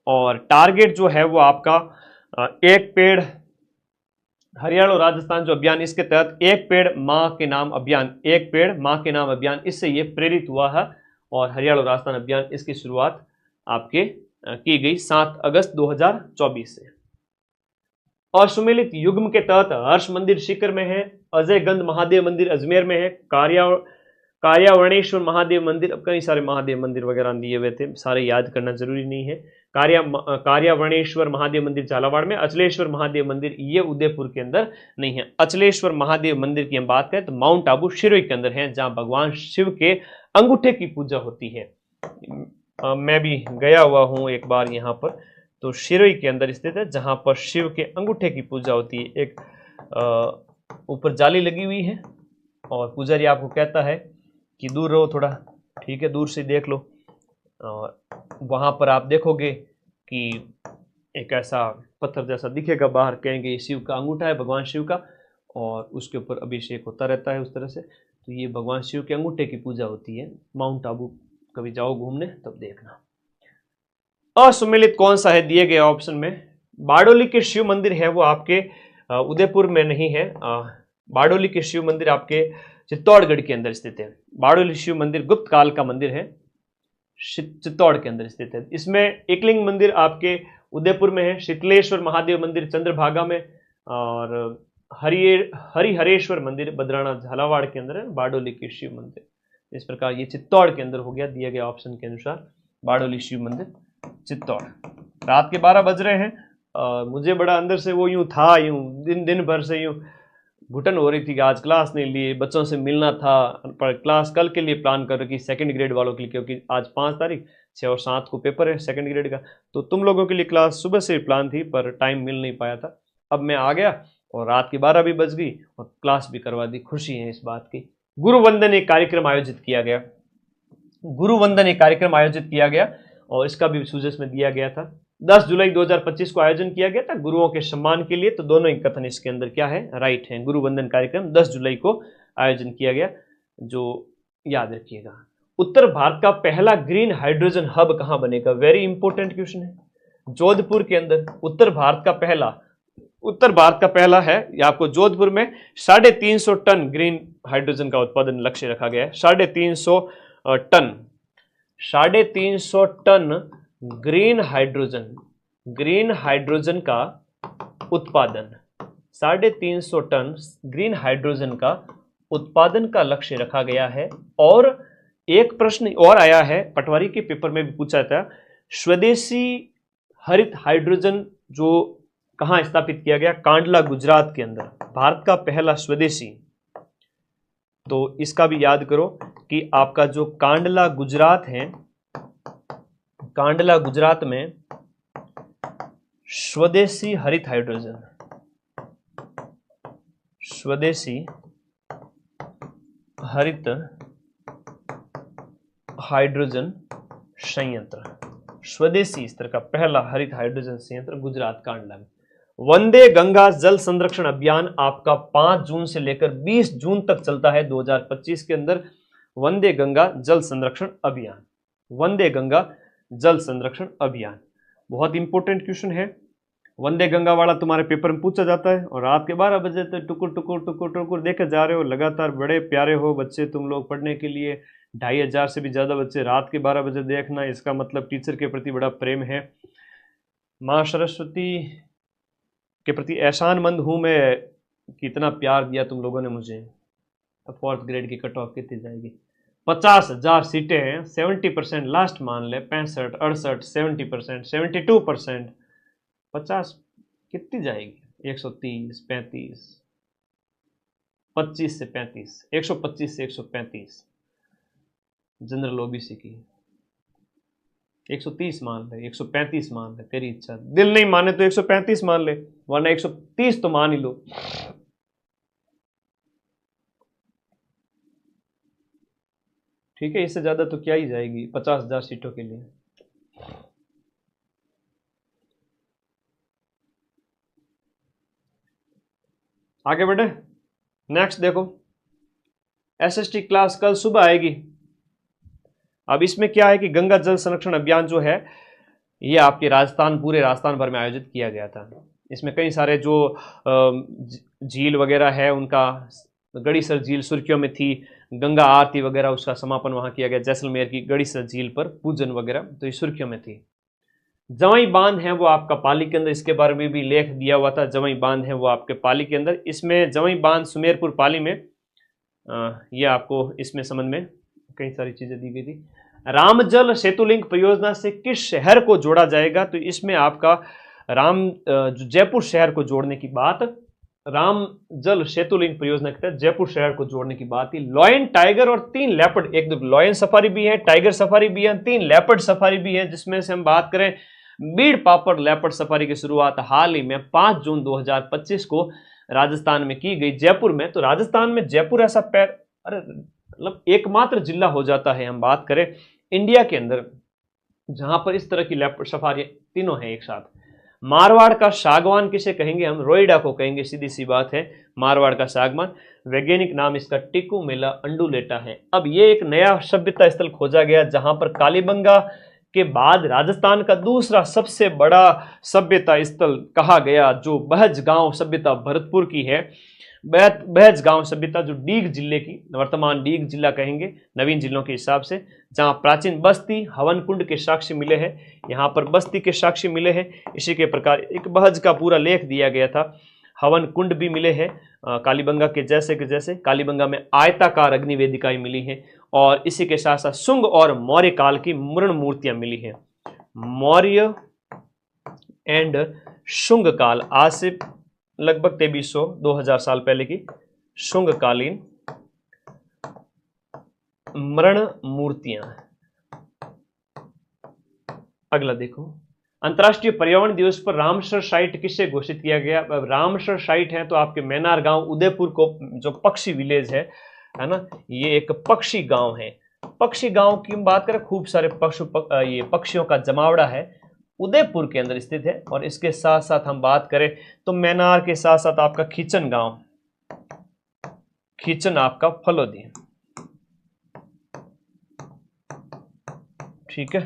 और टारगेट जो है वो आपका एक पेड़, हरियाणा और राजस्थान जो अभियान, इसके तहत एक पेड़ मां के नाम अभियान, एक पेड़ मां के नाम अभियान, इससे ये प्रेरित हुआ है। और हरियाणा और राजस्थान अभियान, इसकी शुरुआत आपके की गई 7 अगस्त 2024 से। और सुमेलित युग्म के तहत हर्ष मंदिर सीकर में है, अजय गंध महादेव मंदिर अजमेर में है, कार्यावरणेश्वर महादेव मंदिर, अब कई सारे महादेव मंदिर वगैरह दिए हुए थे, सारे याद करना जरूरी नहीं है। कार्यावरणेश्वर महादेव मंदिर झालावाड़ में, अचलेश्वर महादेव मंदिर ये उदयपुर के अंदर नहीं है। अचलेश्वर महादेव मंदिर की हम बात करें तो माउंट आबू शिरोई के अंदर है, जहां भगवान शिव के अंगूठे की पूजा होती है। मैं भी गया हुआ हूं एक बार यहाँ पर, तो शिरोई के अंदर स्थित है, जहां पर शिव के अंगूठे की पूजा होती है। एक ऊपर जाली लगी हुई है और पुजारी आपको कहता है कि दूर रहो थोड़ा, ठीक है, दूर से देख लो। और वहां पर आप देखोगे कि एक ऐसा पत्थर जैसा दिखेगा बाहर, कहेंगे ये शिव का अंगूठा है, भगवान शिव का, और उसके ऊपर अभिषेक होता रहता है उस तरह से। तो ये भगवान शिव के अंगूठे की पूजा होती है। माउंट आबू कभी जाओ घूमने तब देखना। असुमेलित कौन सा है दिए गए ऑप्शन में। बारडोली के शिव मंदिर है वो आपके उदयपुर में नहीं है। बारडोली के शिव मंदिर आपके चित्तौड़गढ़ के अंदर स्थित है। बारडोली शिव मंदिर गुप्त काल का मंदिर है, चित्तौड़ के अंदर स्थित है। इसमें एकलिंग मंदिर आपके उदयपुर में है, शीतलेश्वर महादेव मंदिर चंद्रभागा में, और हरिहरेश्वर मंदिर बद्राना झालावाड़ के अंदर है। बारडोली के शिव मंदिर इस प्रकार ये चित्तौड़ के अंदर हो गया दिए गए ऑप्शन के अनुसार। बारडोली शिव मंदिर चित्तौड़। रात के 12 बज रहे हैं। मुझे बड़ा अंदर से वो यूं था, यूं दिन भर से यूं घुटन हो रही थी कि आज क्लास नहीं ली, बच्चों से मिलना था, पर क्लास कल के लिए प्लान कर रखी सेकंड ग्रेड वालों के लिए, क्योंकि आज 5 तारीख 6 और 7 को पेपर है सेकंड ग्रेड का। तो तुम लोगों के लिए क्लास सुबह से प्लान थी पर टाइम मिल नहीं पाया था। अब मैं आ गया और रात की 12 भी बज गई और क्लास भी करवा दी। खुशी है इस बात की गुरुवंदन एक कार्यक्रम आयोजित किया गया। गुरुवंदन एक कार्यक्रम आयोजित किया गया और इसका भी सूजस में दिया गया था। 10 जुलाई 2025 को आयोजन किया गया था गुरुओं के सम्मान के लिए। तो दोनों ही कथन इसके अंदर क्या है, राइट है। गुरुवंदन कार्यक्रम 10 जुलाई को आयोजन किया गया, जो याद रखिएगा। उत्तर भारत का पहला ग्रीन हाइड्रोजन हब कहां बनेगा? वेरी इंपॉर्टेंट क्वेश्चन है। जोधपुर के अंदर उत्तर भारत का पहला है, ये आपको जोधपुर में 350 टन ग्रीन हाइड्रोजन का उत्पादन लक्ष्य रखा गया है। 350 टन ग्रीन हाइड्रोजन का उत्पादन, 350 टन ग्रीन हाइड्रोजन का उत्पादन का लक्ष्य रखा गया है। और एक प्रश्न और आया है, पटवारी के पेपर में भी पूछा था, स्वदेशी हरित हाइड्रोजन जो कहां स्थापित किया गया? कांडला गुजरात के अंदर, भारत का पहला स्वदेशी। तो इसका भी याद करो कि आपका जो कांडला गुजरात है, कांडला गुजरात में स्वदेशी हरित हाइड्रोजन, स्वदेशी हरित हाइड्रोजन संयंत्र, स्वदेशी स्तर का पहला हरित हाइड्रोजन संयंत्र गुजरात कांडला में। वंदे गंगा जल संरक्षण अभियान आपका 5 जून से लेकर 20 जून तक चलता है 2025 के अंदर। वंदे गंगा जल संरक्षण अभियान, वंदे गंगा जल संरक्षण अभियान बहुत इंपॉर्टेंट क्वेश्चन है। वंदे गंगा वाला तुम्हारे पेपर में पूछा जाता है और रात के 12 बजे तक टुकुर टुकुर टुकुर टुकुर देखे जा रहे हो लगातार। बड़े प्यारे हो बच्चे तुम लोग पढ़ने के लिए, 2500 से भी ज़्यादा बच्चे रात के 12 बजे देखना, इसका मतलब टीचर के प्रति बड़ा प्रेम है। माँ सरस्वती के प्रति एहसानमंद हूँ मैं कि इतना प्यार दिया तुम लोगों ने मुझे। अब 4th ग्रेड की कट ऑफ कितनी जाएगी? 50,000 सीटें हैं, 70% लास्ट मान ले, 65, 68, 70%, 72%, 50 कितनी जाएगी? 130, 35, 25 से 35, 125 से 135 जनरल ओबीसी की। 130 मान ले, 135 मान ले, तेरी इच्छा। दिल नहीं माने तो 135 मान ले, वरना 130 तो मान ही लो। ठीक है, इससे ज्यादा तो क्या ही जाएगी 50,000 सीटों के लिए। आगे बढ़े, नेक्स्ट देखो, एसएसटी क्लास कल सुबह आएगी। अब इसमें क्या है कि गंगा जल संरक्षण अभियान जो है ये आपके राजस्थान, पूरे राजस्थान भर में आयोजित किया गया था। इसमें कई सारे जो झील वगैरह है उनका, गड़ीसर झील सुर्खियों में थी, गंगा आरती वगैरह उसका समापन वहां किया गया, जैसलमेर की गड़ीसर झील पर पूजन वगैरह, तो ये सुर्खियों में थी। जवाई बांध है वो आपका पाली के अंदर, इसके बारे में भी लेख दिया हुआ था। जवाई बांध है वो आपके पाली के अंदर। इसमें जवाई बांध सुमेरपुर पाली में, ये आपको इसमें संबंध में कई सारी चीजें दी गई थी। रामजल सेतु लिंक परियोजना से किस शहर को जोड़ा जाएगा? तो इसमें आपका जयपुर शहर को जोड़ने की बात, रामजल सेतु लिंक परियोजना के तहत जयपुर शहर को जोड़ने की बात थी। लॉयन टाइगर और 3 लेपर्ड, एक लॉयन सफारी भी है, टाइगर सफारी भी है, 3 लेपर्ड सफारी भी है, जिसमें से हम बात करें बीड़ पापड़ लेपर्ड सफारी की शुरुआत हाल ही में 5 जून 2025 को राजस्थान में की गई, जयपुर में। तो राजस्थान में जयपुर ऐसा मतलब एकमात्र जिला हो जाता है, हम बात करें इंडिया के अंदर, जहां पर इस तरह की लेपर्ड सफारी तीनों हैं एक साथ। मारवाड़ का सागवान किसे कहेंगे? हम रोइडा को कहेंगे, सीधी सी बात है, मारवाड़ का सागवान। वैज्ञानिक नाम इसका टिकुमेला अंडुलेटा है। अब ये एक नया सभ्यता स्थल खोजा गया जहां पर कालीबंगा के बाद राजस्थान का दूसरा सबसे बड़ा सभ्यता स्थल कहा गया, जो बहज गांव सभ्यता भरतपुर की है। बहज गांव सभ्यता जो डीग जिले की, वर्तमान डीग जिला कहेंगे नवीन जिलों के हिसाब से, जहां प्राचीन बस्ती हवन कुंड के साक्ष्य मिले हैं, यहाँ पर बस्ती के साक्ष्य मिले हैं। इसी के प्रकार एक बहज का पूरा लेख दिया गया था, हवन कुंड भी मिले हैं कालीबंगा के जैसे के जैसे। कालीबंगा में आयताकार अग्नि वेदिकाएं मिली हैं और इसी के साथ साथ शुंग और मौर्य काल की मृण मूर्तियां मिली हैं। मौर्य एंड शुंग काल, आज से लगभग 2300-2000 साल पहले की शुंगकालीन मृण मूर्तियां। अगला देखो, अंतर्राष्ट्रीय पर्यावरण दिवस पर रामसर साइट किससे घोषित किया गया? अब रामसर साइट है तो आपके मैनार गांव उदयपुर को, जो पक्षी विलेज है, है ना। ये एक पक्षी गांव है। पक्षी गांव की हम बात करें, खूब सारे ये पक्षियों का जमावड़ा है, उदयपुर के अंदर स्थित है। और इसके साथ साथ हम बात करें तो मैनार के साथ साथ आपका खींचन गांव, खींचन आपका फलोदी, ठीक है।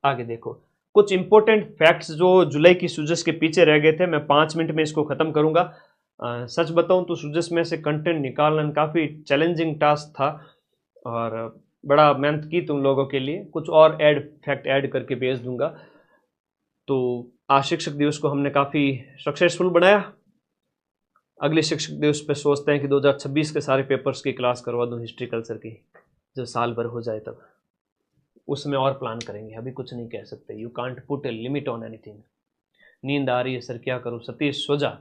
आगे देखो कुछ इंपॉर्टेंट फैक्ट्स जो जुलाई की सूजस के पीछे रह गए थे, मैं 5 मिनट में इसको खत्म करूंगा। सच बताऊं तो सूजस में से कंटेंट निकालना काफी चैलेंजिंग टास्क था और बड़ा मेहनत की तुम लोगों के लिए। कुछ और फैक्ट ऐड करके भेज दूंगा। तो आज शिक्षक दिवस को हमने काफी सक्सेसफुल बनाया। अगले शिक्षक दिवस पे सोचते हैं कि 2026 के सारे पेपर्स की क्लास करवा दूं, हिस्ट्री कल्चर की, जब साल भर हो जाए तब उसमें और प्लान करेंगे। अभी कुछ नहीं कह सकते। You can't put a limit on anything. नींद आ रही है सर, क्या करूं? सतीश सो जा,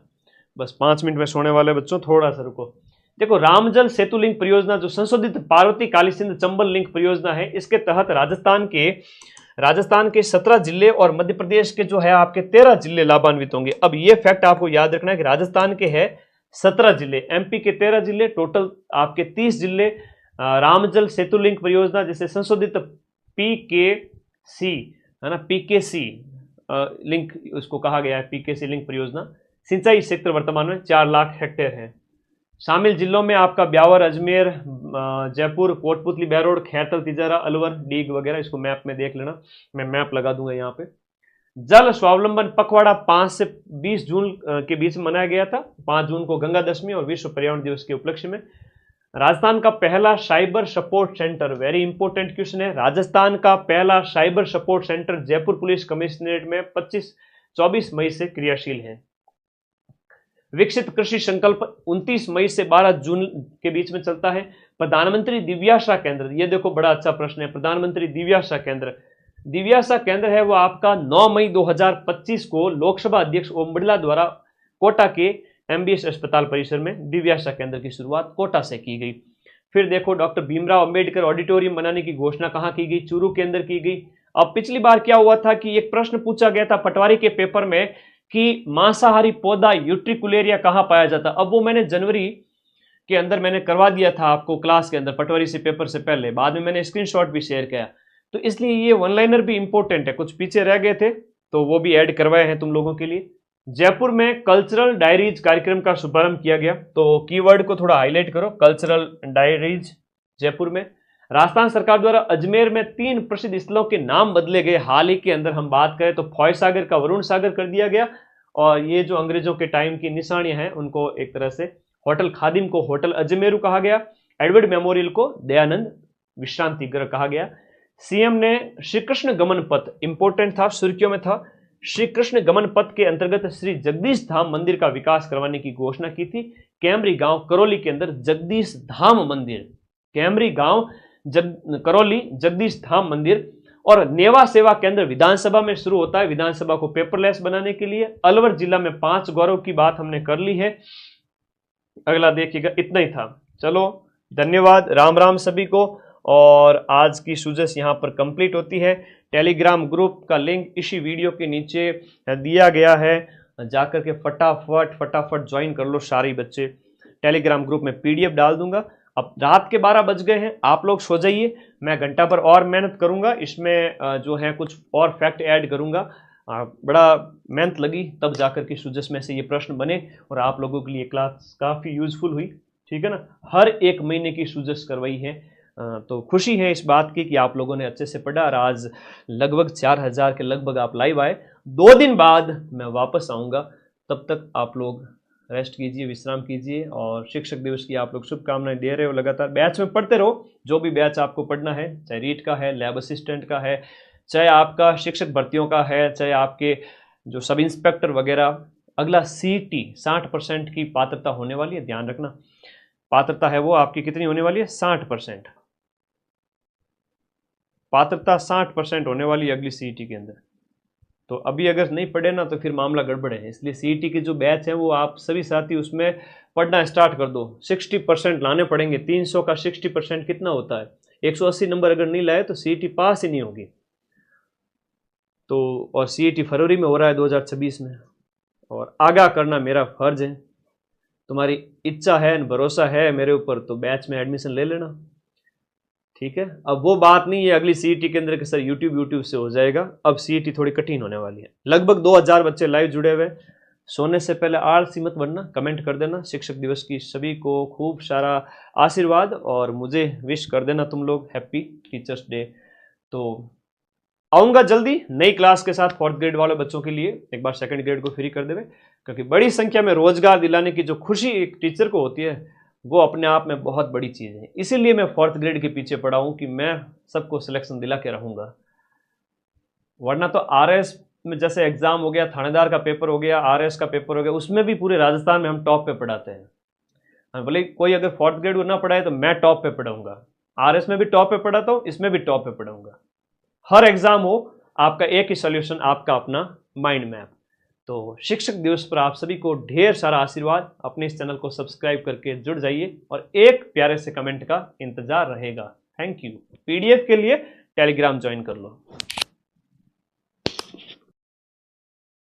बस 5 मिनट में सोने वाले बच्चों, थोड़ा सा रुको। देखो रामजल सेतु लिंक परियोजना जो संशोधित पार्वती काली सिंध चंबल लिंक परियोजना है, इसके तहत राजस्थान के 17 जिले और मध्य प्रदेश के जो है आपके 13 जिले लाभान्वित होंगे। अब ये फैक्ट आपको याद रखना है कि राजस्थान के है 17 जिले, एमपी के 13 जिले, टोटल आपके 30 जिले रामजल सेतु लिंक परियोजना जिसे संशोधित पीकेसी, है ना, पीकेसी लिंक उसको कहा गया है, पीकेसी लिंक परियोजना। सिंचाई क्षेत्र वर्तमान में 4 लाख हेक्टेयर है। शामिल जिलों में आपका ब्यावर, अजमेर, जयपुर, कोटपुतली, बहरोड, खैरतल, तिजारा, अलवर, डीग वगैरह। इसको मैप में देख लेना, मैं मैप लगा दूंगा यहाँ पे। जल स्वावलंबन पखवाड़ा 5 से 20 जून के बीच में मनाया गया था। 5 जून को गंगा दशमी और विश्व पर्यावरण दिवस के उपलक्ष्य में। राजस्थान का पहला cyber support centre, very important question है, राजस्थान का पहला cyber support centre Jaipur police commissionerate में 24 मई से क्रियाशील है। विकसित कृषि संकल्प 29 मई से 12 जून के बीच में चलता है। प्रधानमंत्री दिव्याशा केंद्र, ये देखो बड़ा अच्छा प्रश्न है। प्रधानमंत्री दिव्याशा केंद्र है वो आपका 9 मई 2025 को लोकसभा अध्यक्ष ओम बिरला द्वारा कोटा के एमबीएस अस्पताल परिसर में दिव्याशा केंद्र की शुरुआत कोटा से की गई। फिर देखो डॉक्टर भीमराव अंबेडकर ऑडिटोरियम बनाने की घोषणा कहां की गई? चूरू के अंदर की गई। अब पिछली बार क्या हुआ था कि एक प्रश्न पूछा गया था पटवारी के पेपर में कि मांसाहारी पौधा यूट्रिकुलेरिया कहां पाया जाता। अब वो मैंने जनवरी के अंदर मैंने करवा दिया था आपको क्लास के अंदर, पटवारी से पेपर से पहले, बाद में मैंने स्क्रीनशॉट भी शेयर किया। तो इसलिए ये वन लाइनर भी इंपॉर्टेंट है, कुछ पीछे रह गए थे तो वो भी ऐड करवाए हैं तुम लोगों के लिए। जयपुर में कल्चरल डायरीज कार्यक्रम का शुभारंभ किया गया, तो कीवर्ड को थोड़ा हाईलाइट करो, कल्चरल डायरीज जयपुर में। राजस्थान सरकार द्वारा अजमेर में 3 प्रसिद्ध स्थलों के नाम बदले गए। हाल ही के अंदर हम बात करें तो फॉय सागर का वरुण सागर कर दिया गया, और ये जो अंग्रेजों के टाइम की निशानियां हैं उनको एक तरह से होटल खादिम को होटल अजमेरू कहा गया। एडवर्ड मेमोरियल को दयानंद विश्रांति गृह कहा गया। सीएम ने श्री कृष्ण गमन पथ, इंपॉर्टेंट था, सुर्खियों में था, श्री कृष्ण गमन पथ के अंतर्गत श्री जगदीश धाम मंदिर का विकास करवाने की घोषणा की थी। कैमरी गांव करौली के अंदर जगदीश धाम मंदिर, कैमरी गांव करौली जगदीश धाम मंदिर। और नेवा सेवा केंद्र विधानसभा में शुरू होता है, विधानसभा को पेपरलेस बनाने के लिए। अलवर जिला में 5 गौरव की बात हमने कर ली है। अगला देखिएगा, इतना ही था। चलो धन्यवाद, राम राम सभी को। और आज की सूजस यहाँ पर कंप्लीट होती है। टेलीग्राम ग्रुप का लिंक इसी वीडियो के नीचे दिया गया है, जाकर के फटाफट ज्वाइन कर लो सारे बच्चे। टेलीग्राम ग्रुप में पीडीएफ डाल दूंगा। अब रात के 12 बज गए हैं, आप लोग सो जाइए, मैं घंटा भर और मेहनत करूंगा, इसमें जो है कुछ और फैक्ट ऐड करूंगा। बड़ा मेहनत लगी तब जाकर के सूजस में से ये प्रश्न बने, और आप लोगों के लिए क्लास काफ़ी यूजफुल हुई, ठीक है ना। हर एक महीने की सूजस करवाई है, तो खुशी है इस बात की कि आप लोगों ने अच्छे से पढ़ा। और आज लगभग 4000 के लगभग आप लाइव आए। 2 दिन बाद मैं वापस आऊँगा, तब तक आप लोग रेस्ट कीजिए, विश्राम कीजिए, और शिक्षक दिवस की आप लोग शुभकामनाएं दे रहे हो। लगातार बैच में पढ़ते रहो, जो भी बैच आपको पढ़ना है, चाहे रीट का है, लैब असिस्टेंट का है, चाहे आपका शिक्षक भर्तियों का है, चाहे आपके जो सब इंस्पेक्टर वगैरह। अगला CT 60% की पात्रता होने वाली है, ध्यान रखना। पात्रता है वो आपकी कितनी होने वाली है? 60%। पात्रता 60% होने वाली है अगली CT के अंदर। तो अभी अगर नहीं पढ़े ना तो फिर मामला गड़बड़ है। इसलिए CT के जो बैच है वो आप सभी साथी उसमें पढ़ना स्टार्ट कर दो। 60% लाने पड़ेंगे। 300 का 60% कितना होता है? 180 नंबर अगर नहीं लाए तो CT पास ही नहीं होगी। तो और CT फरवरी में हो रहा है 2026 में, और आगाह करना मेरा फर्ज है। तुम्हारी इच्छा है, भरोसा है मेरे ऊपर, तो बैच में एडमिशन ले लेना। ठीक है, अब वो बात नहीं है अगली सीईटी के अंदर कि सर यूट्यूब से हो जाएगा। अब सीईटी थोड़ी कठिन होने वाली है। लगभग 2000 बच्चे लाइव जुड़े हुए। सोने से पहले आलसी मत बनना, कमेंट कर देना। शिक्षक दिवस की सभी को खूब सारा आशीर्वाद और मुझे विश कर देना तुम लोग, हैप्पी टीचर्स डे। तो आऊंगा जल्दी नई क्लास के साथ 4th ग्रेड वाले बच्चों के लिए। एक बार 2nd ग्रेड को फ्री कर देवे, क्योंकि बड़ी संख्या में रोजगार दिलाने की जो खुशी एक टीचर को होती है वो अपने आप में बहुत बड़ी चीज़ है। इसीलिए मैं 4th ग्रेड के पीछे पड़ा हूं कि मैं सबको सिलेक्शन दिला के रहूंगा। वरना तो आरएस में जैसे एग्जाम हो गया, थानेदार का पेपर हो गया, आरएस का पेपर हो गया, उसमें भी पूरे राजस्थान में हम टॉप पे पढ़ाते हैं। बोले कोई अगर 4th ग्रेड ना पढ़ाए तो मैं टॉप पे पढ़ाऊंगा। आरएस में भी टॉप पे पढ़ाता हूं, इसमें भी टॉप पे पढ़ाऊंगा। हर एग्जाम हो आपका एक ही सॉल्यूशन, आपका अपना माइंड मैप। तो शिक्षक दिवस पर आप सभी को ढेर सारा आशीर्वाद। अपने इस चैनल को सब्सक्राइब करके जुड़ जाइए और एक प्यारे से कमेंट का इंतजार रहेगा। Thank you. पीडीएफ के लिए टेलीग्राम ज्वाइन कर लो।